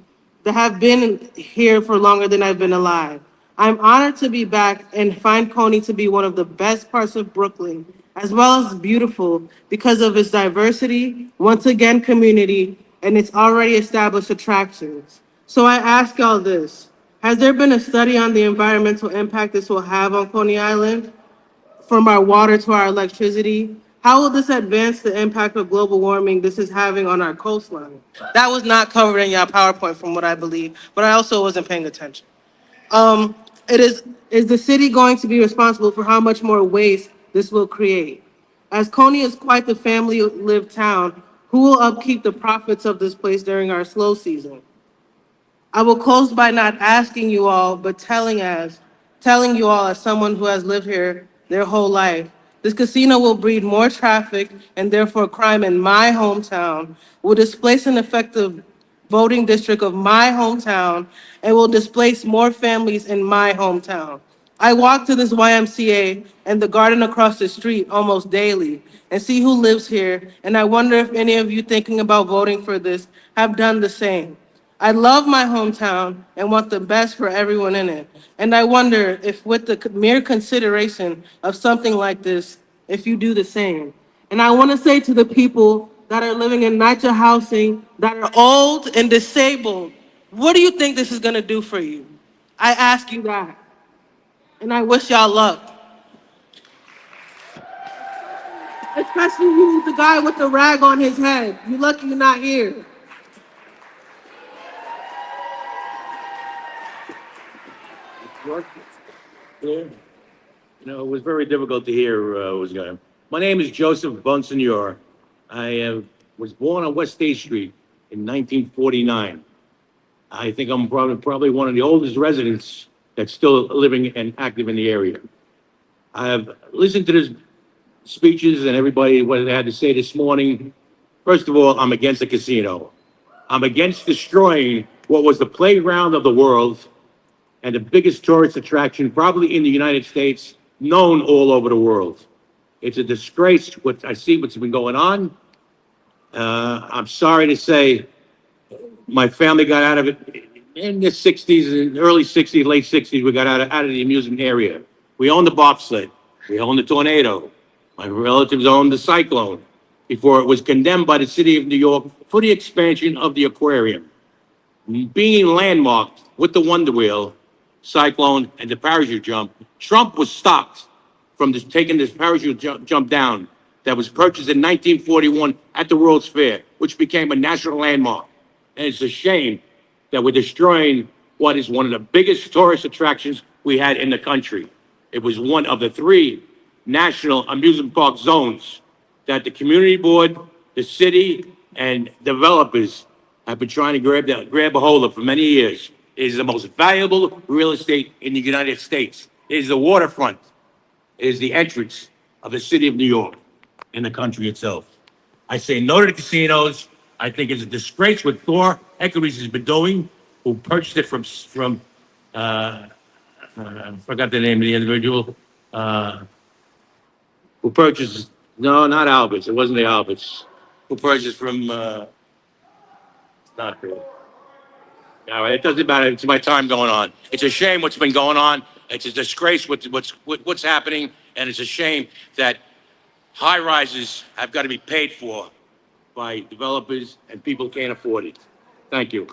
that have been here for longer than I've been alive. I'm honored to be back and find Coney to be one of the best parts of Brooklyn, as well as beautiful because of its diversity, once again community, and its already established attractions. So I ask y'all this, has there been a study on the environmental impact this will have on Coney Island? From our water to our electricity? How will this advance the impact of global warming this is having on our coastline? That was not covered in your PowerPoint from what I believe, but I also wasn't paying attention. Is the city going to be responsible for how much more waste this will create? As Coney is quite the family-lived town, who will upkeep the profits of this place during our slow season? I will close by not asking you all, but telling you all as someone who has lived here their whole life. This casino will breed more traffic and therefore crime in my hometown, will displace an effective voting district of my hometown, and will displace more families in my hometown. I walk to this YMCA and the garden across the street almost daily and see who lives here, and I wonder if any of you thinking about voting for this have done the same. I love my hometown and want the best for everyone in it. And I wonder if with the mere consideration of something like this, if you do the same. And I want to say to the people that are living in NYCHA housing, that are old and disabled, what do you think this is going to do for you? I ask you that. And I wish y'all luck. Especially you, the guy with the rag on his head. You lucky you're not here. You know, it was very difficult to hear what was going on. My name is Joseph Bonsignor. I was born on West State Street in 1949. I think I'm probably one of the oldest residents that's still living and active in the area. I have listened to the speeches and everybody, what they had to say this morning. First of all, I'm against the casino. I'm against destroying what was the playground of the world and the biggest tourist attraction probably in the United States, known all over the world. It's a disgrace what I see what's been going on. I'm sorry to say my family got out of it in the 60s, and early 60s, late 60s, we got out of the amusement area. We owned the bobsled. We owned the tornado. My relatives owned the cyclone before it was condemned by the city of New York for the expansion of the aquarium. Being landmarked with the Wonder Wheel, cyclone, and the parachute jump, Trump was stopped from taking this parachute jump down that was purchased in 1941 at the World's Fair, which became a national landmark. And it's a shame that we're destroying what is one of the biggest tourist attractions we had in the country. It was one of the 3 national amusement park zones that the community board, the city, and developers have been trying to grab a hold of for many years. It is the most valuable real estate in the United States. It is the waterfront. It is the entrance of the city of New York and the country itself. I say no to the casinos. I think it's a disgrace what Thor Equities has been doing, who purchased it from I forgot the name of the individual, who purchased, no, not Alberts. It wasn't the Alberts. Who purchased from, not good. All right, it doesn't matter. It's my time going on. It's a shame what's been going on. It's a disgrace what's happening, and it's a shame that high rises have got to be paid for by developers and people can't afford it. Thank you.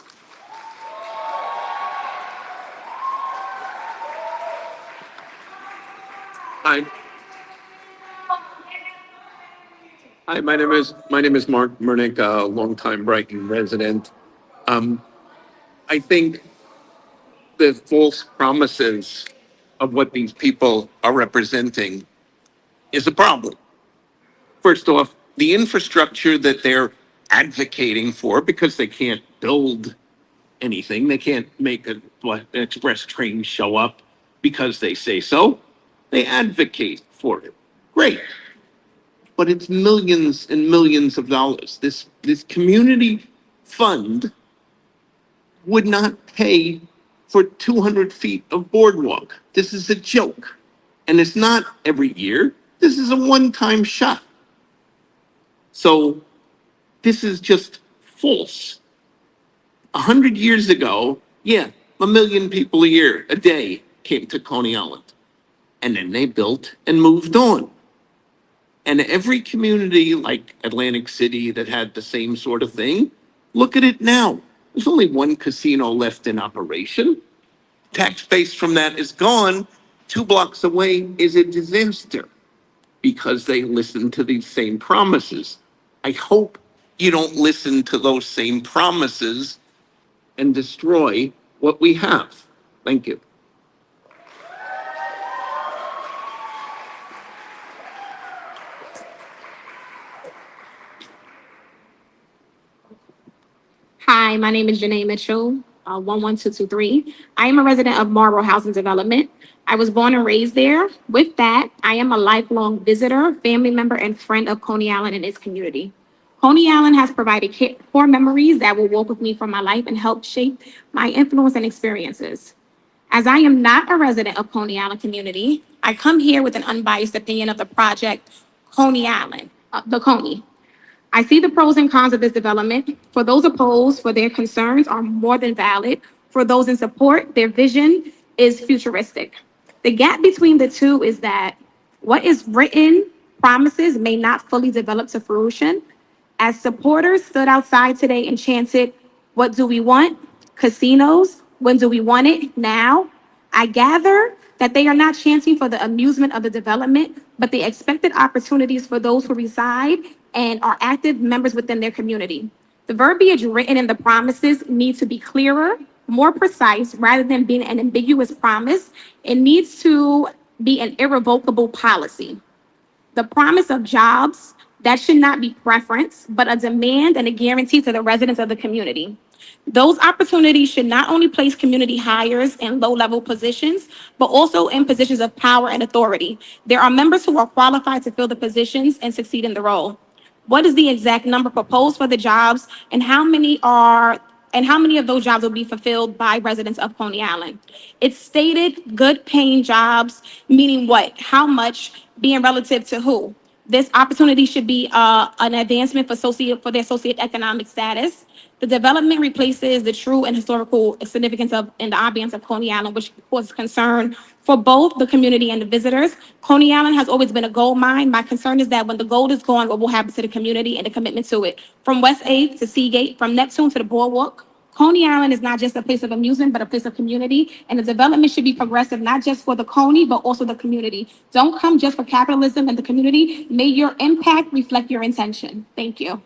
Hi. Hi, my name is Mark Murnick, a longtime Brighton resident. I think the false promises of what these people are representing is a problem. First off, the infrastructure that they're advocating for, because they can't build anything, they can't make an express train show up because they say so. They advocate for it. Great. But it's millions and millions of dollars. This community fund would not pay for 200 feet of boardwalk. This is a joke. And it's not every year. This is a one-time shot. So this is just false. 100 years ago, yeah, 1 million people a day came to Coney Island. And then they built and moved on. And every community like Atlantic City that had the same sort of thing, look at it now. There's only one casino left in operation. Tax base from that is gone. 2 blocks away is a disaster because they listen to these same promises. I hope you don't listen to those same promises and destroy what we have. Thank you. Hi, my name is Janae Mitchell, 11223. I am a resident of Marlboro Housing Development. I was born and raised there. With that, I am a lifelong visitor, family member, and friend of Coney Island and its community. Coney Island has provided core memories that will walk with me for my life and help shape my influence and experiences. As I am not a resident of Coney Island community, I come here with an unbiased opinion of the project Coney Island, the Coney. I see the pros and cons of this development. For those opposed, for their concerns are more than valid. For those in support, their vision is futuristic. The gap between the two is that what is written promises may not fully develop to fruition. As supporters stood outside today and chanted, "What do we want? Casinos. When do we want it? Now." I gather that they are not chanting for the amusement of the development, but the expected opportunities for those who reside and are active members within their community. The verbiage written in the promises needs to be clearer, more precise, rather than being an ambiguous promise. It needs to be an irrevocable policy. The promise of jobs, that should not be preference, but a demand and a guarantee to the residents of the community. Those opportunities should not only place community hires in low-level positions, but also in positions of power and authority. There are members who are qualified to fill the positions and succeed in the role. What is the exact number proposed for the jobs, and how many of those jobs will be fulfilled by residents of Coney Island? It's stated good paying jobs, meaning what? How much, being relative to who? This opportunity should be an advancement for their socioeconomic status. The development replaces the true and historical significance of and the ambiance of Coney Island, which causes concern for both the community and the visitors. Coney Island has always been a gold mine. My concern is that when the gold is gone, what will happen to the community and the commitment to it? From West 8th to Seagate, from Neptune to the Boardwalk, Coney Island is not just a place of amusement, but a place of community. And the development should be progressive, not just for the Coney, but also the community. Don't come just for capitalism and the community. May your impact reflect your intention. Thank you.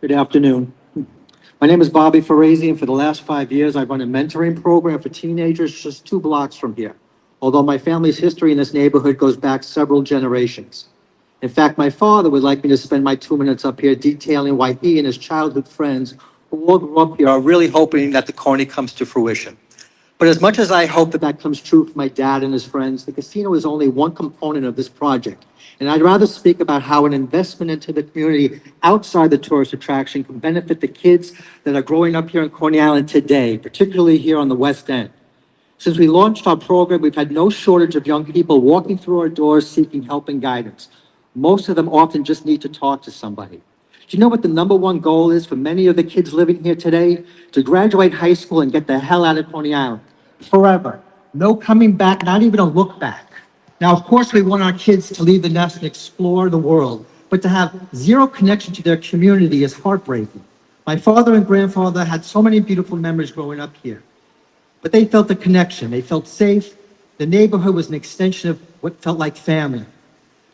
Good afternoon. My name is Bobby Ferrazzi, and for the last 5 years, I've run a mentoring program for teenagers just 2 blocks from here. Although my family's history in this neighborhood goes back several generations. In fact, my father would like me to spend my 2 minutes up here detailing why he and his childhood friends who all grew up here are really hoping that the Coney comes to fruition. But as much as I hope that that comes true for my dad and his friends, the casino is only one component of this project. And I'd rather speak about how an investment into the community outside the tourist attraction can benefit the kids that are growing up here in Coney Island today, particularly here on the West End. Since we launched our program, we've had no shortage of young people walking through our doors seeking help and guidance. Most of them often just need to talk to somebody. Do you know what the #1 goal is for many of the kids living here today? To graduate high school and get the hell out of Coney Island. Forever. No coming back, not even a look back. Now, of course, we want our kids to leave the nest and explore the world, but to have zero connection to their community is heartbreaking. My father and grandfather had so many beautiful memories growing up here, but they felt the connection. They felt safe. The neighborhood was an extension of what felt like family.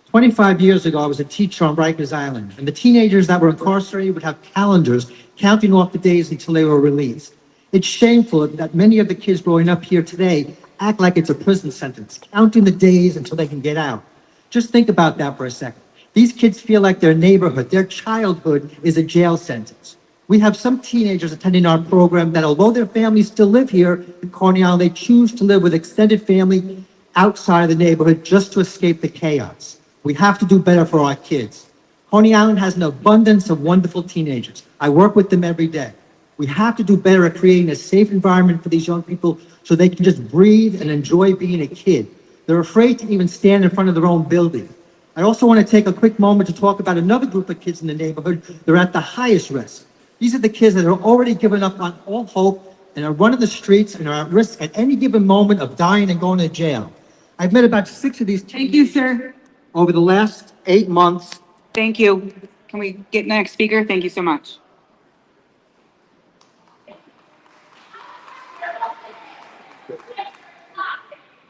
25 years ago, I was a teacher on Rikers Island, and the teenagers that were incarcerated would have calendars counting off the days until they were released. It's shameful that many of the kids growing up here today act like it's a prison sentence, counting the days until they can get out. Just think about that for a second. These kids feel like their neighborhood, their childhood is a jail sentence. We have some teenagers attending our program that, although their families still live here in Coney Island, they choose to live with extended family outside of the neighborhood just to escape the chaos. We have to do better for our kids. Coney Island has an abundance of wonderful teenagers. I work with them every day. We have to do better at creating a safe environment for these young people so they can just breathe and enjoy being a kid. They're afraid to even stand in front of their own building. I also want to take a quick moment to talk about another group of kids in the neighborhood. They're at the highest risk. These are the kids that are already given up on all hope and are running the streets and are at risk at any given moment of dying and going to jail. I've met about 6 of these Thank you, sir. over the last 8 months. Thank you. Can we get next speaker? Thank you so much.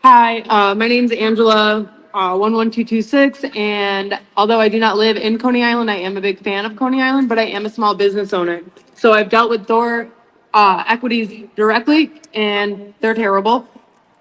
Hi, my name's Angela, 11226, and although I do not live in Coney Island, I am a big fan of Coney Island, but I am a small business owner. So I've dealt with door equities directly, and they're terrible.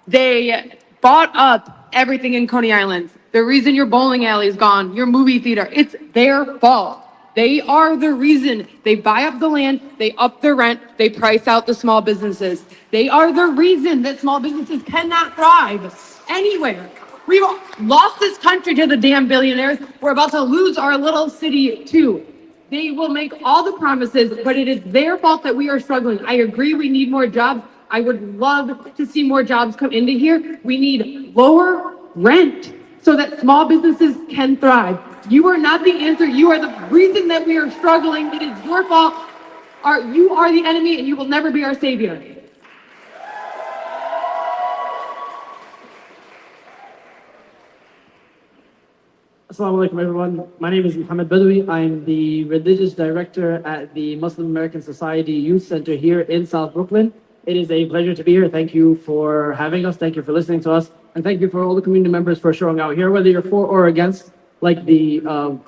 They bought up everything in Coney Island. The reason your bowling alley is gone, your movie theater, it's their fault. They are the reason. They buy up the land, they up their rent, they price out the small businesses. They are the reason that small businesses cannot thrive anywhere. We've lost this country to the damn billionaires. We're about to lose our little city too. They will make all the promises, but it is their fault that we are struggling. I agree we need more jobs. I would love to see more jobs come into here. We need lower rent so that small businesses can thrive. You are not the answer. You are the reason that we are struggling. It is your fault. You are the enemy and you will never be our savior. Assalamu alaikum, everyone. My name is Muhammad Badawi. I'm the religious director at the Muslim American Society Youth Center here in South Brooklyn. It is a pleasure to be here. Thank you for having us. Thank you for listening to us. And thank you for all the community members for showing out here, whether you're for or against. Like the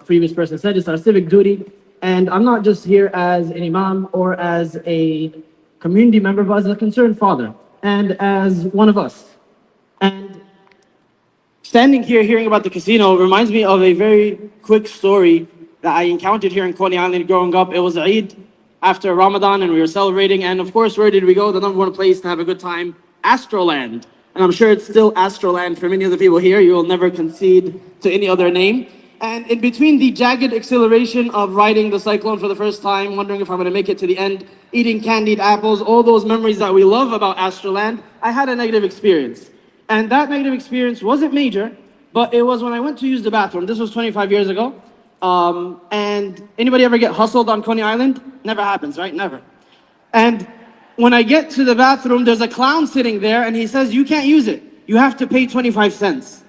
previous person said, it's our civic duty. And I'm not just here as an imam or as a community member, but as a concerned father and as one of us. And standing here hearing about the casino reminds me of a very quick story that I encountered here in Coney Island growing up. It was Eid after Ramadan and we were celebrating. And of course, where did we go? The number one place to have a good time, Astroland. And I'm sure it's still Astroland for many of the people here. You will never concede to any other name. And in between the jagged exhilaration of riding the cyclone for the first time, wondering if I'm going to make it to the end, eating candied apples, all those memories that we love about Astroland, I had a negative experience. And that negative experience wasn't major, but it was when I went to use the bathroom. This was 25 years ago. And anybody ever get hustled on Coney Island? Never happens, right? Never. And when I get to the bathroom, there's a clown sitting there and he says, you can't use it. You have to pay 25 cents.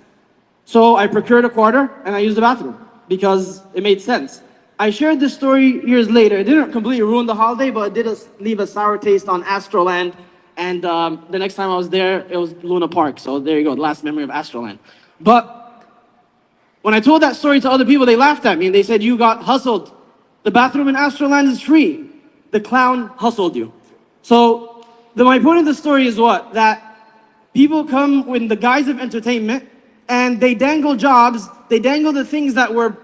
So I procured a quarter and I used the bathroom because it made sense. I shared this story years later. It didn't completely ruin the holiday, but it did leave a sour taste on Astroland. And the next time I was there, it was Luna Park. So there you go, the last memory of Astroland. But when I told that story to other people, they laughed at me and they said, you got hustled. The bathroom in Astroland is free. The clown hustled you. So my point of the story is what? That people come with the guise of entertainment and they dangle jobs, they dangle the things that were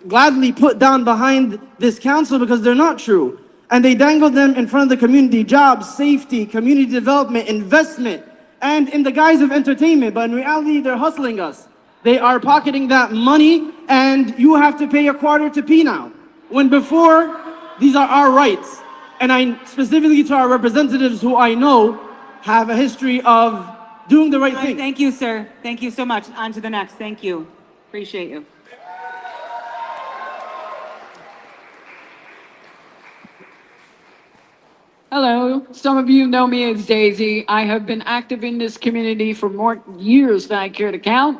gladly put down behind this council because they're not true. And they dangle them in front of the community, jobs, safety, community development, investment, and in the guise of entertainment. But in reality, they're hustling us. They are pocketing that money and you have to pay a quarter to pee now. When before, these are our rights. And I specifically to our representatives who I know have a history of doing the right thing. Thank you, sir. Thank you so much. On to the next. Thank you. Appreciate you. Hello, some of you know me as Daisy. I have been active in this community for more years than I care to count.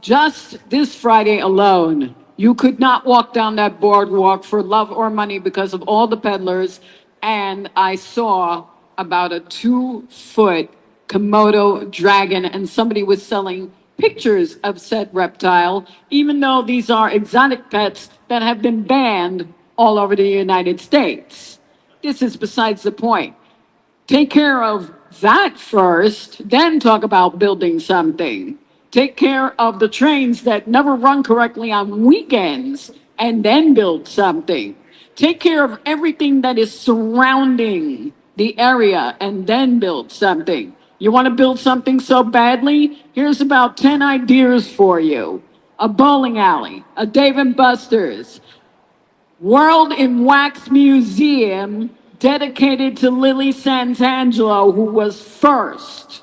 Just this Friday alone, you could not walk down that boardwalk for love or money because of all the peddlers, and I saw about a 2-foot Komodo dragon, and somebody was selling pictures of said reptile, even though these are exotic pets that have been banned all over the United States. This is besides the point. Take care of that first, then talk about building something. Take care of the trains that never run correctly on weekends, and then build something. Take care of everything that is surrounding the area, and then build something. You want to build something so badly? Here's about 10 ideas for you. A bowling alley, a Dave & Buster's, World in Wax Museum dedicated to Lily Santangelo, who was first.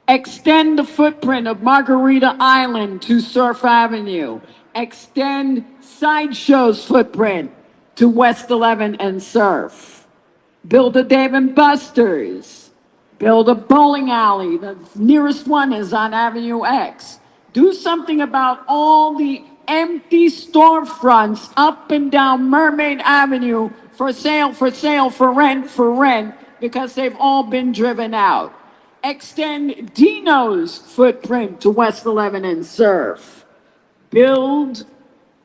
Extend the footprint of Margarita Island to Surf Avenue. Extend Sideshow's footprint to West 11 and Surf. Build a Dave & Buster's. Build a bowling alley. The nearest one is on Avenue X. Do something about all the empty storefronts up and down Mermaid Avenue for sale, for rent, because they've all been driven out. Extend Dino's footprint to West 11 and Surf. Build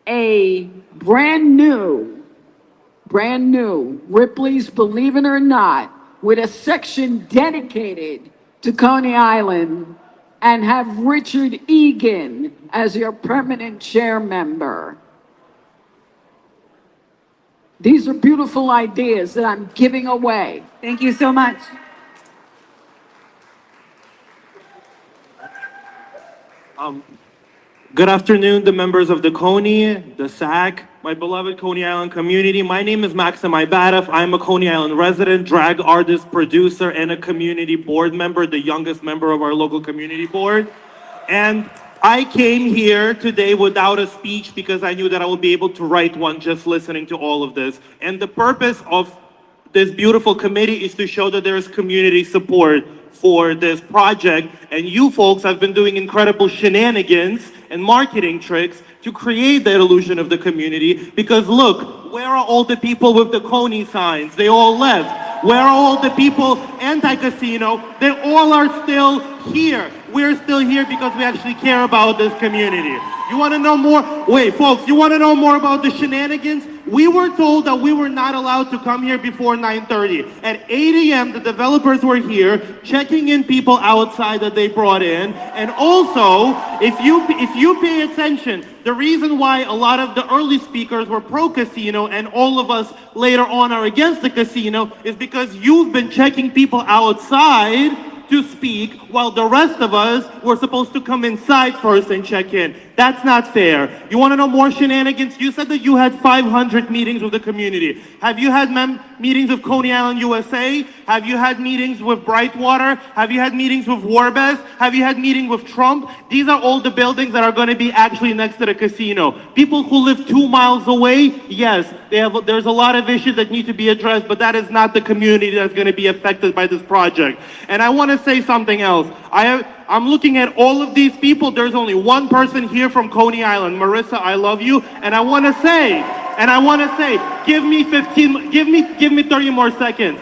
a brand new Ripley's Believe It or Not with a section dedicated to Coney Island and have Richard Egan as your permanent chair member. These are beautiful ideas that I'm giving away. Thank you so much. Good afternoon, the members of the Coney, the SAC, my beloved Coney Island community. My name is Maxim Ibadev. I'm a Coney Island resident, drag artist, producer, and a community board member, the youngest member of our local community board. And I came here today without a speech because I knew that I would be able to write one just listening to all of this. And the purpose of this beautiful committee is to show that there is community support for this project. And you folks have been doing incredible shenanigans and marketing tricks to create that illusion of the community. Because look, where are all the people with the Coney signs? They all left. Where are all the people anti-casino? They all are still here. We're still here because we actually care about this community. You want to know more? Wait, folks, you want to know more about the shenanigans? We were told that we were not allowed to come here before 9:30. At 8 a.m., the developers were here checking in people outside that they brought in. And also, if you pay attention, the reason why a lot of the early speakers were pro-casino and all of us later on are against the casino is because you've been checking people outside to speak while the rest of us were supposed to come inside first and check in. That's not fair. You want to know more shenanigans? You said that you had 500 meetings with the community. Have you had meetings with Coney Island USA? Have you had meetings with Brightwater? Have you had meetings with Warbest? Have you had meetings with Trump? These are all the buildings that are going to be actually next to the casino. People who live 2 miles away, yes, there's a lot of issues that need to be addressed, but that is not the community that's going to be affected by this project. And I want to say something else. I'm looking at all of these people. There's only one person here from Coney Island. Marissa, I love you. And I want to say, give me 30 more seconds.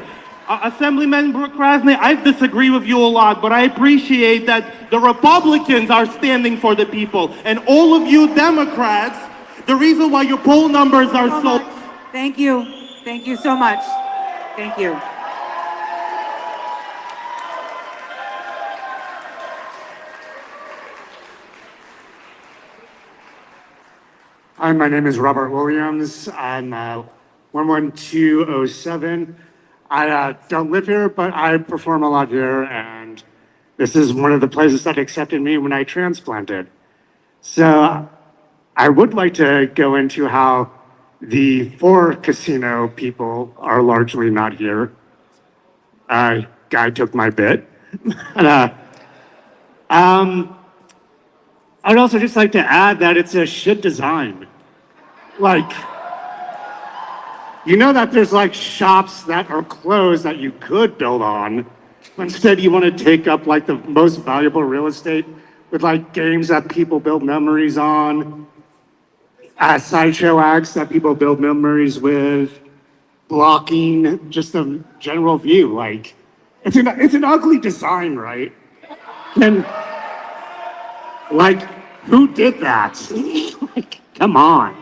Assemblyman Brooke Krasny, I disagree with you a lot, but I appreciate that the Republicans are standing for the people. And all of you Democrats, the reason why your poll numbers are so... Thank you. Thank you so much. Thank you. Hi, my name is Robert Williams. I'm 11207. I don't live here, but I perform a lot here, and this is one of the places that accepted me when I transplanted. So I would like to go into how the 4 casino people are largely not here. Guy took my bit. I'd also just like to add that it's a shit design. Like, you know that there's like shops that are closed that you could build on. Instead, you want to take up like the most valuable real estate with like games that people build memories on, sideshow acts that people build memories with, blocking just the general view. Like, it's an ugly design, right? And like, who did that? Like, come on.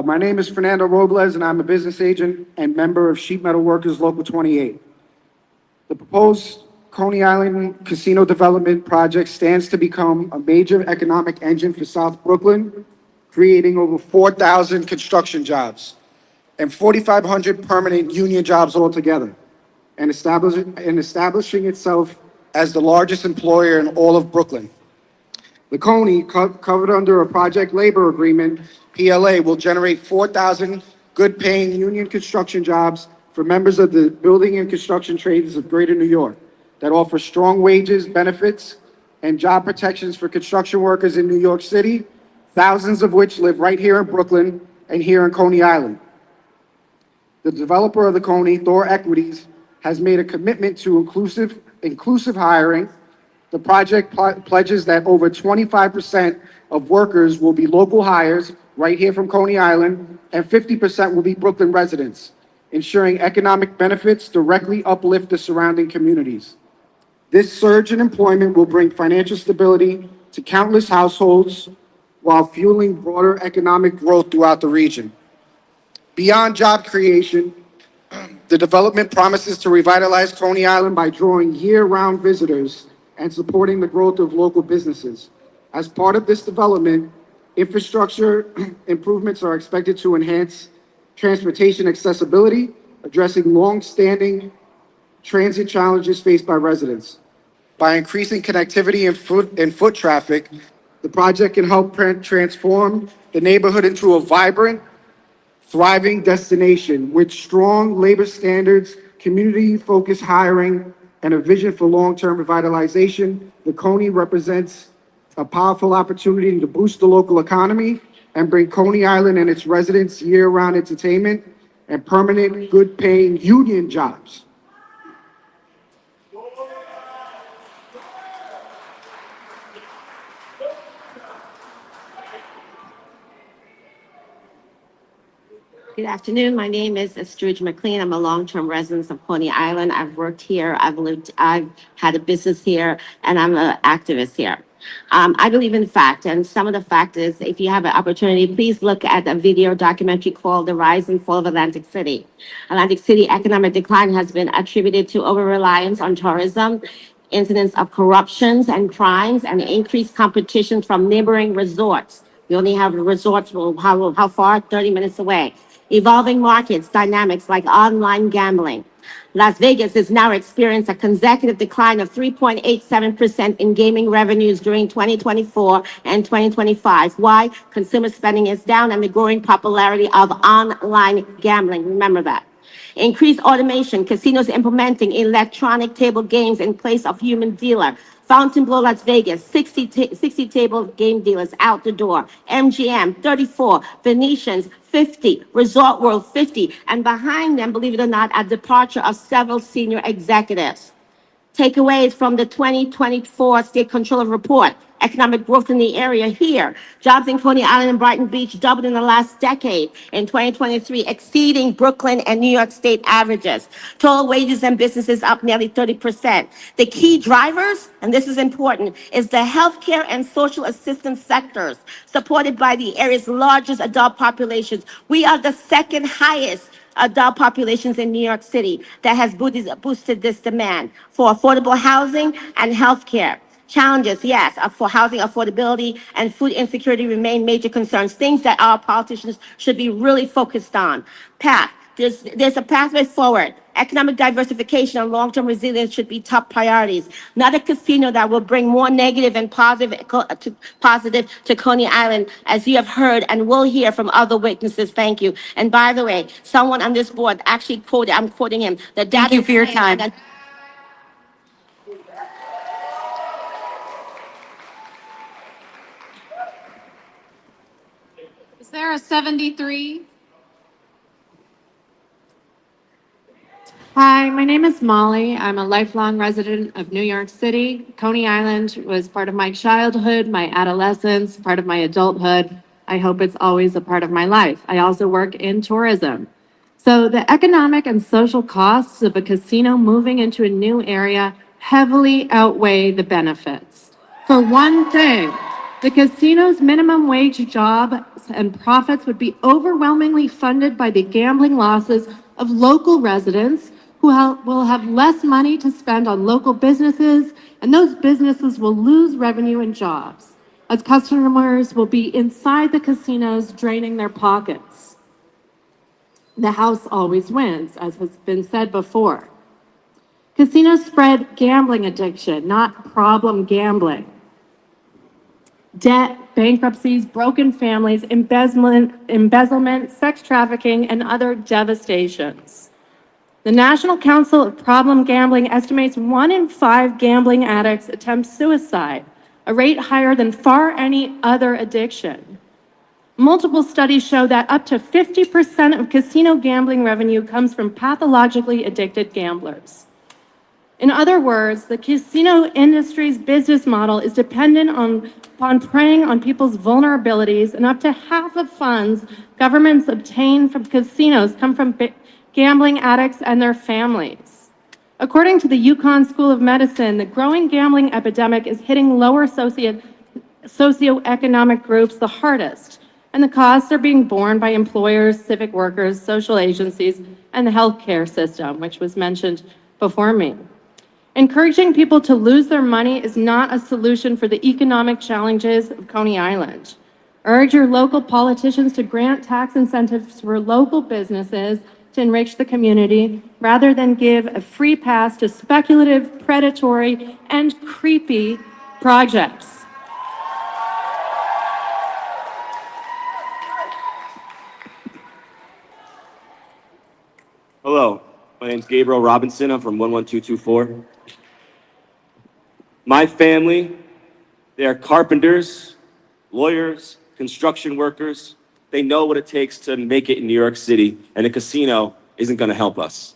My name is Fernando Robles, and I'm a business agent and member of Sheet Metal Workers Local 28. The proposed Coney Island Casino Development Project stands to become a major economic engine for South Brooklyn, creating over 4,000 construction jobs and 4,500 permanent union jobs altogether, and establishing itself as the largest employer in all of Brooklyn. The Coney, covered under a project labor agreement, PLA, will generate 4,000 good-paying union construction jobs for members of the building and construction trades of Greater New York that offer strong wages, benefits, and job protections for construction workers in New York City, thousands of which live right here in Brooklyn and here in Coney Island. The developer of the Coney, Thor Equities, has made a commitment to inclusive hiring. The project pledges that over 25% of workers will be local hires right here from Coney Island, and 50% will be Brooklyn residents, ensuring economic benefits directly uplift the surrounding communities. This surge in employment will bring financial stability to countless households while fueling broader economic growth throughout the region. Beyond job creation, the development promises to revitalize Coney Island by drawing year-round visitors and supporting the growth of local businesses. As part of this development, infrastructure improvements are expected to enhance transportation accessibility, addressing long-standing transit challenges faced by residents. By increasing connectivity and foot traffic, the project can help transform the neighborhood into a vibrant, thriving destination with strong labor standards, community-focused hiring, and a vision for long-term revitalization. The Coney represents a powerful opportunity to boost the local economy and bring Coney Island and its residents year-round entertainment and permanent, good-paying union jobs. Good afternoon. My name is Sturge McLean. I'm a long-term resident of Coney Island. I've worked here. I've had a business here, and I'm an activist here. I believe in fact, and some of the fact is, if you have an opportunity, please look at a video documentary called The Rise and Fall of Atlantic City. Atlantic City economic decline has been attributed to over-reliance on tourism, incidents of corruptions and crimes, and increased competition from neighboring resorts. We only have resorts, well, how far? 30 minutes away. Evolving markets, dynamics like online gambling. Las Vegas has now experienced a consecutive decline of 3.87% in gaming revenues during 2024 and 2025. Why? Consumer spending is down and the growing popularity of online gambling. Remember that. Increased automation, casinos implementing electronic table games in place of human dealer. Fontainebleau, Las Vegas, 60 table game dealers out the door. MGM, 34. Venetians, 50. Resort World, 50. And behind them, believe it or not, a departure of several senior executives. Takeaways from the 2024 State Controller Report. Economic growth in the area here. Jobs in Coney Island and Brighton Beach doubled in the last decade. In 2023, exceeding Brooklyn and New York State averages. Total wages and businesses up nearly 30%. The key drivers, and this is important, is the healthcare and social assistance sectors, supported by the area's largest adult populations. We are the second highest adult populations in New York City that has boosted this demand for affordable housing and healthcare. Challenges, yes, for housing affordability and food insecurity remain major concerns, things that our politicians should be really focused on. There's a pathway forward. Economic diversification and long-term resilience should be top priorities. Not a casino that will bring more negative and positive to Coney Island, as you have heard and will hear from other witnesses. Thank you. And by the way, someone on this board actually quoted, I'm quoting him, the dad. Thank you for your time. Is there a 73? Hi, my name is Molly. I'm a lifelong resident of New York City. Coney Island was part of my childhood, my adolescence, part of my adulthood. I hope it's always a part of my life. I also work in tourism. So the economic and social costs of a casino moving into a new area heavily outweigh the benefits. For one thing, the casino's minimum wage jobs and profits would be overwhelmingly funded by the gambling losses of local residents who will have less money to spend on local businesses, and those businesses will lose revenue and jobs, as customers will be inside the casinos draining their pockets. The house always wins, as has been said before. Casinos spread gambling addiction, not problem gambling. Debt, bankruptcies, broken families, embezzlement, sex trafficking, and other devastations. The National Council of Problem Gambling estimates 1 in 5 gambling addicts attempt suicide, a rate higher than far any other addiction. Multiple studies show that up to 50% of casino gambling revenue comes from pathologically addicted gamblers. In other words, the casino industry's business model is dependent upon preying on people's vulnerabilities, and up to half of funds governments obtain from casinos come from gambling addicts and their families. According to the UConn School of Medicine, the growing gambling epidemic is hitting lower socioeconomic groups the hardest, and the costs are being borne by employers, civic workers, social agencies, and the healthcare system, which was mentioned before me. Encouraging people to lose their money is not a solution for the economic challenges of Coney Island. Urge your local politicians to grant tax incentives for local businesses to enrich the community rather than give a free pass to speculative, predatory, and creepy projects. Hello, my name's Gabriel Robinson. I'm from 11224. My family, they are carpenters, lawyers, construction workers. They know what it takes to make it in New York City, and a casino isn't going to help us.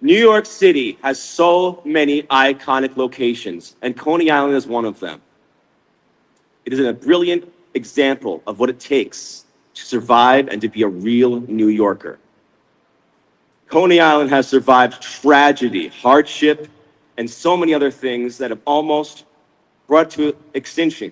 New York City has so many iconic locations, and Coney Island is one of them. It is a brilliant example of what it takes to survive and to be a real New Yorker. Coney Island has survived tragedy, hardship, and so many other things that have almost brought to extinction.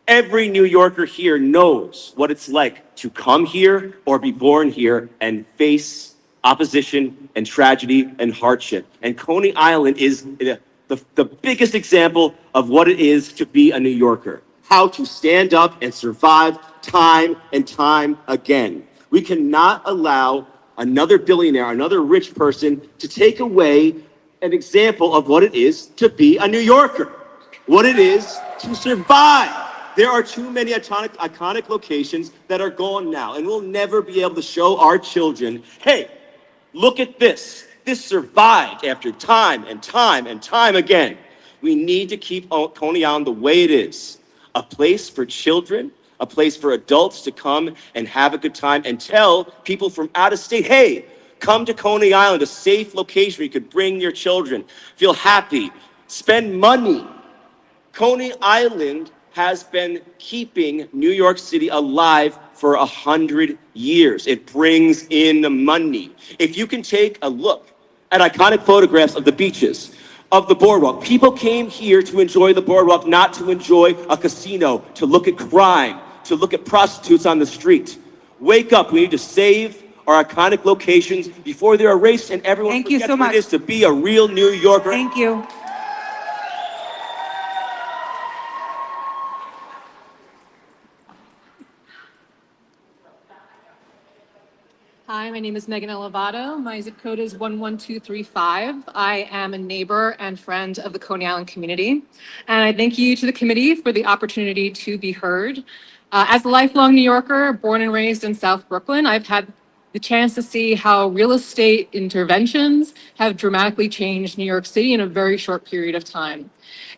Every New Yorker here knows what it's like to come here or be born here and face opposition and tragedy and hardship. And Coney Island is the biggest example of what it is to be a New Yorker, how to stand up and survive time and time again. We cannot allow another billionaire, another rich person to take away an example of what it is to be a New Yorker, what it is to survive. There are too many iconic locations that are gone now, and we'll never be able to show our children, hey, look at this. This survived after time and time and time again. We need to keep Coney Island the way it is, a place for children, a place for adults to come and have a good time and tell people from out of state, hey, come to Coney Island, a safe location where you could bring your children, feel happy, spend money. Coney Island has been keeping New York City alive for 100 years. It brings in the money. If you can take a look at iconic photographs of the beaches, of the boardwalk, people came here to enjoy the boardwalk, not to enjoy a casino, to look at crime, to look at prostitutes on the street. Wake up, we need to save our iconic locations before they're erased and everyone forgets what it is to be a real New Yorker. Thank you. Hi, my name is Megan Elevato. My zip code is 11235. I am a neighbor and friend of the Coney Island community. And I thank you to the committee for the opportunity to be heard. As a lifelong New Yorker, born and raised in South Brooklyn, I've had the chance to see how real estate interventions have dramatically changed New York City in a very short period of time.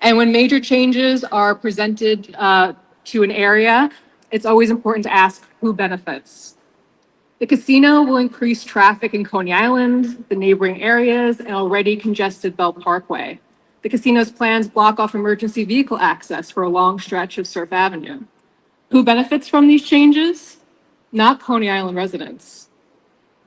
And when major changes are presented to an area, it's always important to ask who benefits. The casino will increase traffic in Coney Island, the neighboring areas, and already congested Bell Parkway. The casino's plans block off emergency vehicle access for a long stretch of Surf Avenue. Who benefits from these changes? Not Coney Island residents.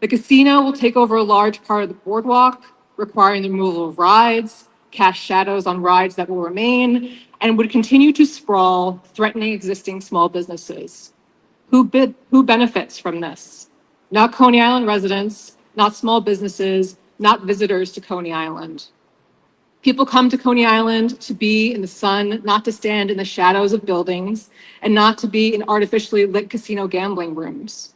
The casino will take over a large part of the boardwalk, requiring the removal of rides, cast shadows on rides that will remain, and would continue to sprawl, threatening existing small businesses. Who benefits from this? Not Coney Island residents, not small businesses, not visitors to Coney Island. People come to Coney Island to be in the sun, not to stand in the shadows of buildings, and not to be in artificially lit casino gambling rooms.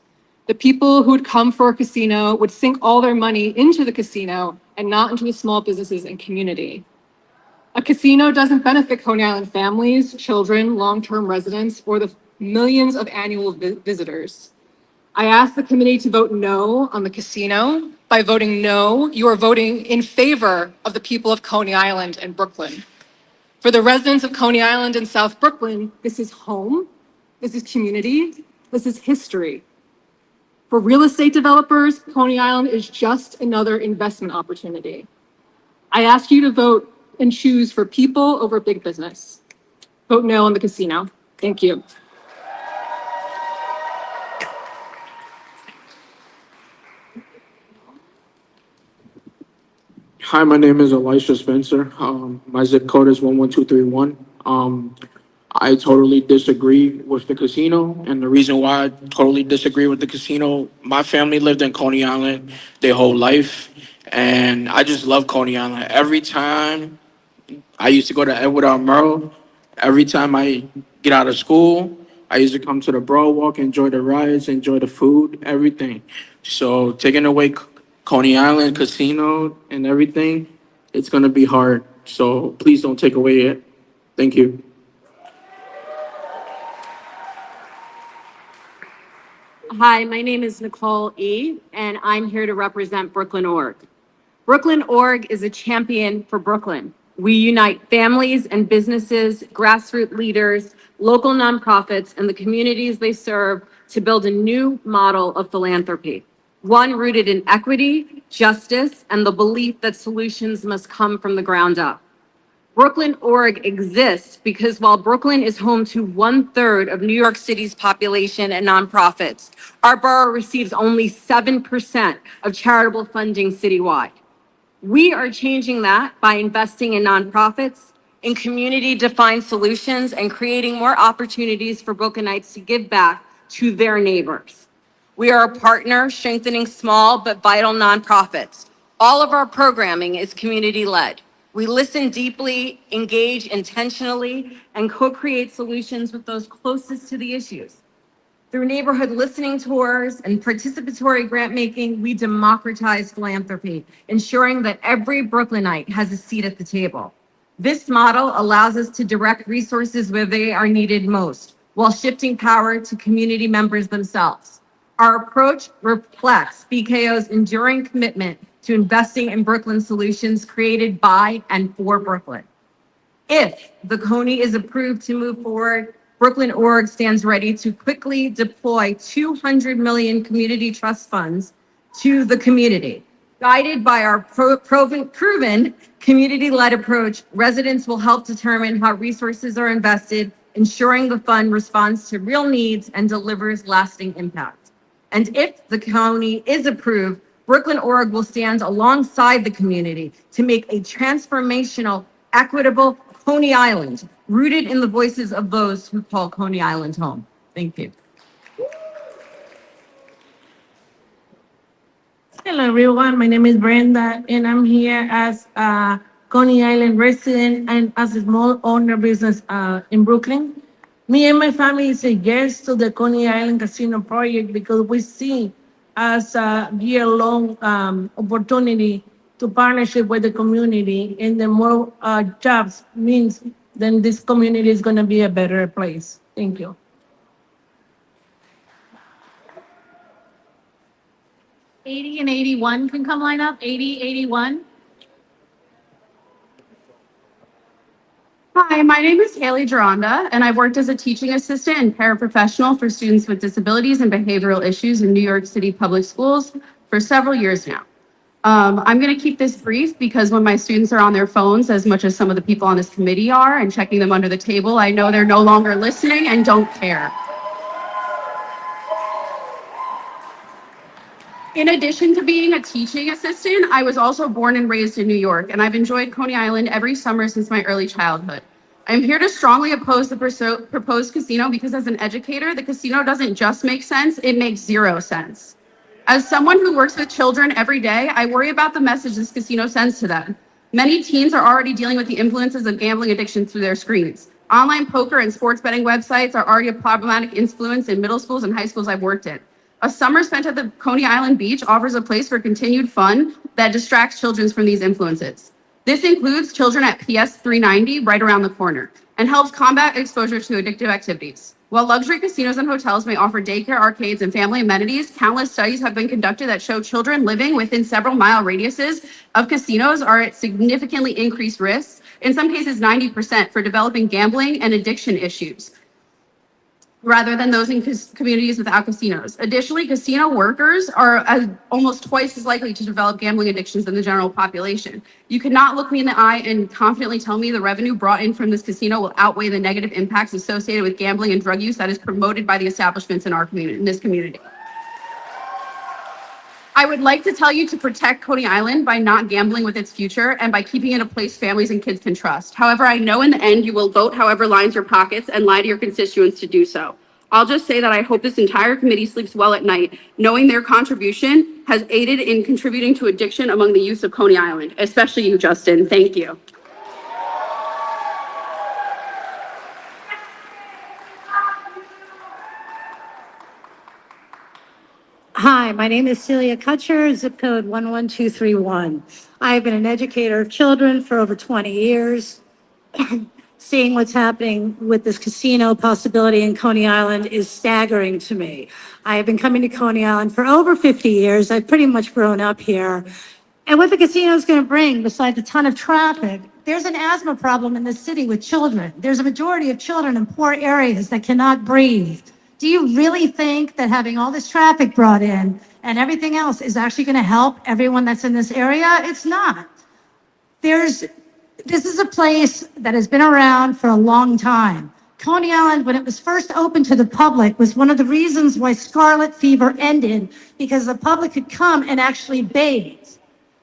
The people who would come for a casino would sink all their money into the casino and not into the small businesses and community. A casino doesn't benefit Coney Island families, children, long-term residents, or the millions of annual visitors. I ask the committee to vote no on the casino. By voting no, you are voting in favor of the people of Coney Island and Brooklyn. For the residents of Coney Island and South Brooklyn, this is home, this is community, this is history. For real estate developers, Coney Island is just another investment opportunity. I ask you to vote and choose for people over big business. Vote no on the casino. Thank you. Hi, my name is Elisha Spencer. My zip code is 11231. Um, I totally disagree with the casino, and the reason why I totally disagree with the casino, my family lived in Coney Island their whole life, and I just love Coney Island. Every time I used to go to Edward R. Murrow, every time I get out of school, I used to come to the Broadwalk, enjoy the rides, enjoy the food, everything. So taking away Coney Island casino and everything, it's gonna be hard. So please don't take away it. Thank you. Hi, my name is Nicole E., and I'm here to represent Brooklyn Org. Brooklyn Org is a champion for Brooklyn. We unite families and businesses, grassroots leaders, local nonprofits, and the communities they serve to build a new model of philanthropy, one rooted in equity, justice, and the belief that solutions must come from the ground up. Brooklyn Org exists because while Brooklyn is home to 1/3 of New York City's population and nonprofits, our borough receives only 7% of charitable funding citywide. We are changing that by investing in nonprofits, in community-defined solutions, and creating more opportunities for Brooklynites to give back to their neighbors. We are a partner strengthening small but vital nonprofits. All of our programming is community-led. We listen deeply, engage intentionally, and co-create solutions with those closest to the issues. Through neighborhood listening tours and participatory grant making, we democratize philanthropy, ensuring that every Brooklynite has a seat at the table. This model allows us to direct resources where they are needed most, while shifting power to community members themselves. Our approach reflects BKO's enduring commitment to investing in Brooklyn solutions created by and for Brooklyn. If the Coney is approved to move forward, Brooklyn Org stands ready to quickly deploy 200 million community trust funds to the community. Guided by our proven community-led approach, residents will help determine how resources are invested, ensuring the fund responds to real needs and delivers lasting impact. And if the county is approved, Brooklyn Org will stand alongside the community to make a transformational, equitable Coney Island, rooted in the voices of those who call Coney Island home. Thank you. Hello, everyone. My name is Brenda, and I'm here as a Coney Island resident and as a small owner business in Brooklyn. Me and my family say yes to the Coney Island Casino project because we see as a year-long opportunity to partnership with the community, and the more jobs means then this community is going to be a better place. Thank you. 80 and 81 can come line up. 80, 81. Hi, my name is Haley Geronda, and I've worked as a teaching assistant and paraprofessional for students with disabilities and behavioral issues in New York City public schools for several years now. I'm going to keep this brief because when my students are on their phones, as much as some of the people on this committee are, and checking them under the table, I know they're no longer listening and don't care. In addition to being a teaching assistant, I was also born and raised in New York, and I've enjoyed Coney Island every summer since my early childhood. I'm here to strongly oppose the proposed casino because as an educator, the casino doesn't just make sense, it makes zero sense. As someone who works with children every day, I worry about the message this casino sends to them. Many teens are already dealing with the influences of gambling addiction through their screens. Online poker and sports betting websites are already a problematic influence in middle schools and high schools I've worked in. A summer spent at the Coney Island beach offers a place for continued fun that distracts children from these influences. This includes children at PS 390 right around the corner and helps combat exposure to addictive activities. While luxury casinos and hotels may offer daycare, arcades, and family amenities, countless studies have been conducted that show children living within several mile radiuses of casinos are at significantly increased risks, in some cases 90%, for developing gambling and addiction issues, rather than those in communities without casinos. Additionally, casino workers are almost twice as likely to develop gambling addictions than the general population. You cannot look me in the eye and confidently tell me the revenue brought in from this casino will outweigh the negative impacts associated with gambling and drug use that is promoted by the establishments in our community, in this community. I would like to tell you to protect Coney Island by not gambling with its future and by keeping it a place families and kids can trust. However, I know in the end you will vote however lines your pockets and lie to your constituents to do so. I'll just say that I hope this entire committee sleeps well at night, knowing their contribution has aided in contributing to addiction among the youth of Coney Island, especially you, Justin. Thank you. Hi, my name is Celia Kutcher, zip code 11231. I have been an educator of children for over 20 years. Seeing what's happening with this casino possibility in Coney Island is staggering to me. I have been coming to Coney Island for over 50 years. I've pretty much grown up here. And what the casino is going to bring, besides a ton of traffic, there's an asthma problem in this city with children. There's a majority of children in poor areas that cannot breathe. Do you really think that having all this traffic brought in and everything else is actually going to help everyone that's in this area? It's not. This is a place that has been around for a long time. Coney Island, when it was first opened to the public, was one of the reasons why scarlet fever ended, because the public could come and actually bathe.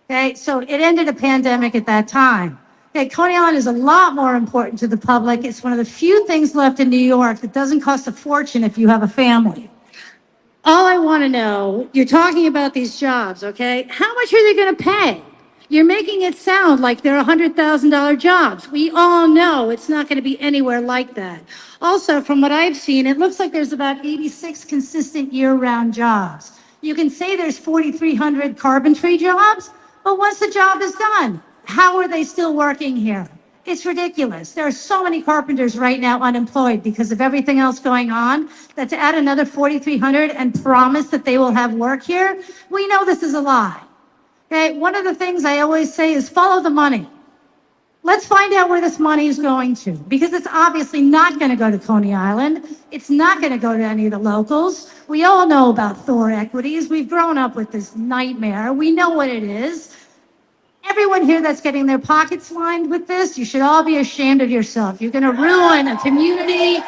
Okay, so it ended a pandemic at that time. Okay, Coney Island is a lot more important to the public. It's one of the few things left in New York that doesn't cost a fortune if you have a family. All I want to know, you're talking about these jobs, okay? How much are they going to pay? You're making it sound like they're $100,000 jobs. We all know it's not going to be anywhere like that. Also, from what I've seen, it looks like there's about 86 consistent year-round jobs. You can say there's 4,300 carpentry jobs, but once the job is done, how are they still working here? It's ridiculous. There are so many carpenters right now unemployed because of everything else going on, that to add another 4,300 and promise that they will have work here, we know this is a lie. Okay, one of the things I always say is follow the money. Let's find out where this money is going to, because it's obviously not going to go to Coney Island. It's not going to go to any of the locals. We all know about Thor Equities. We've grown up with this nightmare. We know what it is. Everyone here that's getting their pockets lined with this, you should all be ashamed of yourself. You're going to ruin a community.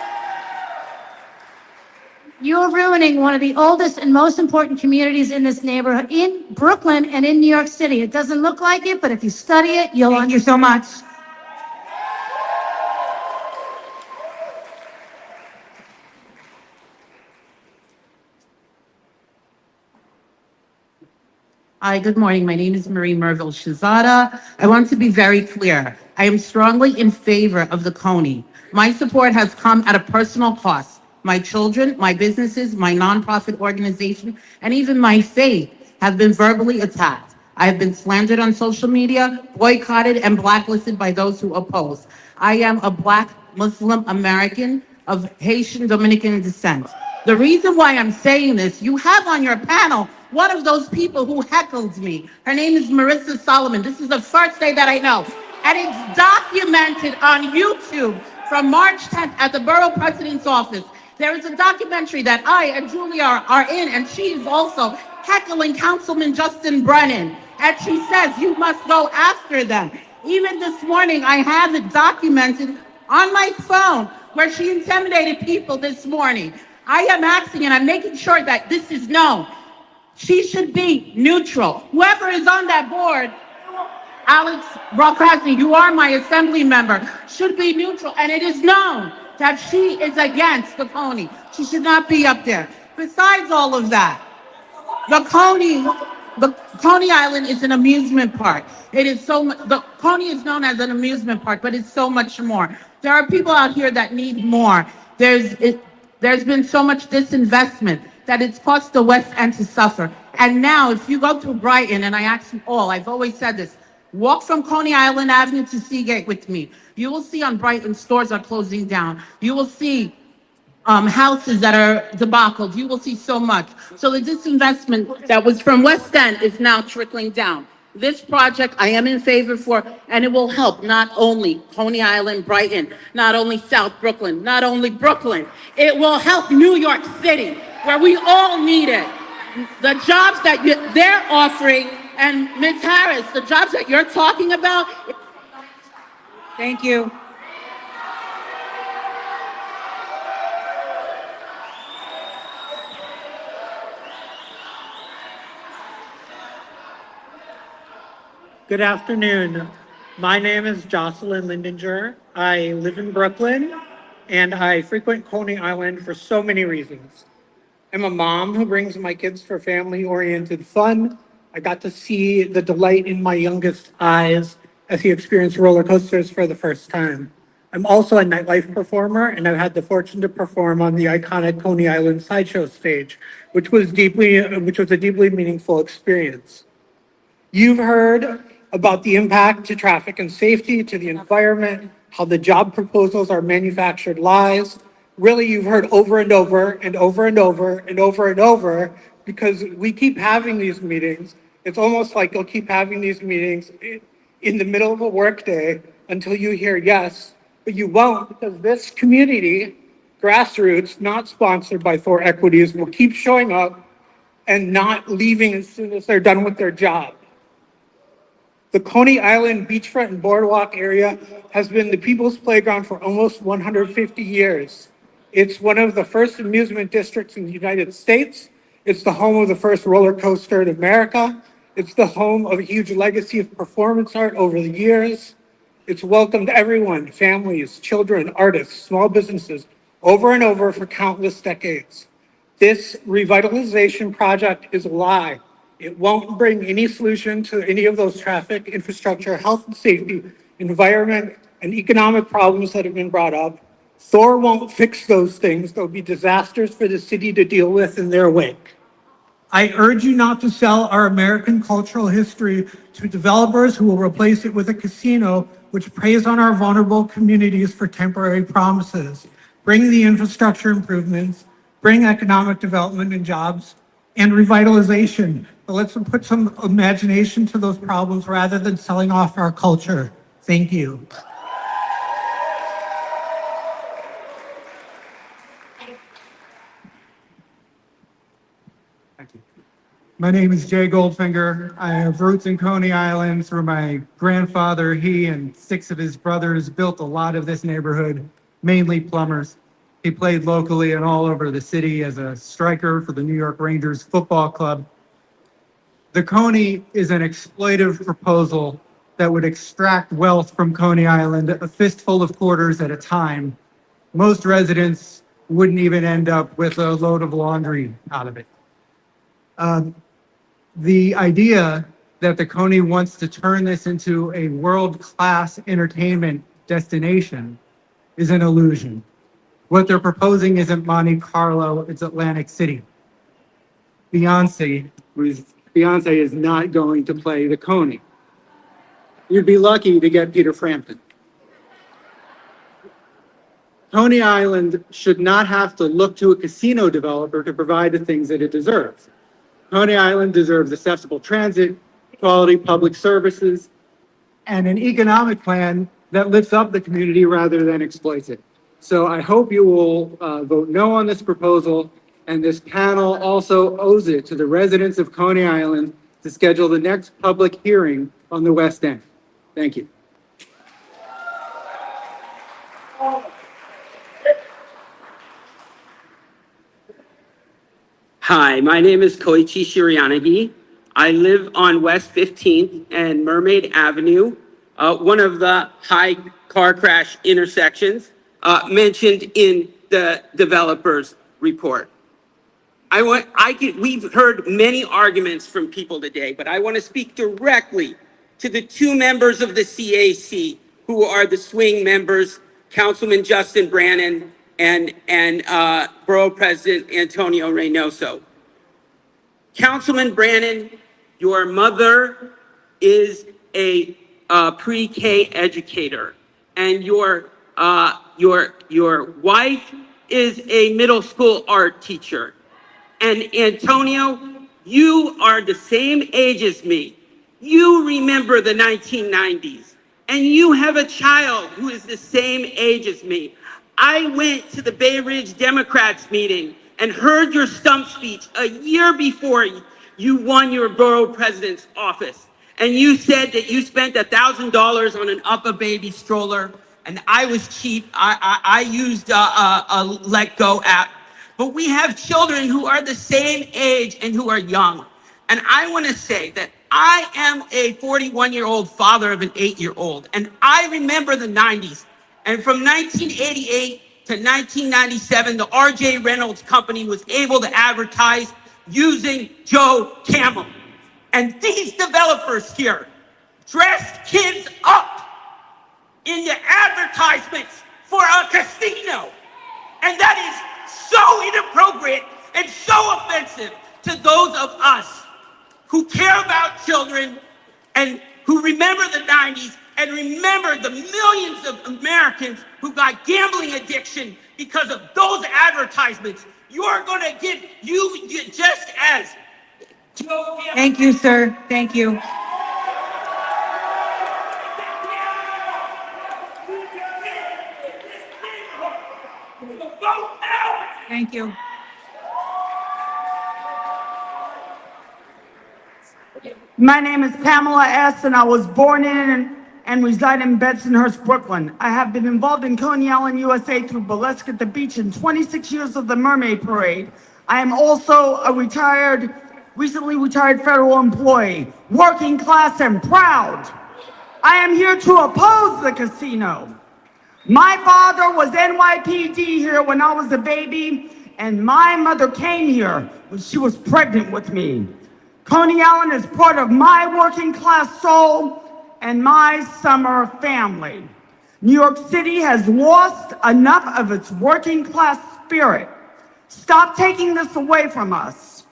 You're ruining one of the oldest and most important communities in this neighborhood, in Brooklyn and in New York City. It doesn't look like it, but if you study it, you'll understand. Thank you so much. Hi, good morning. My name is Marie Merville Shazada. I want to be very clear. I am strongly in favor of the Coney. My support has come at a personal cost. My children, my businesses, my nonprofit organization, and even my faith have been verbally attacked. I have been slandered on social media, boycotted, and blacklisted by those who oppose. I am a Black Muslim American of Haitian Dominican descent. The reason why I'm saying this, you have on your panel one of those people who heckled me. Her name is Marissa Solomon. This is the first day that I know. And it's documented on YouTube from March 10th at the Borough President's office. There is a documentary that I and Julia are in, and she is also heckling Councilman Justin Brennan. And she says, you must go after them. Even this morning, I have it documented on my phone where she intimidated people this morning. I am asking and I'm making sure that this is known. She should be neutral. Whoever is on that board, Alex Brockrosny, you are my assembly member, should be neutral. And it is known that she is against the Coney. She should not be up there. Besides all of that, the Coney Island is an amusement park. It is the Coney is known as an amusement park, but it's so much more. There are people out here that need more. There's been so much disinvestment that it's caused the West End to suffer. And now, if you go to Brighton, and I ask you all, I've always said this, walk from Coney Island Avenue to Seagate with me. You will see on Brighton stores are closing down. You will see houses that are debacled. You will see so much. So the disinvestment that was from West End is now trickling down. This project I am in favor for, and it will help not only Coney Island, Brighton, not only South Brooklyn, not only Brooklyn. It will help New York City, where we all need it. The jobs that they're offering, and Ms. Harris, the jobs that you're talking about. Thank you. Good afternoon. My name is Jocelyn Lindinger. I live in Brooklyn and I frequent Coney Island for so many reasons. I'm a mom who brings my kids for family-oriented fun. I got to see the delight in my youngest eyes as he experienced roller coasters for the first time. I'm also a nightlife performer, and I've had the fortune to perform on the iconic Coney Island sideshow stage, which was a deeply meaningful experience. You've heard about the impact to traffic and safety, to the environment, how the job proposals are manufactured lies. Really, you've heard over and over and over and over and over and over because we keep having these meetings. It's almost like you'll keep having these meetings in the middle of a workday until you hear yes, but you won't because this community, grassroots, not sponsored by Thor Equities, will keep showing up and not leaving as soon as they're done with their job. The Coney Island beachfront and boardwalk area has been the people's playground for almost 150 years. It's one of the first amusement districts in the United States. It's the home of the first roller coaster in America. It's the home of a huge legacy of performance art over the years. It's welcomed everyone, families, children, artists, small businesses, over and over for countless decades. This revitalization project is a lie. It won't bring any solution to any of those traffic, infrastructure, health and safety, environment, and economic problems that have been brought up. Thor won't fix those things. There'll be disasters for the city to deal with in their wake. I urge you not to sell our American cultural history to developers who will replace it with a casino which preys on our vulnerable communities for temporary promises. Bring the infrastructure improvements, bring economic development and jobs, and revitalization. But let's put some imagination to those problems rather than selling off our culture. Thank you. My name is Jay Goldfinger. I have roots in Coney Island through my grandfather. He and 6 of his brothers built a lot of this neighborhood, mainly plumbers. He played locally and all over the city as a striker for the New York Rangers football club. The Coney is an exploitive proposal that would extract wealth from Coney Island, a fistful of quarters at a time. Most residents wouldn't even end up with a load of laundry out of it. The idea that the Coney wants to turn this into a world-class entertainment destination is an illusion. What they're proposing isn't Monte Carlo, it's Atlantic City. Beyonce is not going to play the Coney. You'd be lucky to get Peter Frampton. Coney Island should not have to look to a casino developer to provide the things that it deserves. Coney Island deserves accessible transit, quality public services, and an economic plan that lifts up the community rather than exploits it. So I hope you will vote no on this proposal, and this panel also owes it to the residents of Coney Island to schedule the next public hearing on the West End. Thank you. Hi, my name is Koichi Shiriyanagi. I live on West 15th and Mermaid Avenue, one of the high car crash intersections mentioned in the developer's report. We've heard many arguments from people today, but I want to speak directly to the 2 members of the CAC who are the swing members, Councilman Justin Brannan and Borough President Antonio Reynoso. Councilman Brannan, your mother is a pre-K educator, and your wife is a middle school art teacher. And Antonio, you are the same age as me. You remember the 1990s, and you have a child who is the same age as me. I went to the Bay Ridge Democrats meeting and heard your stump speech a year before you won your borough president's office. And you said that you spent $1,000 on an Upper Baby stroller, and I was cheap. I used a Let Go app. But we have children who are the same age and who are young. And I want to say that I am a 41-year-old father of an 8-year-old, and I remember the 90s. And from 1988 to 1997, the R.J. Reynolds Company was able to advertise using Joe Camel. And these developers here dressed kids up in the advertisements for a casino. And that is so inappropriate and so offensive to those of us who care about children and who remember the 90s and remember the millions of Americans who got gambling addiction because of those advertisements. You're going to get you just as Joe Camel. Thank you, sir. Thank you. Thank you. My name is Pamela S., and I was born in and reside in Bensonhurst, Brooklyn. I have been involved in Coney Island, USA through Burlesque at the Beach and 26 years of the Mermaid Parade. I am also a recently retired federal employee, working class and proud. I am here to oppose the casino. My father was NYPD here when I was a baby, and my mother came here when she was pregnant with me. Coney Island is part of my working class soul and my summer family. New York City has lost enough of its working class spirit. Stop taking this away from us.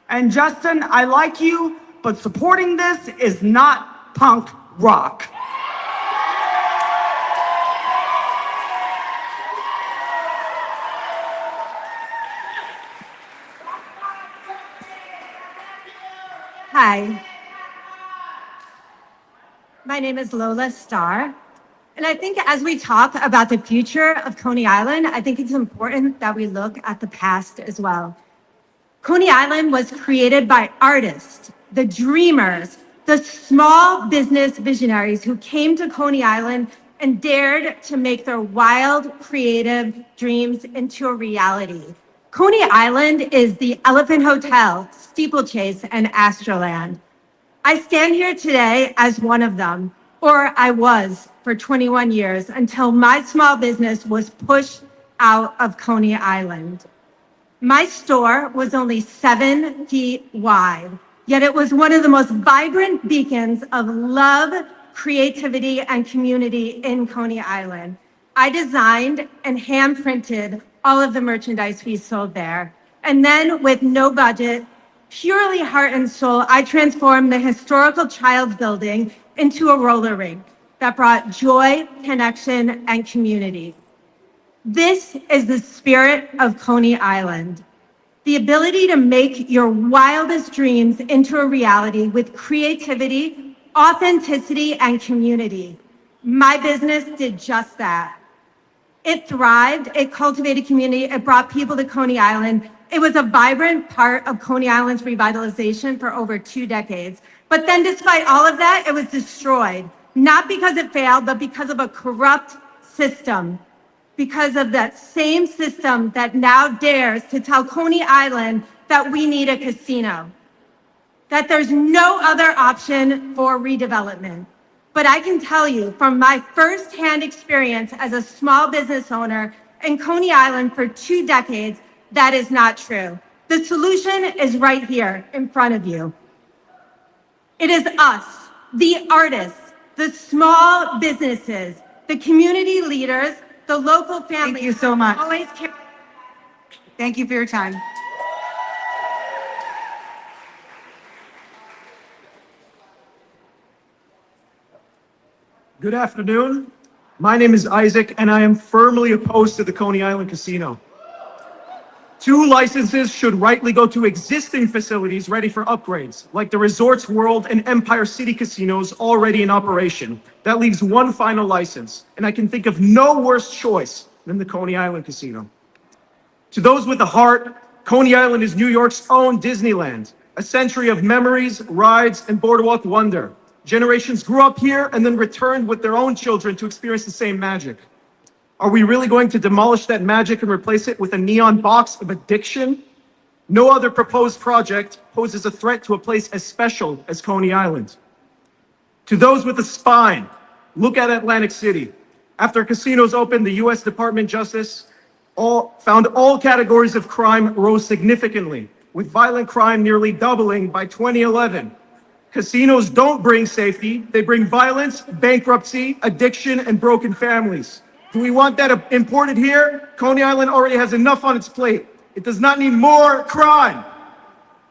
And Justin, I like you, but supporting this is not punk rock. Hi. My name is Lola Starr. And I think as we talk about the future of Coney Island, I think it's important that we look at the past as well. Coney Island was created by artists, the dreamers, the small business visionaries who came to Coney Island and dared to make their wild, creative dreams into a reality. Coney Island is the Elephant Hotel, Steeplechase, and Astroland. I stand here today as one of them, or I was for 21 years until my small business was pushed out of Coney Island. My store was only 7 feet wide, yet it was one of the most vibrant beacons of love, creativity, and community in Coney Island. I designed and hand printed all of the merchandise we sold there. And then with no budget, purely heart and soul, I transformed the historical Child's Building into a roller rink that brought joy, connection, and community. This is the spirit of Coney Island. The ability to make your wildest dreams into a reality with creativity, authenticity, and community. My business did just that. It thrived, it cultivated community, it brought people to Coney Island. It was a vibrant part of Coney Island's revitalization for over 2 decades. But then despite all of that, it was destroyed, not because it failed, but because of a corrupt system. Because of that same system that now dares to tell Coney Island that we need a casino, that there's no other option for redevelopment. But I can tell you from my firsthand experience as a small business owner in Coney Island for 2 decades, that is not true. The solution is right here in front of you. It is us, the artists, the small businesses, the community leaders, the local families. Thank you so much. Always care. Thank you for your time. Good afternoon. My name is Isaac, and I am firmly opposed to the Coney Island Casino. 2 licenses should rightly go to existing facilities ready for upgrades, like the Resorts World and Empire City casinos already in operation. That leaves 1 final license, and I can think of no worse choice than the Coney Island Casino. To those with a heart, Coney Island is New York's own Disneyland, a century of memories, rides, and boardwalk wonder. Generations grew up here and then returned with their own children to experience the same magic. Are we really going to demolish that magic and replace it with a neon box of addiction? No other proposed project poses a threat to a place as special as Coney Island. To those with a spine, look at Atlantic City. After casinos opened, the U.S. Department of Justice found all categories of crime rose significantly, with violent crime nearly doubling by 2011. Casinos don't bring safety, they bring violence, bankruptcy, addiction, and broken families. Do we want that imported here? Coney Island already has enough on its plate. It does not need more crime.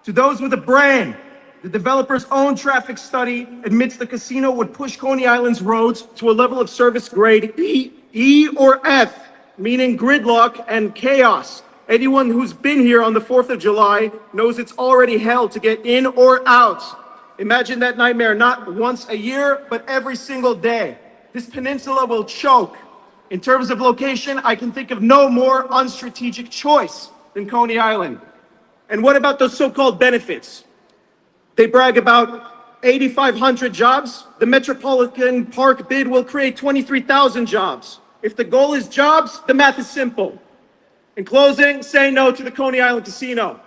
To those with a brain, the developer's own traffic study admits the casino would push Coney Island's roads to a level of service grade E or F, meaning gridlock and chaos. Anyone who's been here on the 4th of July knows it's already hell to get in or out. Imagine that nightmare not once a year, but every single day. This peninsula will choke. In terms of location, I can think of no more unstrategic choice than Coney Island. And what about those so-called benefits? They brag about 8,500 jobs. The Metropolitan Park bid will create 23,000 jobs. If the goal is jobs, the math is simple. In closing, say no to the Coney Island Casino.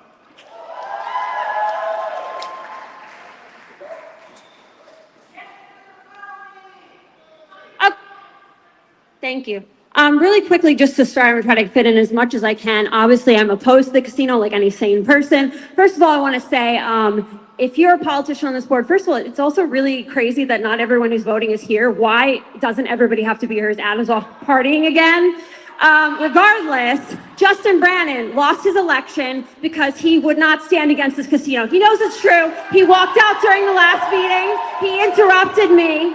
Thank you. Really quickly, just to start, I'm gonna try to fit in as much as I can. Obviously, I'm opposed to the casino like any sane person. First of all, I want to say, if you're a politician on this board, first of all, it's also really crazy that not everyone who's voting is here. Why doesn't everybody have to be here? Is Adams off partying again? Regardless, Justin Brannan lost his election because he would not stand against this casino. He knows it's true. He walked out during the last meeting. He interrupted me.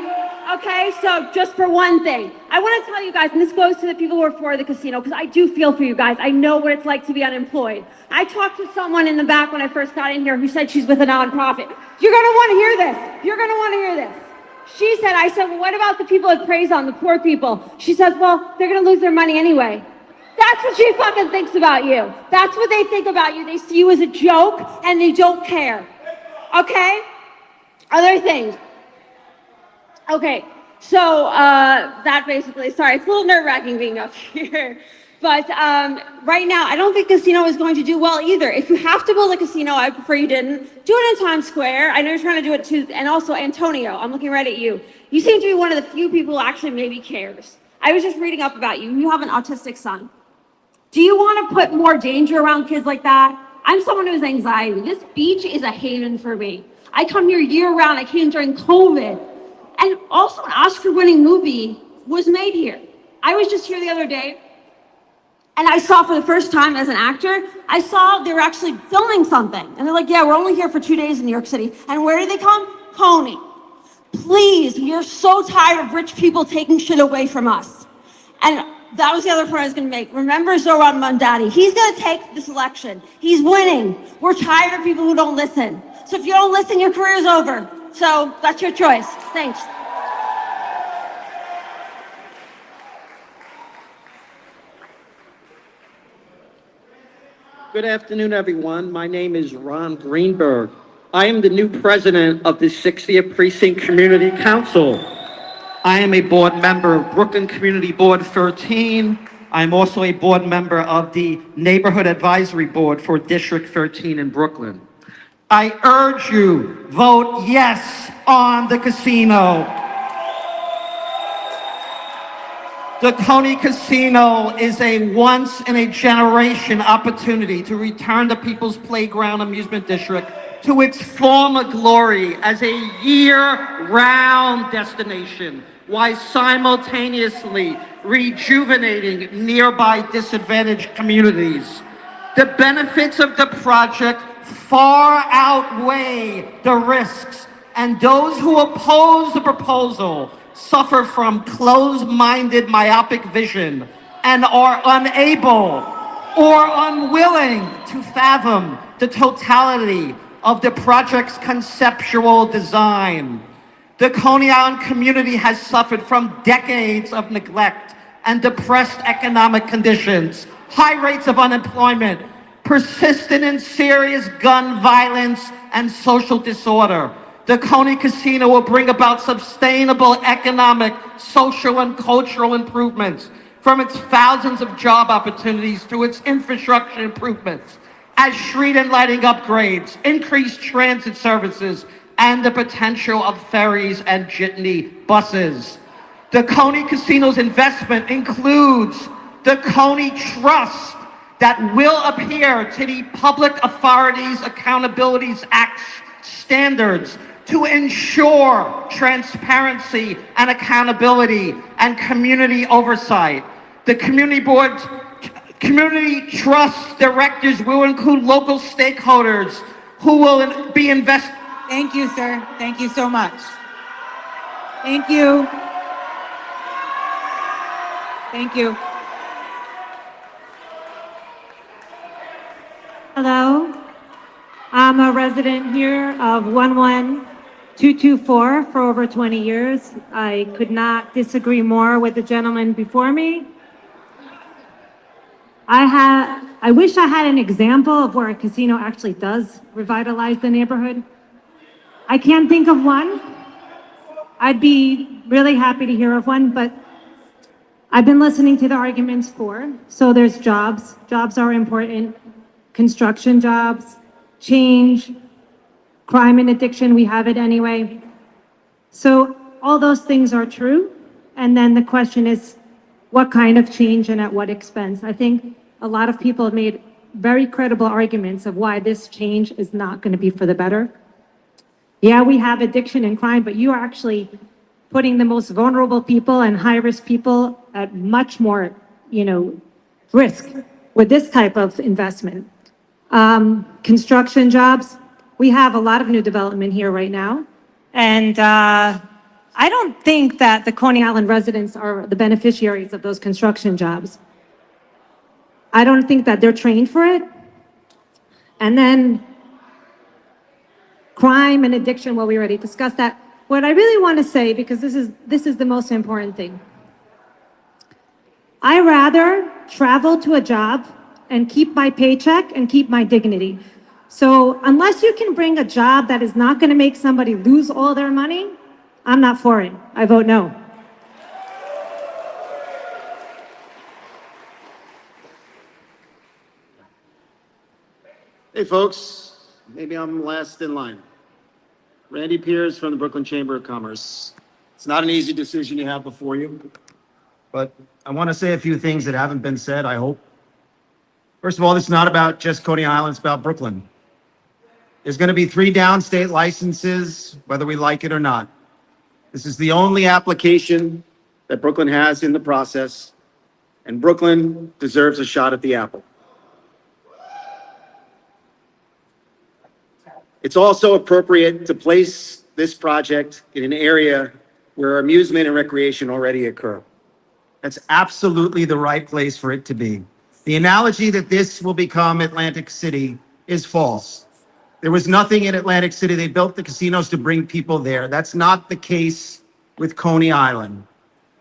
Okay, so just for one thing, I want to tell you guys, and this goes to the people who are for the casino, because I do feel for you guys. I know what it's like to be unemployed. I talked to someone in the back when I first got in here who said she's with a nonprofit. You're going to want to hear this. You're going to want to hear this. I said, well, what about the people that preys on the poor people? She says, well, they're going to lose their money anyway. That's what she fucking thinks about you. That's what they think about you. They see you as a joke and they don't care. Okay? Other things. Okay, so that basically, sorry, it's a little nerve-wracking being up here. But right now, I don't think casino is going to do well either. If you have to build a casino, I prefer you didn't. Do it in Times Square. I know you're trying to do it too. And also, Antonio, I'm looking right at you. You seem to be one of the few people who actually maybe cares. I was just reading up about you. You have an autistic son. Do you want to put more danger around kids like that? I'm someone who has anxiety. This beach is a haven for me. I come here year-round. I came during COVID. And also an Oscar-winning movie was made here. I was just here the other day, and I saw for the first time as an actor, I saw they were actually filming something. And they're like, yeah, we're only here for 2 days in New York City. And where do they come? Coney. Please, we are so tired of rich people taking shit away from us. And that was the other point I was gonna make. Remember Zoran Mondani. He's gonna take this election. He's winning. We're tired of people who don't listen. So if you don't listen, your career's over. So that's your choice. Thanks. Good afternoon, everyone. My name is Ron Greenberg. I am the new president of the 60th Precinct Community Council. I am a board member of Brooklyn Community Board 13. I'm also a board member of the Neighborhood Advisory Board for District 13 in Brooklyn. I urge you, vote yes on the casino. The Coney Casino is a once-in-a-generation opportunity to return the People's Playground Amusement District to its former glory as a year-round destination, while simultaneously rejuvenating nearby disadvantaged communities. The benefits of the project far outweigh the risks, and those who oppose the proposal suffer from closed-minded myopic vision and are unable or unwilling to fathom the totality of the project's conceptual design. The Coney Island community has suffered from decades of neglect and depressed economic conditions, high rates of unemployment, persistent and serious gun violence, and social disorder. The Coney Casino will bring about sustainable economic, social, and cultural improvements, from its thousands of job opportunities to its infrastructure improvements, has street and lighting upgrades, increased transit services, and the potential of ferries and jitney buses. The Coney Casino's investment includes the Coney Trust that will adhere to the Public Authorities Accountabilities Act standards to ensure transparency and accountability and community oversight. The community trust directors will include local stakeholders who will be invested. Thank you, sir. Thank you so much. Thank you. Thank you. Hello, I'm a resident here of 11224 for over 20 years. I could not disagree more with the gentleman before me. I wish I had an example of where a casino actually does revitalize the neighborhood. I can't think of one. I'd be really happy to hear of one, but I've been listening to the arguments for. So there's jobs. Jobs are important. Construction jobs, change, crime and addiction, we have it anyway. So all those things are true. And then the question is, what kind of change and at what expense? I think a lot of people have made very credible arguments of why this change is not going to be for the better. Yeah, we have addiction and crime, but you are actually putting the most vulnerable people and high-risk people at much more, risk with this type of investment. Construction jobs, we have a lot of new development here right now. And I don't think that the Coney Island residents are the beneficiaries of those construction jobs. I don't think that they're trained for it. And then crime and addiction, well, we already discussed that. What I really want to say, because this is the most important thing. I rather travel to a job and keep my paycheck and keep my dignity. So unless you can bring a job that is not going to make somebody lose all their money, I'm not for it. I vote no. Hey folks, maybe I'm last in line. Randy Piers from the Brooklyn Chamber of Commerce. It's not an easy decision you have before you, but I want to say a few things that haven't been said, I hope. First of all, this is not about just Coney Island, it's about Brooklyn. There's going to be 3 downstate licenses, whether we like it or not. This is the only application that Brooklyn has in the process, and Brooklyn deserves a shot at the apple. It's also appropriate to place this project in an area where amusement and recreation already occur. That's absolutely the right place for it to be. The analogy that this will become Atlantic City is false. There was nothing in Atlantic City. They built the casinos to bring people there. That's not the case with Coney Island.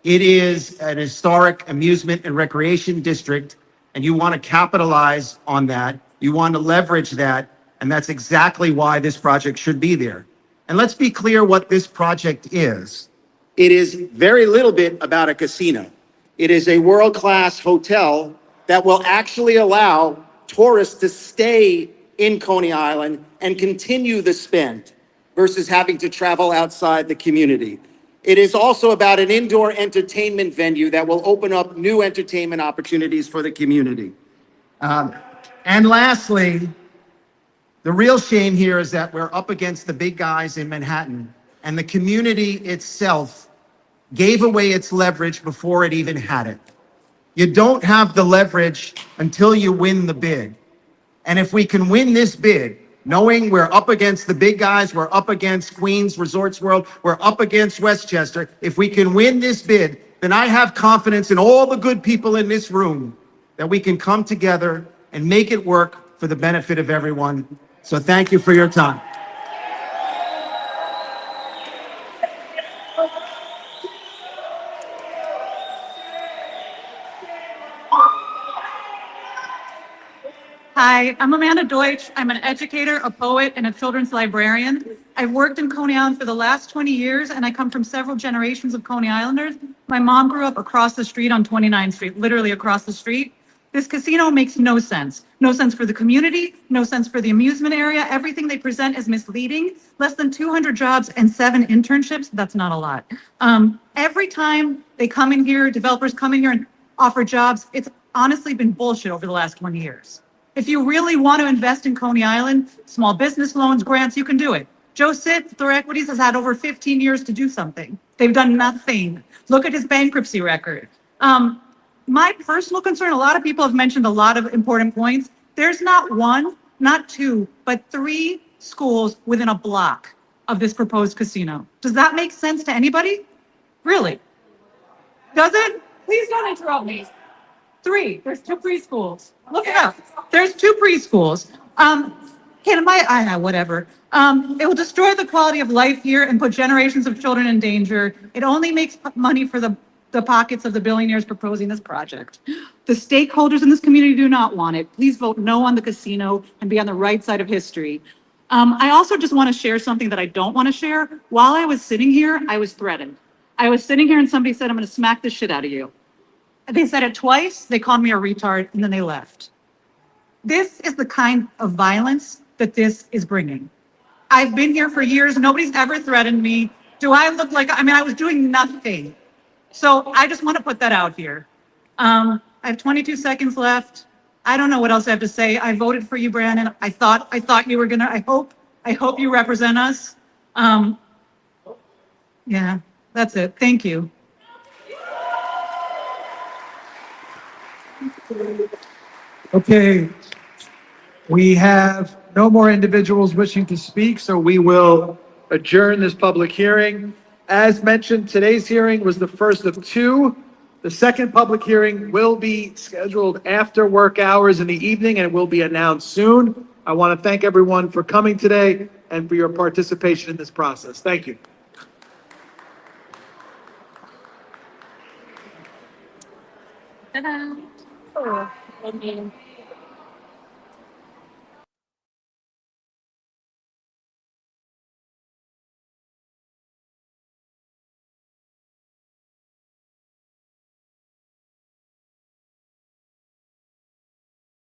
It is an historic amusement and recreation district, and you want to capitalize on that. You want to leverage that, and that's exactly why this project should be there. And let's be clear what this project is. It is very little bit about a casino. It is a world-class hotel that will actually allow tourists to stay in Coney Island and continue the spend versus having to travel outside the community. It is also about an indoor entertainment venue that will open up new entertainment opportunities for the community. And lastly, the real shame here is that we're up against the big guys in Manhattan, and the community itself gave away its leverage before it even had it. You don't have the leverage until you win the bid. And if we can win this bid, knowing we're up against the big guys, we're up against Queens Resorts World, we're up against Westchester, if we can win this bid, then I have confidence in all the good people in this room that we can come together and make it work for the benefit of everyone. So thank you for your time. Hi, I'm Amanda Deutsch. I'm an educator, a poet, and a children's librarian. I've worked in Coney Island for the last 20 years, and I come from several generations of Coney Islanders. My mom grew up across the street on 29th Street, literally across the street. This casino makes no sense. No sense for the community, no sense for the amusement area. Everything they present is misleading. Less than 200 jobs and 7 internships, that's not a lot. Every time they come in here, developers come in here and offer jobs, it's honestly been bullshit over the last 20 years. If you really want to invest in Coney Island, small business loans, grants, you can do it. Joe Sitt, Thor Equities, has had over 15 years to do something. They've done nothing. Look at his bankruptcy record. My personal concern, a lot of people have mentioned a lot of important points. There's not one, not two, but 3 schools within a block of this proposed casino. Does that make sense to anybody? Really? Does it? Please don't interrupt me. 3. There's 2 preschools. Look it up. There's 2 preschools. Whatever. It will destroy the quality of life here and put generations of children in danger. It only makes money for the pockets of the billionaires proposing this project. The stakeholders in this community do not want it. Please vote no on the casino and be on the right side of history. I also just want to share something that I don't want to share. While I was sitting here, I was threatened. I was sitting here and somebody said, I'm going to smack the shit out of you. They said it twice, they called me a retard, and then they left. This is the kind of violence that this is bringing. I've been here for years. Nobody's ever threatened me. Do I look like, I was doing nothing. So I just want to put that out here. I have 22 seconds left. I don't know what else I have to say. I voted for you, Brandon. I thought you were gonna, I hope you represent us. Yeah, that's it. Thank you. Okay, we have no more individuals wishing to speak, so we will adjourn this public hearing. As mentioned, today's hearing was the first of 2. The second public hearing will be scheduled after work hours in the evening and it will be announced soon. I want to thank everyone for coming today and for your participation in this process. Thank you. Ta-da. Oh,